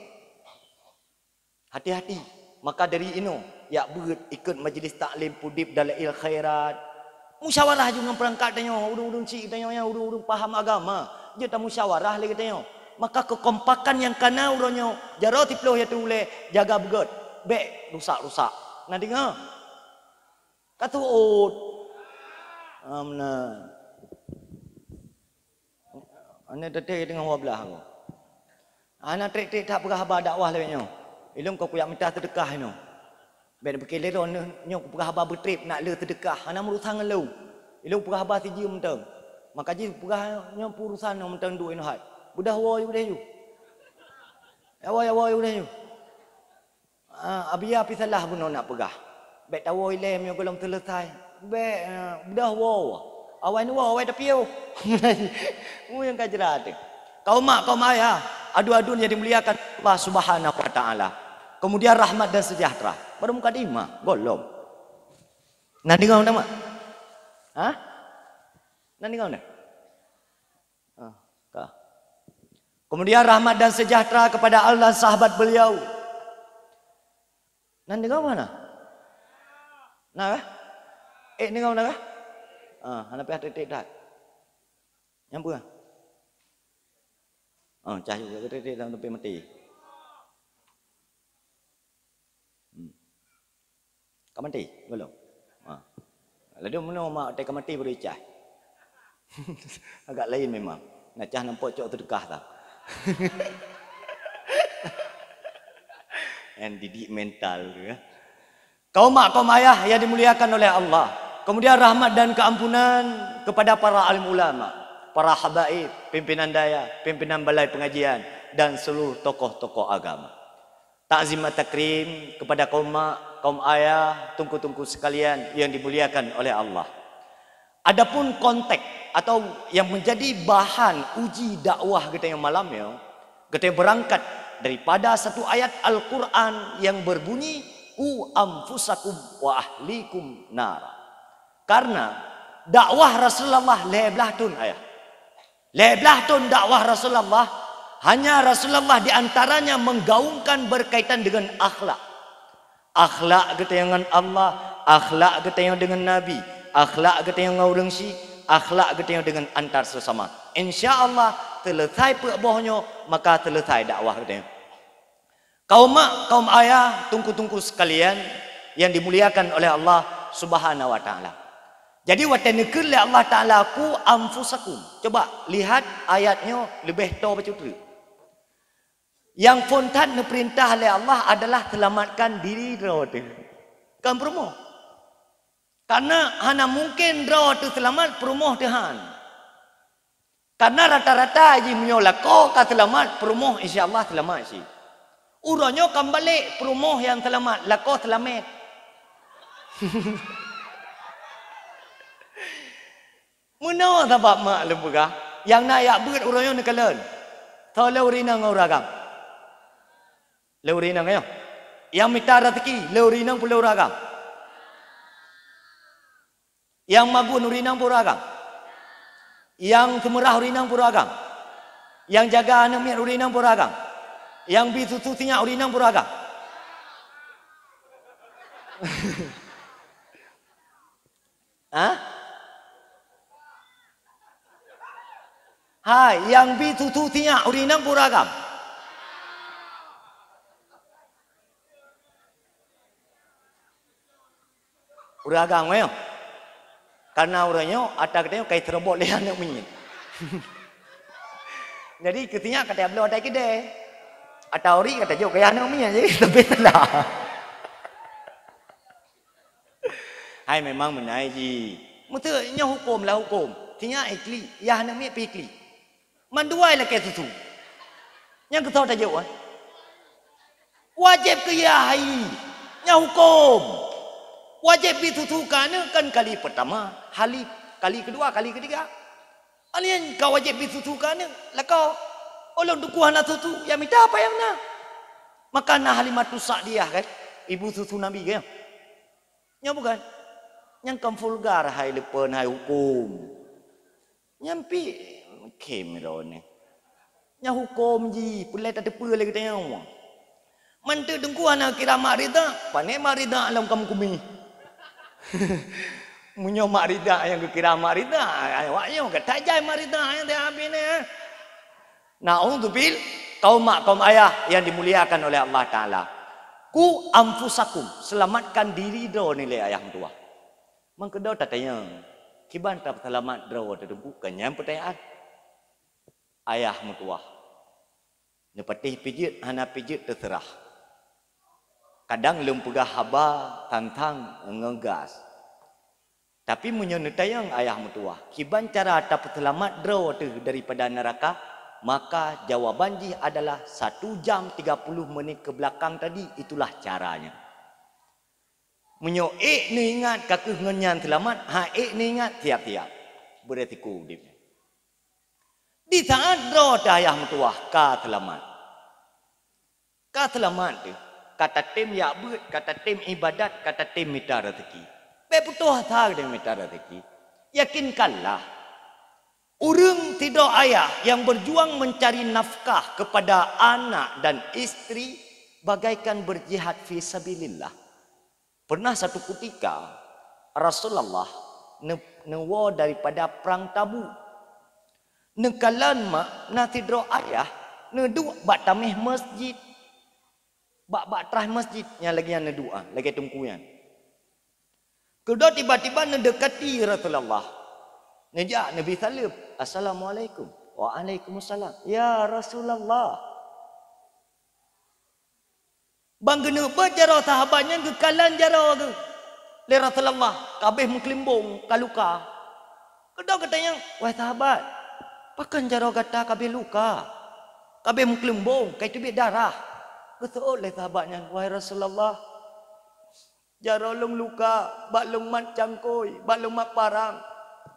Hati-hati. Maka dari ini ya buat ikut majlis taklim pudip dalail khairat. Musyawarah juga perangkat tanya, urung-urung cik tanya, urung-urung paham agama. Dia tak musyawarah lagi tanya. Maka kekompakan yang kana urangnya, jaro tiploh ya tule jaga begot. Bek rusak-rusak. Nah dengar. Kata Amna. Ane detik dengan wablah aku. Ana trik-trik tak pernah habar dakwah lewatnya. Ilmu kau kuyak minta sedekah no. Ben berkele ron nyo pernah habar bertrip nak le sedekah. Ana urusan ngelu. Ilmu pernah habar siji mentang. Maka ji pernah nyo urusan no mentang duit no hat. Budah woi budah you. Ya woi budah you. Abia api salah pun nak pegah. Bet tawo ilem yang belum selesai. Bet budah wow. Awai ni wow, awai tapi yo. Mu yang kajrat. Kaum mak kaum ayah, adu-adu yang dimuliakan Allah Subhanahu wa taala. Kemudian rahmat dan sejahtera. Baru muka dima, golong. Nanti kau nama? Hah? Nanti kau nak? Kemudian rahmat dan sejahtera kepada Allah sahabat beliau. Nanti kau mana? Nah, ni kau nak? Anak pihak titik dah. Yang bukan? Cah juga titik dalam tepi mati. Kau mati, belum? Lalu mana mak tak mati baru cah. Agak lain memang. Nak cah nampak cok terdekah tak? Yang didik mental tu ya. Kaum mak kaum ayah yang dimuliakan oleh Allah. Kemudian rahmat dan keampunan kepada para alim ulama, para habaib, pimpinan daya, pimpinan balai pengajian dan seluruh tokoh-tokoh agama. Takzim takrim kepada kaum mak, kaum ayah, tungku-tungku sekalian yang dimuliakan oleh Allah. Adapun konteks atau yang menjadi bahan uji dakwah kita yang malam ya, kita berangkat daripada satu ayat Al-Quran yang berbunyi ku anfusakum wa ahlikum nar. Karena dakwah Rasulullah leblah tun ayah. Leblah tun dakwah Rasulullah, hanya Rasulullah di antaranya menggaungkan berkaitan dengan akhlak. Akhlak kita dengan Allah, akhlak kita dengan Nabi, akhlak kita dengan orang si, akhlak kita dengan antar sesama. Insya-Allah selesai pekbohnya maka selesai dakwah kita. Kaum mak, kaum ayah, tungku-tungku sekalian yang dimuliakan oleh Allah Subhanahu wa taala. Jadi watanekul Allah taala ku anfusakum. Coba lihat ayatnya lebih tahu baca tu. Yang fontan perintah oleh Allah adalah selamatkan diri rote. Kan perumoh. Karena hanya mungkin rote selamat perumoh Tuhan. Karena rata-rata je menyolat kau ka selamat perumoh insya-Allah selamat sih. Urangnya kembali perumoh yang selamat, lako selamat. Mana sebab mak lembugah yang nak yak beut urangnya nak kalen. Tau leurina ngoragam. Leurina ngayo. Yang minta rezeki leurina pula uragam. Yang magun urina pura agam. Yang kemerah urina pura agam. Yang jaga anak miat urina pura agam. Yang bisusu sinyak urina pura agam. Hai, yang bisusu sinyak urina pura agam. Pura agam ngayo. Karena orangnya ada katanya kayak terbot dia nak minyak. Jadi ketika kata belum ada kedai. Atau ori kata jauh kayak anak minyak jadi tapi salah. Hai memang menai ji. Mestinya hukum lah hukum. Tinya ikli, ya anak minyak pikli. Manduai lah kayak susu. Yang kita tak jauh. Wajib ke ya hai. Nya hukum. Wajib ditutukan kan kali pertama, kali kedua, kali ketiga. Alian kau wajib ditutukan lah kau. Olong duku anak tutu, ya minta apa yang nak? Maka nah Halimatu Sa'diyah kan, ibu susu Nabi kan? Ya bukan? Yang kam vulgar hai lepen hai hukum. Nyampi kemerone. Nya hukum ji, pulai tak tepu lagi tanya ngomong. Mantu dengku anak kira mak rida, pane mak rida alam kamu kumi. Munyo mak rida yang kira mak rida, awaknya kata jai mak rida yang dia habis ni. Na'udzubil kaum mak kaum ayah yang dimuliakan oleh Allah Taala. Ku anfusakum, selamatkan diri do nilai ayah tua. Mangkedau tak tanya. kiban tak selamat draw tu bukan yang pertanyaan. Ayah mutuah. Nepatih pijit, hana pijit terserah. Kadang lem pegah haba, tantang, ngegas. Tapi menyonetayang ayah mutuah. Kiban cara tak selamat draw tu daripada neraka, maka jawaban ji adalah 1 jam 30 menit ke belakang tadi, itulah caranya. Menyo ni ingat kakek ngenyan selamat, ni ingat tiap-tiap. Berarti ku dia. Di saat draw ayah mutuah ka selamat. Ka selamat tu kata tim ya but, kata tim ibadat, kata tim minta rezeki. Be putuh tag dia minta rezeki. Yakinkanlah orang tidak ayah yang berjuang mencari nafkah kepada anak dan istri bagaikan berjihad fi sabilillah. Pernah satu ketika Rasulullah newa daripada perang Tabuk. Nekalan mak na tidro ayah nedu bak tamih masjid. Bak terah masjid yang lagi yang nedua, lagi tungkuyan. Kedua tiba-tiba nedekati Rasulullah. Nejak Nabi salam, Assalamualaikum. Waalaikumsalam. Ya Rasulullah. Bang gena berjara sahabatnya kekalan jara ke. Le Rasulullah, kabeh mengkelimbung kaluka. Kedua katanya, wahai sahabat, pakan jara kata kabeh luka. Kabeh mengkelimbung, kai tubik darah. Betul le sahabatnya, wahai Rasulullah, jara long luka, bak long mat cangkoi, bak long mat parang,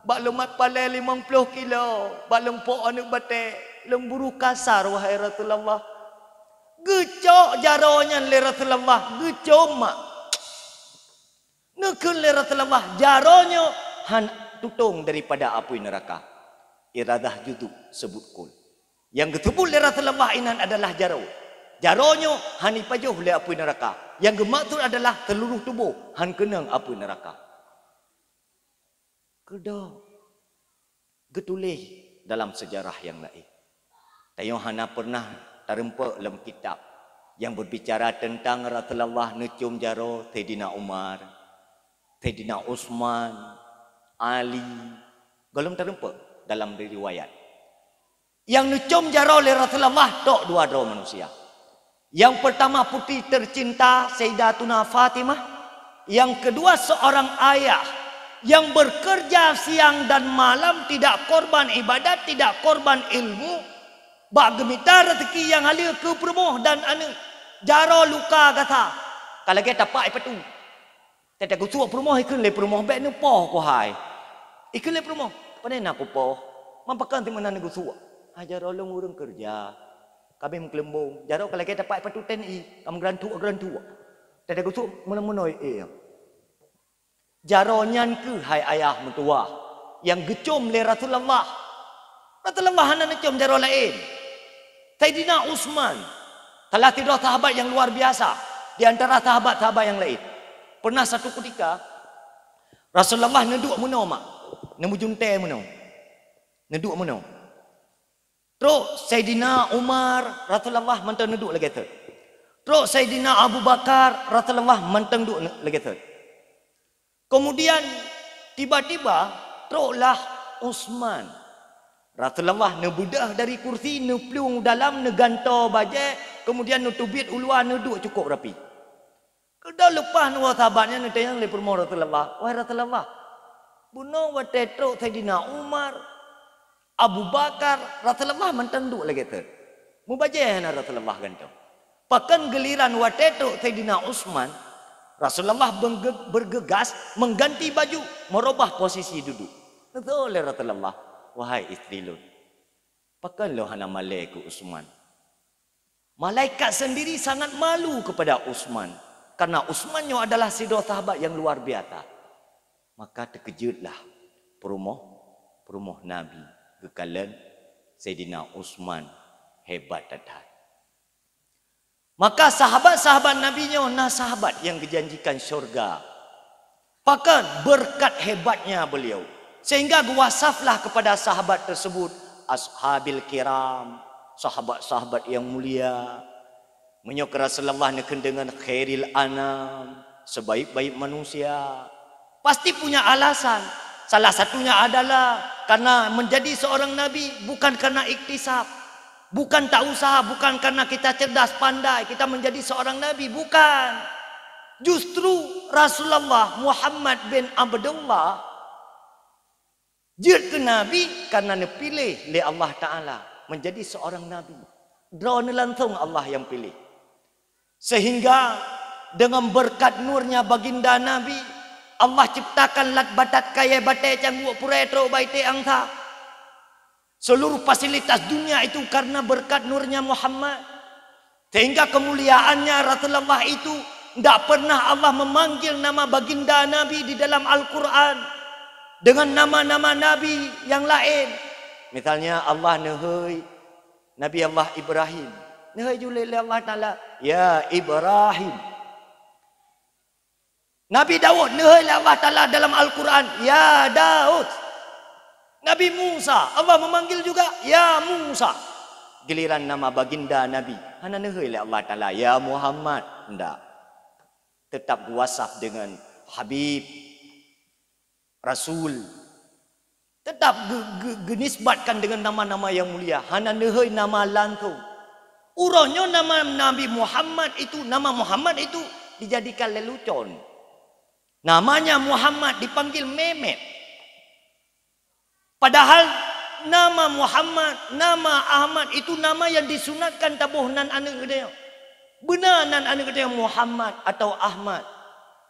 bak long mat palai 50 kilo, bak long po anu bate, long buru kasar wahai Rasulullah. Gecok jaronya le Rasulullah, gecok mak. Nekun le Rasulullah, jaronya han tutung daripada api neraka. Iradah juduk sebut kul. Yang ketebul le Rasulullah inan adalah jaro. Jaronya han ipajuh le api neraka. Yang gemaksud adalah seluruh tubuh han kenang api neraka. Kedua getulih dalam sejarah yang lain. Tayo hana pernah terempak dalam kitab yang berbicara tentang Rasulullah nucium jaro Sayyidina Umar, Sayyidina Utsman, Ali. Belum terempak dalam riwayat. Yang nucium jaro oleh Rasulullah tok dua manusia. Yang pertama putri tercinta Sayyidatuna Fatimah. Yang kedua seorang ayah yang bekerja siang dan malam, tidak korban ibadat, tidak korban ilmu. Bak gemita rezeki yang halia ke permoh dan anu jaro luka kata. Kalau kita pak ipetu. Tete gusuk permoh ikun le permoh bek nu poh ko hai. Ikun le permoh. Pane nak ko poh. Mampakan ti mana ni gusuk. Jaro long urang kerja. Kami mengkelembung. Jaro kalau kita dapat patu TNI. Kamu gerantu. Tadi gusuk menoi jaro nyan ke hai ayah mentua. Yang gecum le Rasulullah. Rasulullah hana ngecum jaro lain. Sayyidina Utsman. Salah tidur sahabat yang luar biasa. Di antara sahabat-sahabat yang lain. Pernah satu ketika. Rasulullah neduk menau mak. Nemu junte menau. Neduk menau. Terus Sayyidina Umar Rasulullah mentang duduk lagi tu. Terus Sayyidina Abu Bakar Rasulullah mentang duduk lagi tu. Kemudian tiba-tiba teruslah Utsman. Rasulullah nebudah dari kursi, neplung dalam, neganto bajai, kemudian nutubit uluan neduk cukup rapi. Kedah lepas nuwa sahabatnya netayang le permo Rasulullah. Wahai Rasulullah, bunuh wa tetro Sayyidina Umar, Abu Bakar, Rasulullah mentanduk lagi tu. Mubajah na Rasulullah gantung. Pakan geliran watetu Sayyidina Utsman, Rasulullah bergegas mengganti baju, merubah posisi duduk. Betul Rasulullah, wahai istri lu. Pakan lo hana malaiku Utsman. Malaikat sendiri sangat malu kepada Utsman karena Utsmannya adalah sidor sahabat yang luar biasa. Maka terkejutlah perumoh Nabi. Kekalan Sayyidina Utsman hebat dadat. Maka sahabat-sahabat Nabi-Nya nah sahabat yang dijanjikan syurga. Bahkan berkat hebatnya beliau sehingga wasaflah kepada sahabat tersebut ashabil kiram, sahabat-sahabat yang mulia. Menyok Rasulullah nekun dengan khairil anam, sebaik-baik manusia. Pasti punya alasan. Salah satunya adalah karena menjadi seorang nabi bukan karena iktisab, bukan tak usaha, bukan karena kita cerdas pandai kita menjadi seorang nabi, bukan. Justru Rasulullah Muhammad bin Abdullah jadi nabi karena dipilih oleh Allah Ta'ala menjadi seorang nabi. Drone langsung Allah yang pilih. Sehingga dengan berkat nurnya baginda Nabi, Allah ciptakan lat batat kaya batai cangguak puretro baite angsa. Seluruh fasilitas dunia itu karena berkat nurnya Muhammad. Sehingga kemuliaannya Rasulullah itu tidak pernah Allah memanggil nama baginda Nabi di dalam Al-Quran dengan nama-nama Nabi yang lain. Misalnya Allah nehoi Nabi Allah Ibrahim. Nehoi julil Allah Ta'ala, ya Ibrahim. Nabi Daud nehoi Allah Ta'ala dalam Al-Quran, ya Daud. Nabi Musa, Allah memanggil juga, ya Musa. Giliran nama baginda Nabi, hana nehoi Allah Ta'ala, ya Muhammad. Tidak. Tetap wasaf dengan Habib, Rasul. Tetap genisbatkan dengan nama-nama yang mulia. Hana nehoi nama langsung. Urangnya nama Nabi Muhammad itu, nama Muhammad itu dijadikan lelucon. Namanya Muhammad dipanggil Mehmet. Padahal nama Muhammad, nama Ahmad itu nama yang disunatkan tabuhnan anak dia. Benar nan anak dia Muhammad atau Ahmad.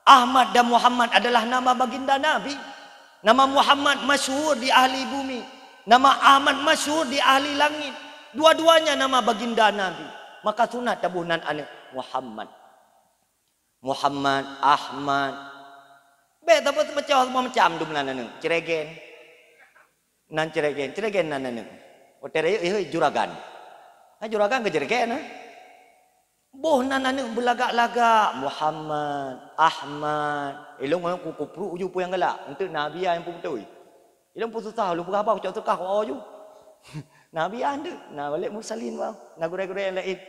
Ahmad dan Muhammad adalah nama baginda Nabi. Nama Muhammad masyhur di ahli bumi. Nama Ahmad masyhur di ahli langit. Dua-duanya nama baginda Nabi. Maka sunat tabuhnan anak Muhammad. Muhammad, Ahmad. Tapi macam tu mana Ciregen. Nan Ciregen nan Otere juragan. Juragan ke Ciregen boh nan belagak-lagak Muhammad, Ahmad. Ilung orang kupru uju pu yang galak. Untuk Nabi yang pun betul. Ilung pun susah, lu berapa cak tukah kau uju. Nabi anda, nah balik mursalin bang, nah gurau-gurau yang lain.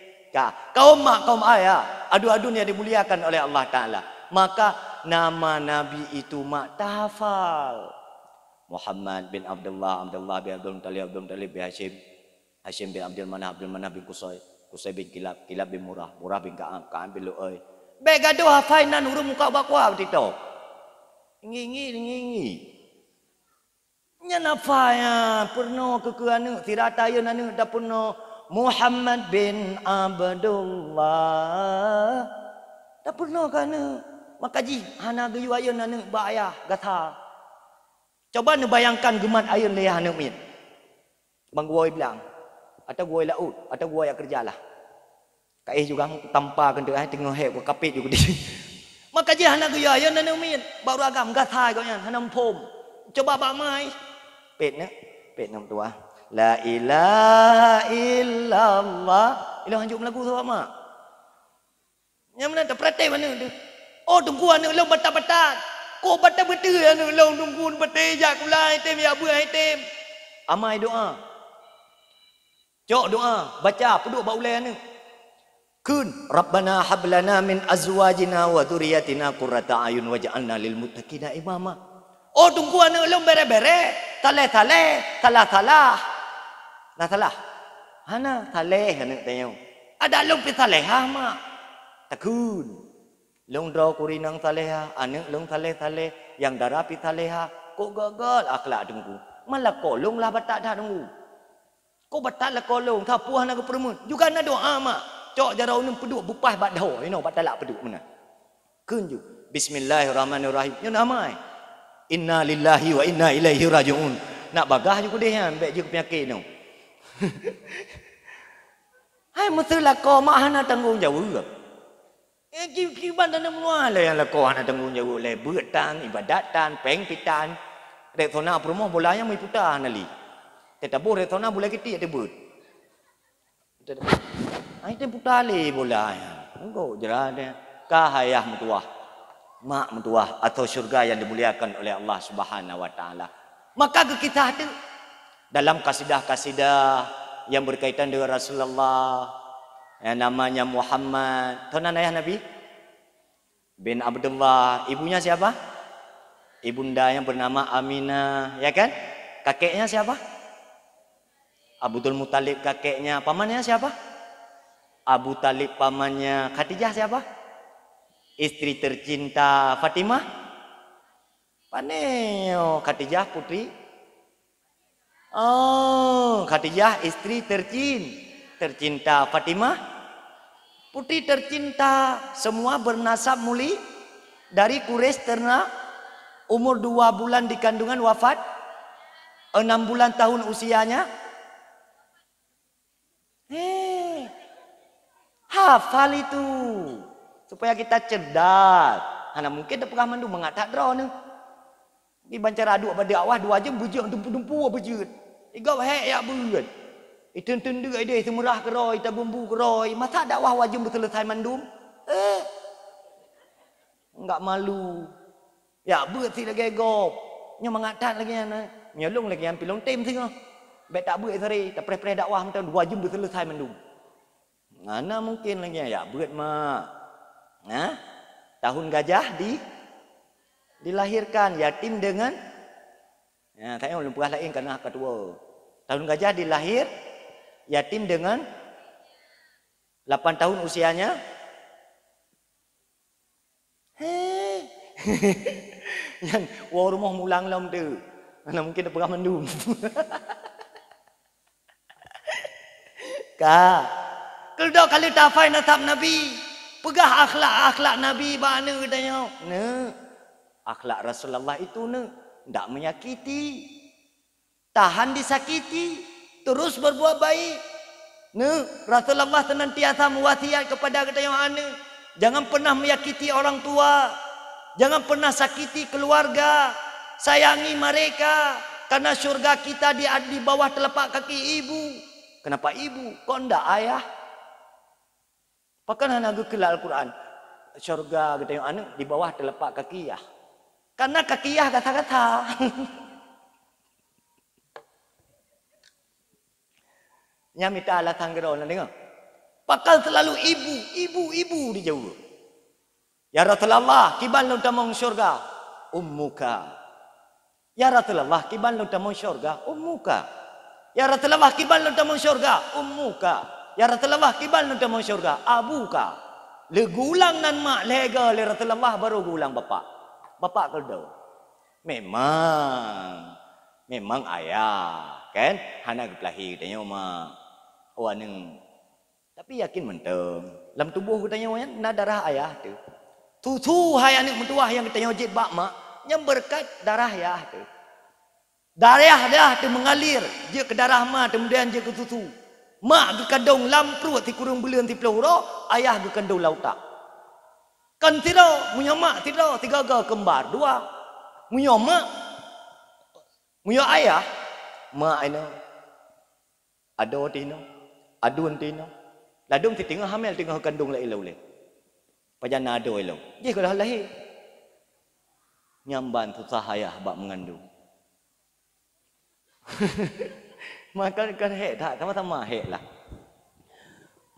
Kaum mak, kaum ayah, adu-adu yang dimuliakan oleh Allah Ta'ala. Maka nama Nabi itu mak tahafal. Muhammad bin Abdullah, Abdullah bin Abdul Muttalib bin Hashim, Hashim bin Abdul Manaf bin Qusay, Qusay bin Kilab, Kilab bin Murrah, Murrah bin Ka'ab bin Lu'ay. Begado hafainan urung muka bakwa begitu. Ngingi. Nya nafaya purno kekuanu tirataya nanu da purno Muhammad bin Abdullah da purno kana makaji hana gayu ayun nanu ba ayah gatha. Coba nu bayangkan gemat ayun leh hana min. Bang gua bilang atau gua laut atau gua yang kerjalah. Kai juga tanpa kendak ai tengah he gua kapit juga di. Makaji hana gayu ayun nanu min baru agam gatha kau yan hana pom. Coba ba mai Pet nam tua. La ilaha illallah. Ilah hanjuk lagu tu mak. Yang mana tak perhati mana tu. Oh tunggu anu long batat-batat. Ko batat betul anu long tunggu batai jak kulai tem ya buai tem. Amai doa. Cok doa, baca peduk ba ulai anu. Kun Rabbana hablana min azwajina wa dzurriyyatina qurrata ayun waj'alna lil muttaqina imama. Oh tunggu anu long bere-bere. Tale-tale, talah-talah. Nah talah. Hana tale hana tayo. Ada long pi taleha mak. Takun. Long draw kurinang taleha, anu long tale-tale yang darapi taleha. Kok gagal akhlak tunggu. Malah kolong lah batak dah tunggu. Kok batak lah kolong tha puah nak permun. Juga nak doa mak. Cok jarau nun peduk bupas bat dah. You know bat talak peduk mana. Kunju. Bismillahirrahmanirrahim. Yo namai. Inna lillahi wa inna ilaihi raji'un. Nak bagah juga deh kan, baik je penyakit tu. Hai mesti lako mak hana tanggung jawab. Kiban dan semua lah yang lako hana tanggung jawab le betan, ibadatan, pengpitan. Retona promo bola yang mai putar nali. Tetapu retona bola kita ada but. Ai te putar le bola. Engkau jerada kahayah mutuah. Mak mentuah atau syurga yang dimuliakan oleh Allah Subhanahu wa taala. Maka kita ada dalam kasidah-kasidah yang berkaitan dengan Rasulullah yang namanya Muhammad. Tahu ayah Nabi bin Abdullah, ibunya siapa? Ibundanya bernama Aminah, ya kan? Kakeknya siapa? Abdul Muthalib kakeknya. Pamannya siapa? Abu Talib pamannya. Khadijah siapa? Istri tercinta Fatimah. Paneo Khadijah putri. Oh, Khadijah istri tercinta Fatimah. Putri tercinta. Semua bernasab muli dari Quraisy ternak. Umur 2 bulan di kandungan wafat. 6 bulan tahun usianya. Hafal itu supaya kita cerdas. Hana mungkin dah pernah mandu mengatak draw ni. Di bancar adu pada awah 2 jam bujur dumpu-dumpu bujur. Iga hek ya bulan. Itun-tun deuk ide semurah keroi ta bumbu keroi. Masa dakwah wajib selesai mandum? Enggak malu. Ya beut si lagi gop. Nya mengatak lagi ana. Nyolong lagi yang pilong tem tengah. Bet tak beut sari, tak pre-pre dakwah mentan 2 jam selesai mandum. Mana mungkin lagi ya berat mak. Nah, tahun gajah dilahirkan yatim dengan saya belum pernah lain karena kedua. Tahun gajah dilahir yatim dengan 8 tahun usianya. Yang rumah mulang lam tu. Mana mungkin dah pernah mendum. Kalau kali tafai nasab Nabi, pegah akhlak Nabi mana katanya? Akhlak Rasulullah itu tidak menyakiti, tahan disakiti, terus berbuat baik. Rasulullah senantiasa mewasiat kepada katanya jangan pernah menyakiti orang tua, jangan pernah sakiti keluarga, sayangi mereka karena syurga kita di bawah telapak kaki ibu. Kenapa ibu? Kok ndak ayah? Pakan hana gelak Al-Quran. Syurga kita yang anak di bawah telapak kaki ya. Karena kaki ya kata-kata. Nya minta alasan gerau nak dengar. Pakal selalu ibu dijauh. Ya Rasulullah, kiban lu tamong syurga, ummuka. Ya Rasulullah, kiban lu tamong syurga, ummuka. Ya Rasulullah, kiban lu tamong syurga, ummuka. Ya Rasulullah kibal nanti mau syurga abuka. Le gulang nan mak lega le Rasulullah baru gulang bapak. Bapak keldo. Memang ayah kan hana kelahi katanya mak. Awaneng. Tapi yakin menteng. Dalam tubuh katanya na darah ayah tu. Tutu hai anak mentua yang katanya wajib bak mak yang berkat darah ayah tu. Darah dah tu mengalir dia ke darah mak kemudian dia ke susu. Mak ke kandung lamprut ti kurung bulan ti peluro, ayah ke kandung lautak. Kan tidak, punya mak tidak, 3 kembar 2. Punya mak, punya ayah, mak ini ado tino, adun tino. Ladung ti tengah hamil tengah kandung la ilau le. Pajana ado ilau. Dia kalau lahir. Nyamban susah ayah bak mengandung. Maka kan hek tak sama-sama hek lah.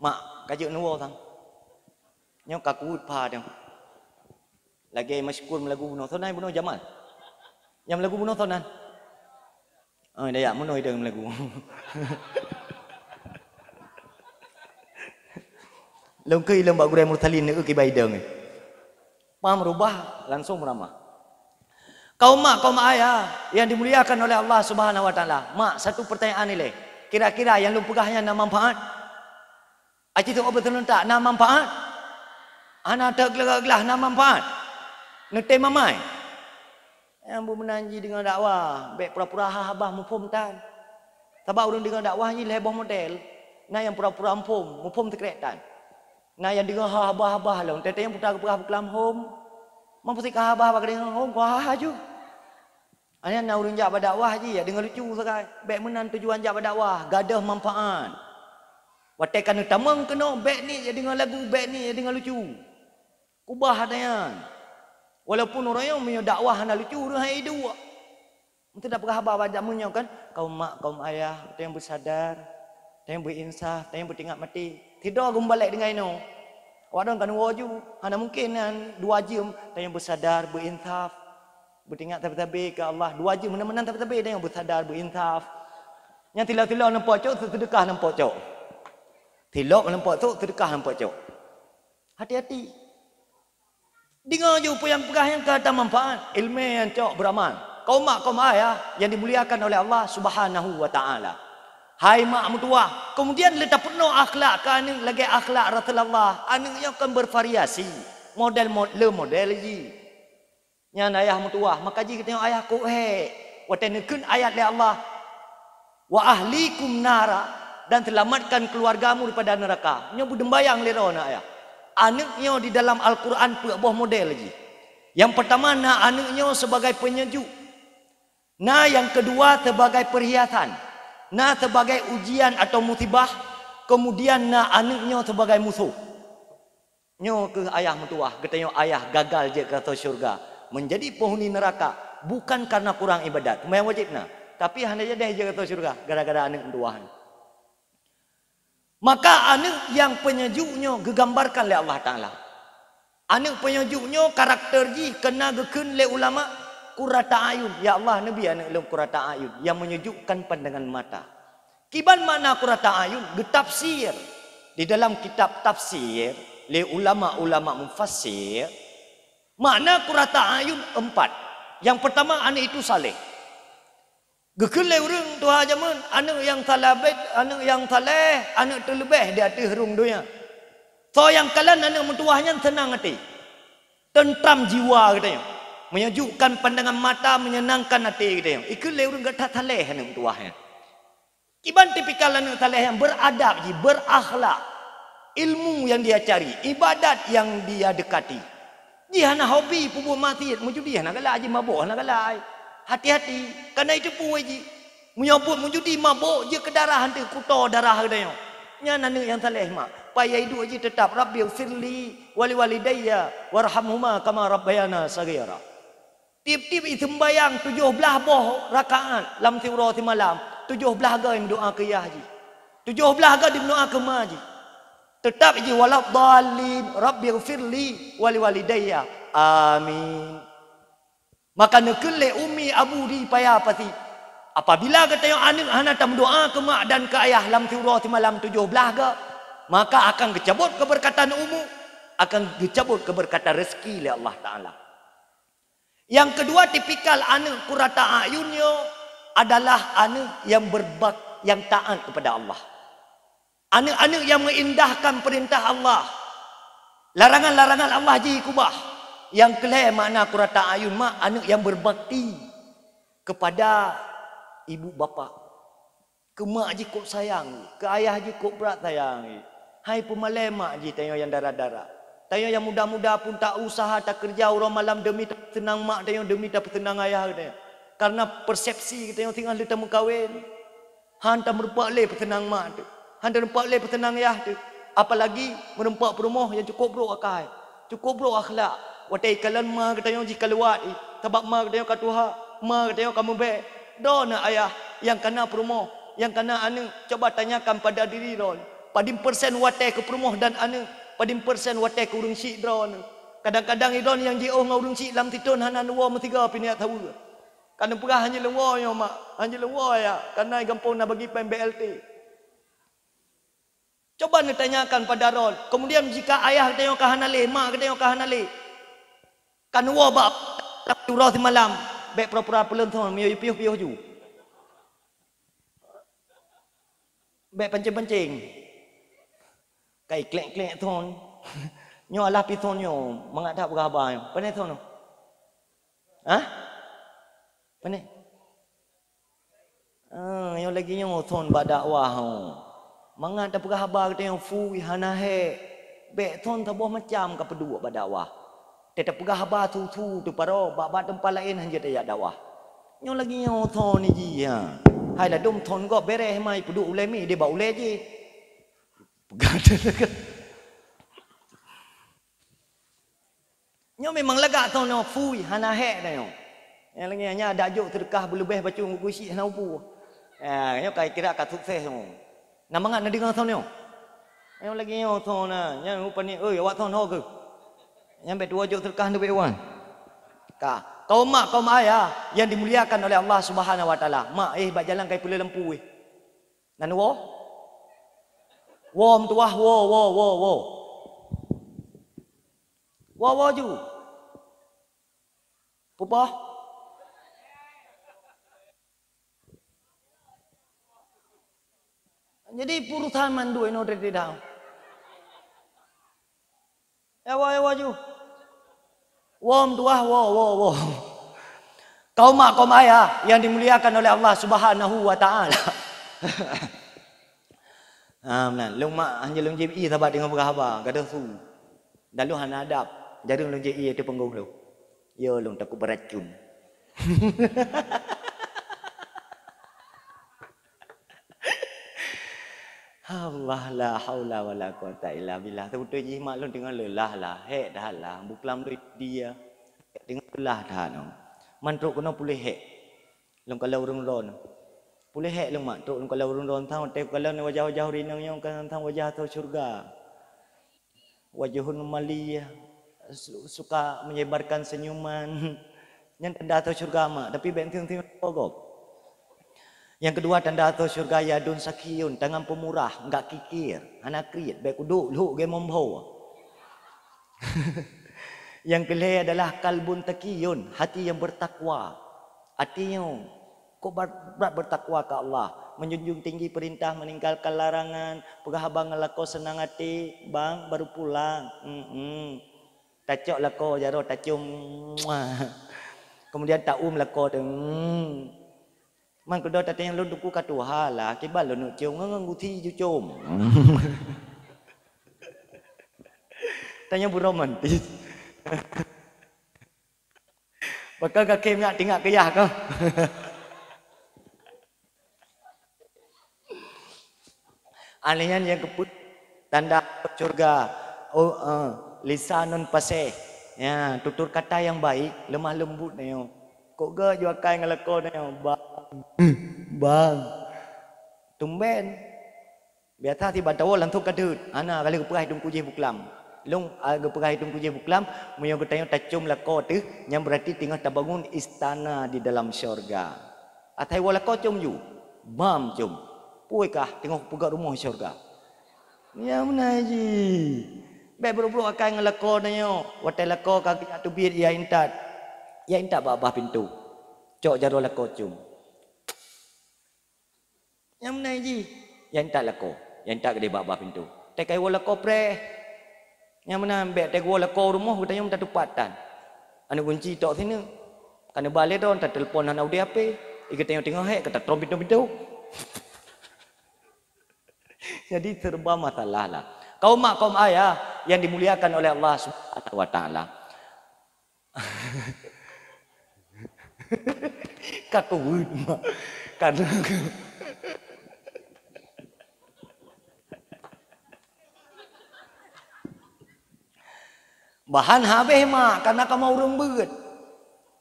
Mak kajuk nuwo sang. Nyok kaku pa dia. Lagi masyhur lagu bunuh sonan bunuh Jamal. Yang lagu bunuh sonan. Oh dia ya bunuh dia lagu. Lengkai lembak gurai murtalin ke kibai deng. Pam rubah langsung beramah. Kaum mak, kaum ayah yang dimuliakan oleh Allah Subhanahu wa taala. Mak, satu pertanyaan ni le. Kira-kira yang lu pegahnya nak manfaat? Aci tu betul tak nak manfaat? Ana tak gelah nak manfaat. Nete mamai. Yang bu menanji dengan dakwah, baik pura-pura habah mufum tan. Sebab urang dengan dakwah ni leboh model. Nah yang pura-pura mufum, mufum tekretan. Nah yang dengan habah-habah lah, tete yang putar pura kelam home. Mampu si kahabah bagi dengan home kuah aju. Ane nak urang jak berdakwah je ya dengan lucu sekali. Baik menan tujuan jak berdakwah, gadah manfaat. Watekan utamang kena baik ni ya dengan lagu, baik ni ya dengan lucu. Kubah adanya. Walaupun orang yang punya dakwah nak lucu orang hidup. Mesti dak kahabah baca munyo kan, kaum mak, kaum ayah, yang bersadar, yang berinsaf, yang bertingat mati. Tidak gumbalik dengan itu. Wadon kan waju, hana mungkin kan 2 jam yang bersadar, berinsaf. Beringat tabi-tabi ke Allah. Dua je menang-menang tabi-tabi dia yang bersadar, berinsaf. Yang tilau-tilau nampak cok, sedekah nampak cok. Tilau nampak cok, sedekah nampak cok. Hati-hati. Dengar je apa yang pegah yang kata manfaat. Ilmu yang cok beramal. Kaum mak, kaum ayah yang dimuliakan oleh Allah Subhanahu wa taala. Hai mak mertua, kemudian letak penuh akhlak ke anak lagi akhlak Rasulullah. Anaknya akan bervariasi. Model je. Yang ayah mertua, maka jika tengok ayah ku watanukun ayat dari Allah. Wa ahlikum nara, dan selamatkan keluargamu daripada neraka. Nya budembayang lero nak ayah. Anaknya di dalam Al-Quran buah model lagi. Yang pertama nak anaknya sebagai penyejuk. Nah yang kedua sebagai perhiasan. Nah sebagai ujian atau musibah. Kemudian nak anaknya sebagai musuh. Nyo ke ayah mertua, katanya ayah gagal je ke syurga. Menjadi penghuni neraka bukan karena kurang ibadat, sembahyang wajib nah, tapi hanya dia je ke syurga gara-gara anak mertua. Maka anak yang penyejuknya gegambarkan oleh Allah Taala. Anak penyejuknya karakter ji kena gekun oleh ulama qurrata ayun. Ya Allah Nabi anak ilmu qurrata ayun yang menyejukkan pandangan mata. Kiban makna qurrata ayun? Getafsir di dalam kitab tafsir oleh ulama-ulama mufassir. Makna qurrata ayun 4. Yang pertama anak itu saleh. Gekelai orang tu aja men, anak yang talabet, anak yang saleh, anak terlebih di atas rung dunia. So yang kalian anak mentuahnya senang hati. Tentram jiwa katanya. Menyejukkan pandangan mata, menyenangkan hati katanya. Gekelai orang gak saleh anak mentuahnya. Kiban tipikal anak saleh yang beradab, berakhlak. Ilmu yang dia cari, ibadat yang dia dekati. Dia nak hobi pubuh mati, mujudi nak galak aje mabuk nak galak. Hati-hati, karena itu pun waji. Menyebut mujudi mabuk je ke darah hantu kuto darah dia. Nya anak yang saleh mak. Payah hidup aje tetap Rabbi firli wali walidayya warhamhuma kama rabbayana saghira. Tip-tip sembayang 17 boh rakaat lam tiura ti malam. 17 ga doa ke ya haji. 17 ga di doa ke ma haji. Tetap je walad dallin Rabbi firli wali walidayya. Amin. Maka nekele umi abu di payah pasti. Apabila kata yang anak hana tam doa ke mak dan ke ayah lam tiura ti malam 17 ke, maka akan kecabut keberkatan umum, akan kecabut keberkatan rezeki oleh Allah Taala. Yang kedua tipikal anak qurrata ayunnya adalah anak yang yang taat kepada Allah. Anak-anak yang mengindahkan perintah Allah. Larangan-larangan Allah kubah. Yang kelih makna qurrata ayun mak anak yang berbakti kepada ibu bapa. Ke mak je kok sayang, ke ayah je kok berat sayang. Hai pemalai mak je tanya yang darah-darah. Tanya yang muda-muda pun tak usaha tak kerja orang malam demi tak tenang mak tanya demi tak tenang ayah tanya. Karena persepsi kita yang tinggal di tamu kahwin. Hantar merempak le petenang mak tu. Hantar merempak le petenang ayah tu. Apalagi merempak rumah yang cukup bro akai. Cukup bro akhlak. Watai kalian ma katanya jika lewat sebab ma katanya katuha ma katanya kamu be dona ayah yang kena perumoh yang kena anu coba tanyakan pada diri ron padim persen watai ke perumoh dan anu padim persen watai ke urung si dron kadang-kadang idon yang jio ngurung si lam titun hana nuwa metiga piniat tahu kan perah hanya lewa yo mak hanya lewa ya karena gampang nak bagi PMBLT. Coba nak tanyakan pada ron kemudian jika ayah katanya kahanale mak katanya kahanale kan wabak turah di malam baik pura-pura pelentong miyo piuh-piuh ju baik pancing-pancing kai klek-klek ton nyo alah piton nyo mengadap berhabar pandai ton ha pandai yang lagi nyo ton bak dakwah mengadap berhabar kata yang fui hanahe baik ton tabuh macam ka pedua bak dakwah. Tetap pegah habar tu paro bak tempat lain hanya dia dakwah. Nyo lagi nyo thon ni ji ha. Hai lah dom thon go beres mai peduk ulai mi dia bak ulai je. Pegah dekat. Nyo memang lagak thon no fui hana hek dah nyo. Yang lagi hanya ada juk terkah berlebih baca buku isi hana upu. Nyo kai kira kat sukses nyo. Namangat nak dengar thon nyo. Nyo lagi nyo thon nah. Nyo rupa ni awak thon ho ke? Yang bet dua jok terkah ndek wan. Ka, Kaum mak, kaum ayah yang dimuliakan oleh Allah Subhanahu wa taala. Mak bak jalan kai pula lempu Nan wo? Wo mtuah wo. Wo ju. Pupa. Jadi purusan mandu ino dari dah. Wo ju. Wo mtuah wo. Kaum mak, kaum ayah yang dimuliakan oleh Allah Subhanahu wa taala. Nah, long mak hanya long JI sahabat dengan berhabar, kata su. Dan lu hana adab, jadi long JI itu penggung lu. Yo long takut beracun. Allah la haula wala quwata illa billah. Tu ji mak long dengan lelah lah, dah lah, buklam tu dia. Dengan lelah dah no. Mantruk kena pulih long kalau urung ron. Pulih long mak truk long kalau urung ron tang te kalau ni wajah-wajah rinang yang kan tang wajah tu syurga. Wajahun maliyah suka menyebarkan senyuman. Yang tanda tu syurga mak, tapi benting-ting pogok. Yang kedua tanda tu syurga yadun sakiyun, tangan pemurah, enggak kikir, anak kriit, baik duduk lu ge momho. Yang kelima adalah kalbun takiyun, hati yang bertakwa. Hatinya kok berat bertakwa ke Allah, menjunjung tinggi perintah, meninggalkan larangan, pegah-abang lako senang hati, bang baru pulang. Tacok lako jaro tacum. Kemudian taum lako tu. Man kedua tatang lu duku katuha lah, kibal lu cium ngang guti jucum. Tanya bu romantis. Bakal kakim nak tinggal kayah kau. Alian yang keput tanda surga. Lisanun pasih. Ya, tutur kata yang baik, lemah lembut ni. Kok ga juakai ngelako ni. Bang. Tumben. Biasa tiba tahu lantuk kadut. Ana kali keperai dum kuji buklam. Long aga perai dum kuji buklam, muyo ketanya tacum lako tu yang berarti tinggal terbangun istana di dalam syurga. Atai wala ko cum ju. Bam cum. Puai kah tengok pegat rumah syurga. Ya mana ji. Baik buru-buru akan ngelako na yo. Watai lako kaki atu biit ya intat. Ya intat bah pintu. Cok jaro lako cum. Ya mana ji. Ya intat lako. Ya intat gede bah pintu. Tekai wala ko pre. Yang mana ambek tego lako rumah katanya minta tupatan. Anu kunci tok sini. Kana balik don tak telefon ana udah apa. Ika tengok kata trompet-trompet. Jadi serba masalah lah. Kaum mak, kaum ayah yang dimuliakan oleh Allah Subhanahu wa taala. Kakut mak. Karena bahan habis mak karena kamu urung beut.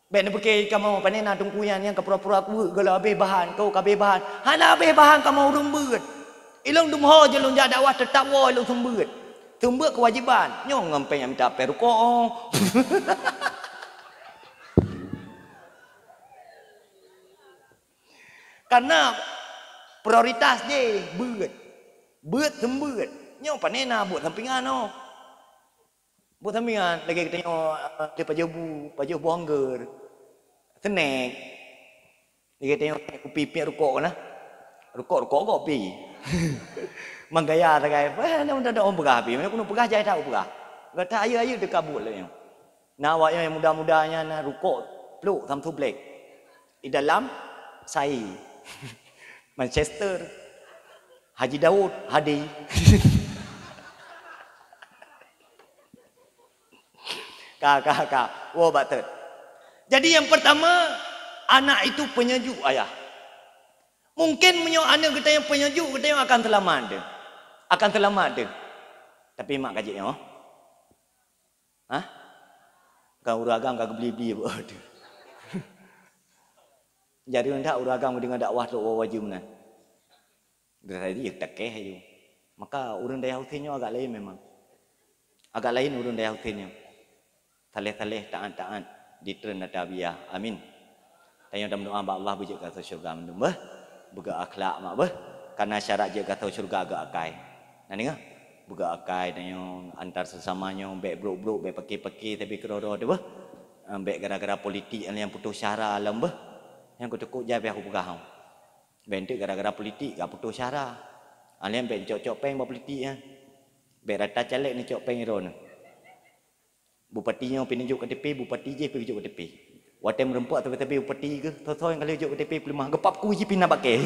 Baik nak pakai kamu panena tungkuyan yang kepura-pura aku kalau habis bahan kau kabeh bahan. Hana habis bahan kamu urung beut. Ilung dumho je lung dakwah tetap wo ilung sumbeut. Sumbeut kewajiban. Nyong ngampai yang minta peruko. Karena prioritas je beut. Beut sumbeut. Nyong panena buat sampingan no. Buat sampingan lagi kita tengok dia pajabu hangger. Snack. Dia tengok kopi pek rokok nah. Rokok kopi. Manggaya tak kai. Wah, nak ada orang berah pi. Mana berah jai tahu berah. Kata ayu dekabut lah yang. Nawak yang muda-mudanya na rokok peluk samtu black. Di dalam sai. Manchester. Haji Daud, Hadi. Kak. Wo batet. Jadi yang pertama, anak itu penyejuk ayah. Mungkin menyok anak kita yang penyejuk, kita yang akan selamat dia. Akan selamat dia. Tapi mak kaji oh. Hah? Kau uragam kau beli-beli apa tu. Jadi hendak uragam dengan dakwah tu wajib mana. Berarti tak keh ayu. Maka urang daya hutinnya agak lain memang. Agak lain urang daya hutinnya. Taleh-taleh taat-taat. ditren tarbiyah. Amin. Tanya dalam doa Allah bujur kata syurga mendum bah. Buga akhlak mak bah. Karena syarat je kata syurga agak akai. Nah dengar? Buga akai tanya antar sesamanya baik bro-bro baik pakai-pakai tapi kerodo tu bah. Baik gara-gara politik yang putus syara alam bah. Yang aku tekuk je aku pegah. Bentuk gara-gara politik gak putus syara. Alian baik cocok peng buat politik ya. Baik rata caleg ni cocok peng ron. Bupatinya pinjuk ke tepi, bupati je pinjuk ke tepi. Watem merempuat tepi-tepi bupati ke, tho yang kali pinjuk ke tepi pelimah gepap ku je pindah pakai.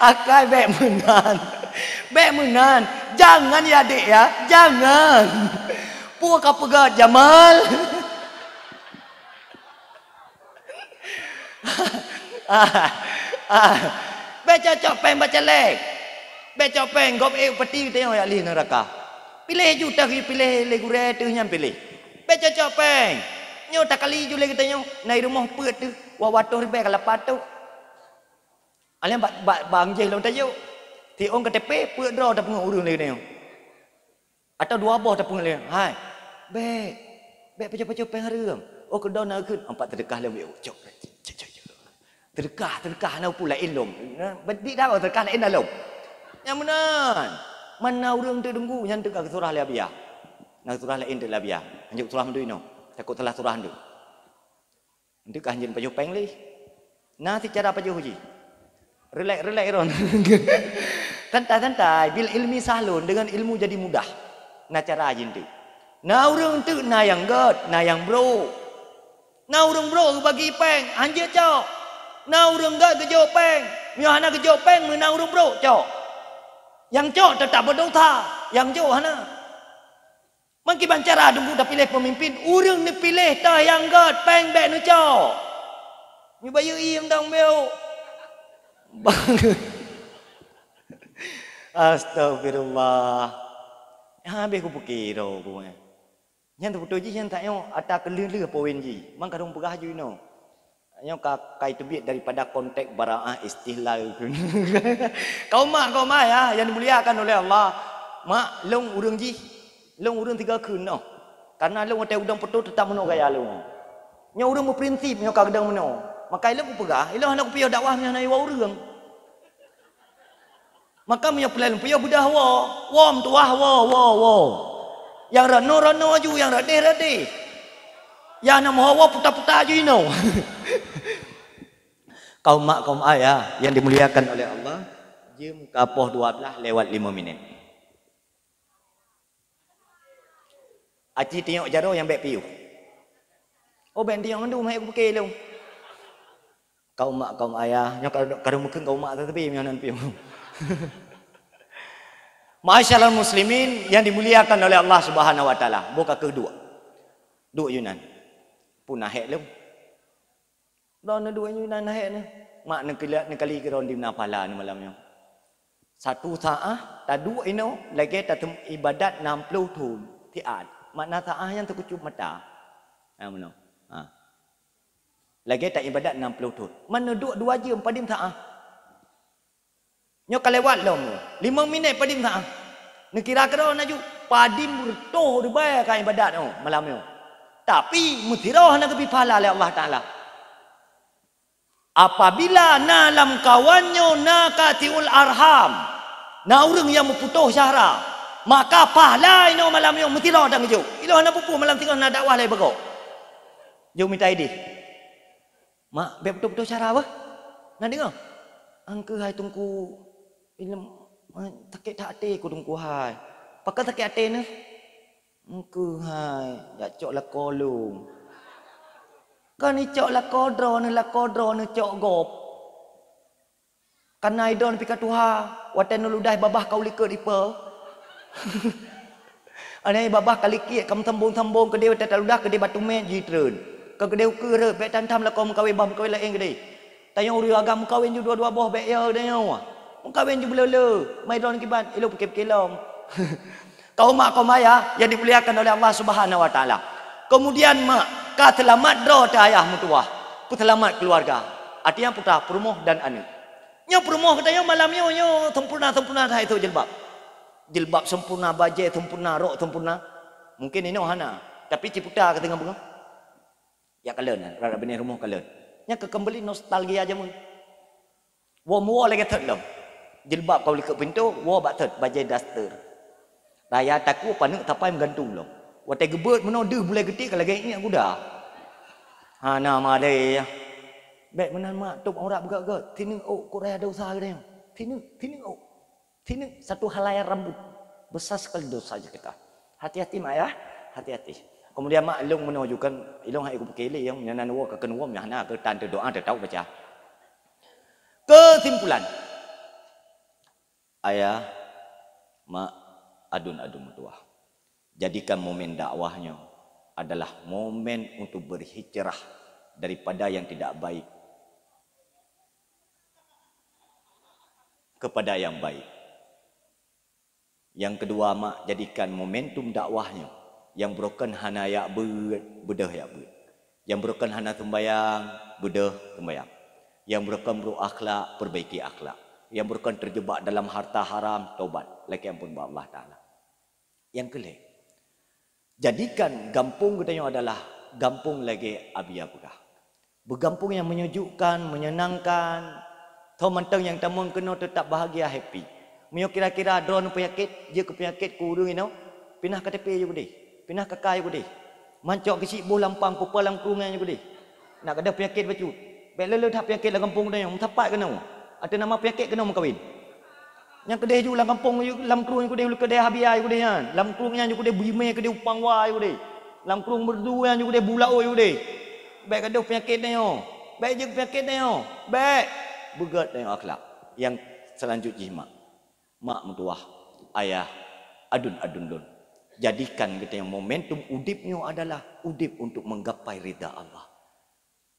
Akai baik menan. Baik menan. Jangan ya adik ya, jangan. Puak apa gak Jamal? Baca copeng baca lek. Baca copeng gop peti tengok ya li neraka. Pilih juta pilih le gure tu nyam pilih. Baca copeng. Nyo tak kali ju le kita nyo nai rumah peut tu. Wa watuh be kala patu. Alian bang je long tayo. Ti ong KTP peut draw tak pengurus le tengok. Atau dua boh tak pengurus. Hai. Baik baca copeng harum. Oh kedau nak keun empat terdekat le cop. Terkah nau pula ilum. Bedik dah terkah lain dalam. Yang benar. Mana orang tu tunggu yang terkah ke surah labiah. Nak surah lain tu labiah. Anjuk surah mendu ino. Takut telah surah tu. Nanti kah anjin paju peng li. Nanti cara paju huji. Relax ron. Santai. Bil ilmi sahlun dengan ilmu jadi mudah. Nah cara anjin tu. Nah orang tu nah yang god, nah yang bro. Nah orang bro bagi peng, anjir cok. Nah orang gak kejo peng. Miahana kejo peng menang orang bro cok. Yang cok tetap berdosa. Yang cok hana. Mungkin bancara tunggu dah pilih pemimpin. Orang ni pilih dah yang gak peng baik ni cok. Ni bayu im dong beo. Astagfirullah. Habis aku fikir aku. Yang tu betul je yang tak yang ada kelih-lih poin je. Mang kadang pegah je no. Yang kai tebit daripada konteks baraah istihlal. Kau mak ya yang dimuliakan oleh Allah. Mak long urang ji. Long urang 3 keun noh. Karena long hotel udang petu tetap meno gaya long. Nya urang berprinsip nya kadang meno. Maka ilang ku pegah, ilang nak piyo dakwah nya nai wa urang. Maka nya pelan piyo budah wom tuah wo. Yang rano ju yang radeh. Ya nak hawa putar-putar je no. Kaum mak kaum ayah yang dimuliakan oleh Allah, jam kapoh 12 lewat 5 minit. Aci tengok jaro yang baik piu. Oh ben tengok mandu mai aku pakai lu. Kaum mak kaum ayah, nya kadang mungkin kaum mak tetapi mianan piu. Masyaallah muslimin yang dimuliakan oleh Allah Subhanahu wa taala. Buka kedua. Duk Yunan. Punah hek lu. Don dua Yunan hek ni. Mak nak kali keron di napala ni malamnya. Satu saah tak dua ino lagi tak ibadat 60 tu tiad. Makna saah yang terkucup mata. Mana? Lagi tak ibadat 60 tu. Mana duk 2 jam padim saah. Nyo kalewat lom. 5 minit padim saah. Ni kira-kira nak ju padim bertoh dibayar kan ibadat tu malam ni. Tapi mutirah nak lebih pahala oleh Allah Ta'ala. Apabila nalam kawannya nakatiul arham. Na orang yang memputus syahra. Maka pahala ini malam ni mutirah dan kejuk. Ilah nak pupu malam tengah nak dakwah lagi berkau. Jom minta idih. Mak, biar betul-betul syahra apa? Nak dengar? Angka hai tungku. Ilmu. Sakit tak hati ku tungku hai. Pakai sakit hati ni. Engkau hai, ya cok la kolung. Kan ni cok la kodro ni cok gop. Kan idon pika tuha, watan nuludai babah kau liker dipa. Anai babah kalikit kam sambung ke dia tak ludah ke dia batu men jitreun. Ke dia ukur bet tantam la kau mengkawin bah mengkawin lain ke dia. Tayang uri agam mengkawin ju dua-dua boh bet ya dia nyawa. Mengkawin ju belele, mai don kiban ilo pikir-pikirlom. Kaum mak kaum ayah yang dimuliakan oleh Allah Subhanahu wa taala. Kemudian mak ka selamat dro ta ayah mutuah. Selamat keluarga. Artinya putra, perumuh dan anak. Nyo promoh katanya malam nyo sempurna dah itu jilbab. Jilbab sempurna, baju sempurna, rok sempurna. Mungkin ini hana, tapi ciputa ke tengah bunga. Ya kalian, rada benih rumah kalian. Nya kembali nostalgia aja mun. Wo muo lagi terlam. Jilbab kau lihat pintu, wo batet baju daster. Raya taku panik tapai menggantung loh. Watai gebet menodu boleh gede kalau lagi ini aku dah. Hana madai ya. Baik menan mak tok orang bergerak. Tini oh kau raya dosa dia. Tini oh. Tini satu helai rambut besar sekali dosa saja kita. Hati-hati mak ya, hati-hati. Kemudian mak ilung menunjukkan ilung hai ku pekeli yang nyanan wo ke kenuam yang hana ke tanda doa dia tahu baca. Kesimpulan. Ayah, mak, adun-adun tua. Jadikan momen dakwahnya adalah momen untuk berhijrah daripada yang tidak baik kepada yang baik. Yang kedua, mak, jadikan momentum dakwahnya yang broken hana ya bedah ya ber. Yang broken hana sembayang, bedah sembayang. Yang broken bro akhlak, perbaiki akhlak. Yang broken terjebak dalam harta haram, taubat. Laki ampun buat Allah Ta'ala. Yang kelima, jadikan gampung katanya adalah gampung lagi abia pegah. Bergampung yang menyejukkan, menyenangkan. Tahu mantang yang tamun kena tetap bahagia, happy. Mio kira-kira drone penyakit, dia ke penyakit kurung ini, pinah ke tepi je gede. Pinah ke kai gede. Mancok ke sibuk lampang pupalang kurungan je gede. Nak ada penyakit bacu. Bela dah penyakit lah kampung katanya, tapat kena. Ada nama penyakit kena mengkawin. Yang kedai ju lang kampung ju lam krung ju kedai habia ju dia. Lam krungnya ju kedai bime kedai upang wa ju dia. Lam krung berdua ju kedai bulao ju dia. Baik ada penyakit dia. Baik je penyakit dia. Baik begat dia akhlak. Yang selanjutnya mak mentuah, ayah, adun-adun dun. Jadikan kita yang momentum udipnya adalah udip untuk menggapai ridha Allah.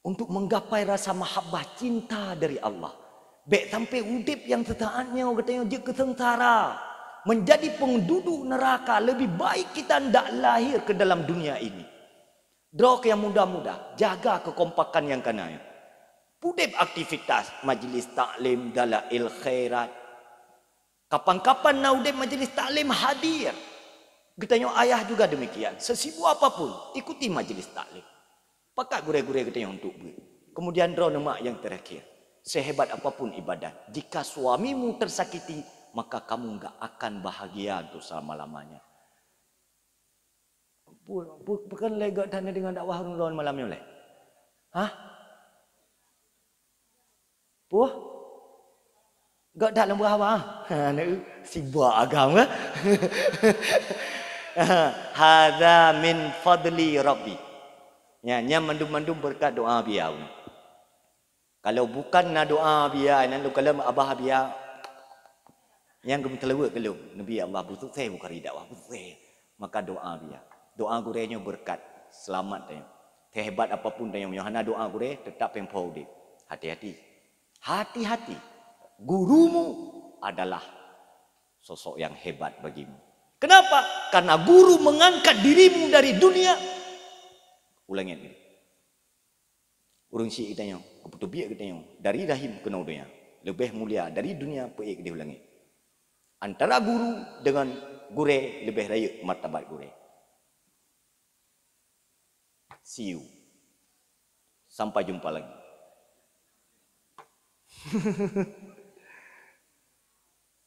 Untuk menggapai rasa mahabbah cinta dari Allah. Baik sampai udip yang setaatnya katanya je kesengsara. Menjadi penduduk neraka, lebih baik kita tidak lahir ke dalam dunia ini. Drok yang muda-muda, jaga kekompakan yang kananya. Udip aktivitas majlis taklim dalail khairat. Kapan-kapan naudip majlis taklim hadir. Katanya ayah juga demikian. Sesibuk apapun, ikuti majlis taklim. Pakat gure-gure katanya untuk beri. Kemudian draw nama yang terakhir. Sehebat apapun ibadat, jika suamimu tersakiti, maka kamu enggak akan bahagia untuk selama-lamanya. Bukan lega tanda dengan dakwah Ramadan malamnya oleh. Hah? Puh? Gak dalam berhawa. Sibuk agama. Hadza min fadli rabbi. Ya, nya mandum-mandum berkat doa biau. Kalau bukan na doa biar, nan kalau abah biar yang gem telewek kalau Nabi Allah butuh saya bukan dakwah butuh saya. Maka doa biar. Doa gurenya berkat, selamat dia. Terhebat apapun dia yang hana doa gure tetap yang dia. Hati-hati. Hati-hati. Gurumu adalah sosok yang hebat bagimu. Kenapa? Karena guru mengangkat dirimu dari dunia. Ulangin ini. Urung si kita yang keputubiak kita yang dari rahim ke dunia lebih mulia dari dunia pergi ke langit. Antara guru dengan gure lebih raya martabat gure. See you. Sampai jumpa lagi.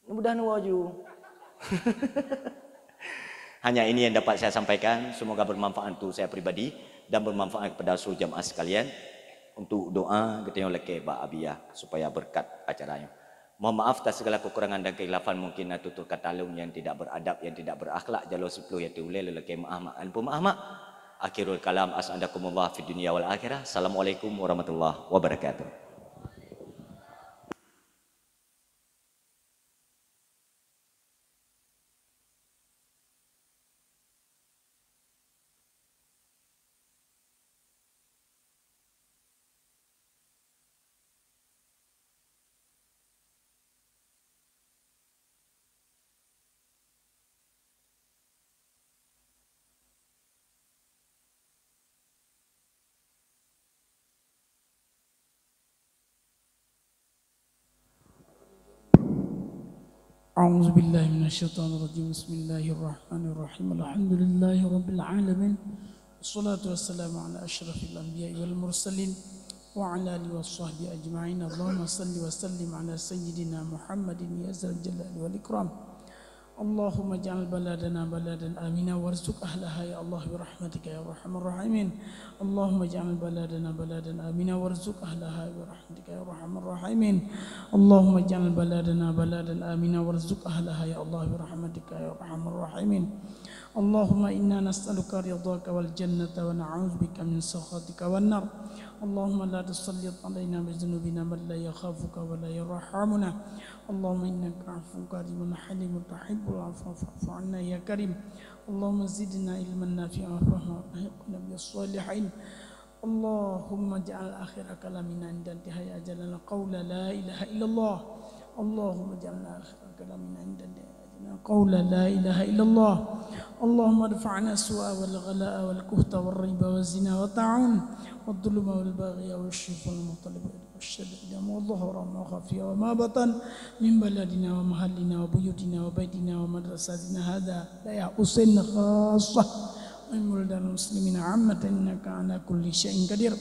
Mudah-mudahan waju. Hanya ini yang dapat saya sampaikan. Semoga bermanfaat untuk saya pribadi dan bermanfaat kepada seluruh jamaah sekalian. Untuk doa kita yang leke ba abiyah supaya berkat acaranya. Mohon maaf atas segala kekurangan dan kekhilafan mungkin tutur kata lung yang tidak beradab, yang tidak berakhlak jalur 10 yang diulil leke maaf maaf. Akhirul kalam as'adakumullah fid dunya wal akhirah. Assalamualaikum warahmatullahi wabarakatuh. أعوذ بالله من الشيطان الرجيم بسم الله الرحمن الرحيم الحمد لله رب العالمين والصلاة والسلام على أشرف الأنبياء والمرسلين وعلى آله وصحبه أجمعين اللهم صل وسلم على سيدنا محمد يا ذا الجلال والإكرام اللهم اجعل بلدنا بلدا آمنا وارزق أهلها يا الله برحمتك يا أرحم الراحمين اللهم اجعل بلدنا بلدا آمنا وارزق أهلها برحمتك يا أرحم الراحمين اللهم اجعل بلدنا بلدا آمنا وارزق أهلها يا الله برحمتك يا أرحم الراحمين اللهم إنا نسألك رضاك والجنة ونعوذ بك من سخطك والنار اللهم لا تسلط علينا بذنوبنا من لا يخافك ولا يرحمنا اللهم إنك عفو كريم حليم تحب العفو فاعف عنا يا كريم اللهم زدنا علما نافعا وفهما والحقنا بالصالحين اللهم اجعل آخر كلامنا عند انتهاء أجلنا قول لا إله إلا الله اللهم اجعل آخر كلامنا عند انتهاء قول لا إله إلا الله اللهم ادفعنا السوء والغلاء والكهت والريب والزنا والطاعون والظلم والبغي والشرك والمطلب والشدائد ما ظهر وما خفي وما بطن من بلدنا ومحلنا وبيوتنا وبيتنا ومدرساتنا هذا لا يحسن خاصة من بلدان المسلمين عامة إنك على كل شيء قدير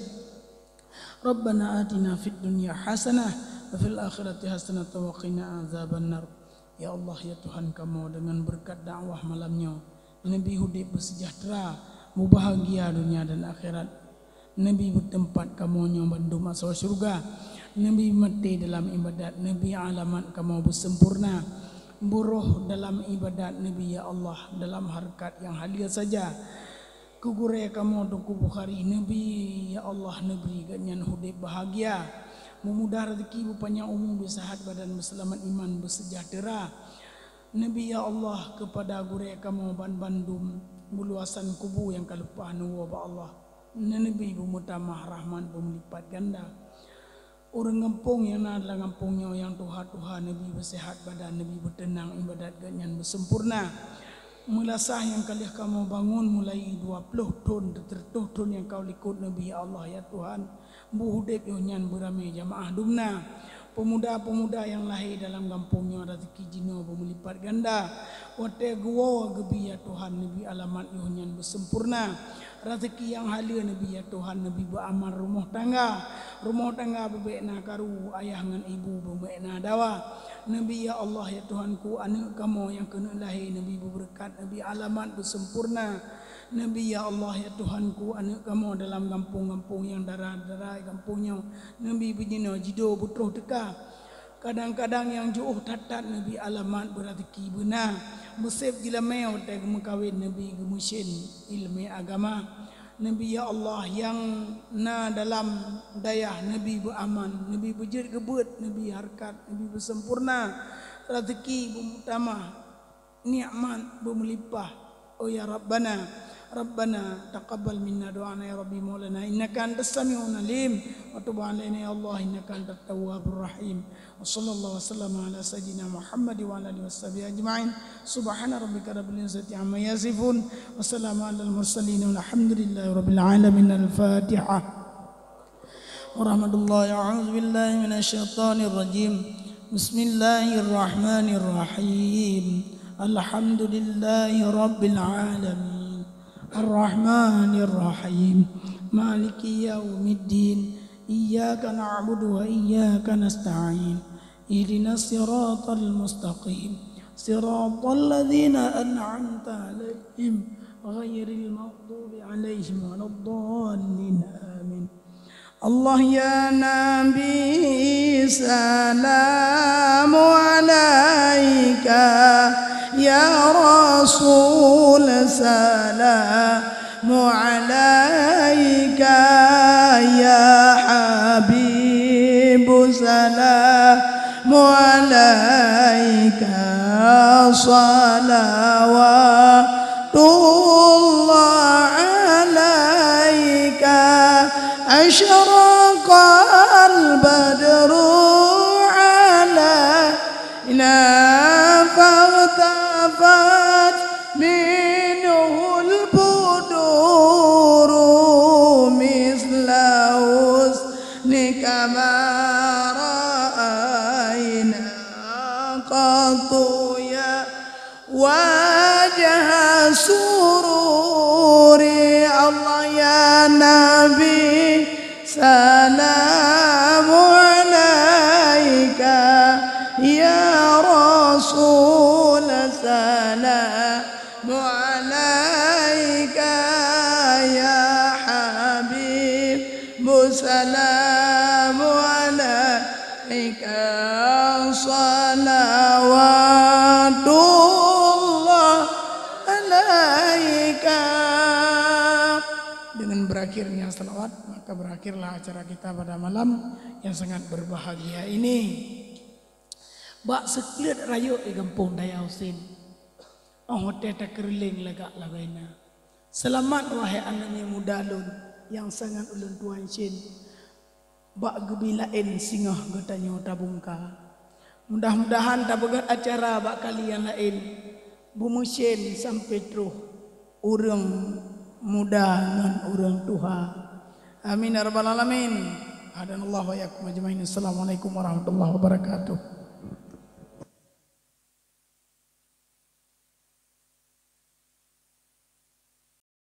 ربنا آتنا في الدنيا حسنة وفي الآخرة حسنة وقنا عذاب النار. Ya Allah, ya Tuhan kamu, dengan berkat dakwah malamnya Nabi hidup bersejahtera, berbahagia dunia dan akhirat. Nabi bertempat kamu bantu masuk surga. Nabi mati dalam ibadat. Nabi alamat kamu bersempurna, buruh dalam ibadat Nabi ya Allah, dalam harkat yang halia saja. Kugure kamu tuku Bukhari Nabi ya Allah, Nabi ganyan hidup bahagia, memudah rezeki, berpanjang umur, bersihat badan, berselamat iman, bersejahtera. Nabi ya Allah, kepada gure kamu bandum buluasan kubu yang kalupah nuwa ba Allah. Nabi bermutamah rahman, bermelipat ganda. Orang kampung yang adalah kampungnya yang Tuhan Nabi bersihat badan, Nabi bertenang, ibadat ganyan bersempurna. Mulasah yang kalian kamu bangun mulai 20 tahun, 30 tahun yang kau ikut Nabi ya Allah ya Tuhan. Buhudep yohnyan beramai jamaah dumna. Pemuda-pemuda yang lahir dalam kampungnya rezeki jino bermelipat ganda. Wate gua gebi ya Tuhan Nabi alamat yohnyan bersempurna. Rezeki yang halia Nabi ya Tuhan Nabi beramal rumah tangga. Rumah tangga bebekna karu ayah dengan ibu bebekna dawa. Nabi ya Allah ya Tuhanku, anak kamu yang kena lahir Nabi berberkat, Nabi alamat bersempurna. Nabi ya Allah ya Tuhanku, anak kamu dalam kampung-kampung yang darah-darah kampungnya Nabi begini jido butuh teka. Kadang-kadang yang jauh tatat Nabi alamat berazeki benar. Musib gila meo teg mengkawin Nabi gemusin ilmu agama. Nabi ya Allah yang dalam dayah Nabi beraman, Nabi berjerit gebut, Nabi harkat, Nabi bersempurna, rezeki bermutamah, nikmat bermelimpah. Oh ya Rabbana, Rabbana taqabbal minna doana ya Rabbi Maulana innaka antas sami'un alim wa tub alaina ya Allah innaka antat tawwabur rahim. Wa sallallahu wasallam ala sayyidina Muhammad wa ala alihi washabihi ajma'in. Subhana rabbika rabbil izzati amma yasifun wa salamun alal mursalin walhamdulillahi rabbil alamin. Al-Fatihah. Warahmatullahi a'udzu billahi minasyaitonir rajim. Bismillahirrahmanirrahim. Alhamdulillahi rabbil alamin. Ar-Rahmanir Rahim. Maliki yaumiddin. Iyyaka na'budu wa iyyaka nasta'in. Ihdinas siratal mustaqim. Siratal ladzina an'amta 'alaihim ghairil maghdubi 'alaihim waladdallin. Amin. Allah ya Nabi salamu alaika, ya Rasul salamu alaika, ya Habib salamu alaika, salawatullah alaika. أشرق البدر علينا فاغتفت منه البدور مثل حسنك ما رأينا قط wajah sururi Allah ya Nabi salamu alaika ya Rasul salamu alaika ya Habib salamu alaika salawatullah alaika. Dengan berakhirnya salawat maka berakhirlah acara kita pada malam yang sangat berbahagia ini. Bak sekeliat rayu di kampung Daya Husin. Oh teta kerling lagak lagaina. Selamat wahai anak muda lun yang sangat ulun tuan sin. Bak gebilain singah getanyo tabungka. Mudah-mudahan tabagat acara bak kalian lain bumusin sampai terus urang muda dengan urang tuha. Amin ya rabbal alamin. Hadanallahu wa iyyakum ajmain. Assalamualaikum warahmatullahi wabarakatuh.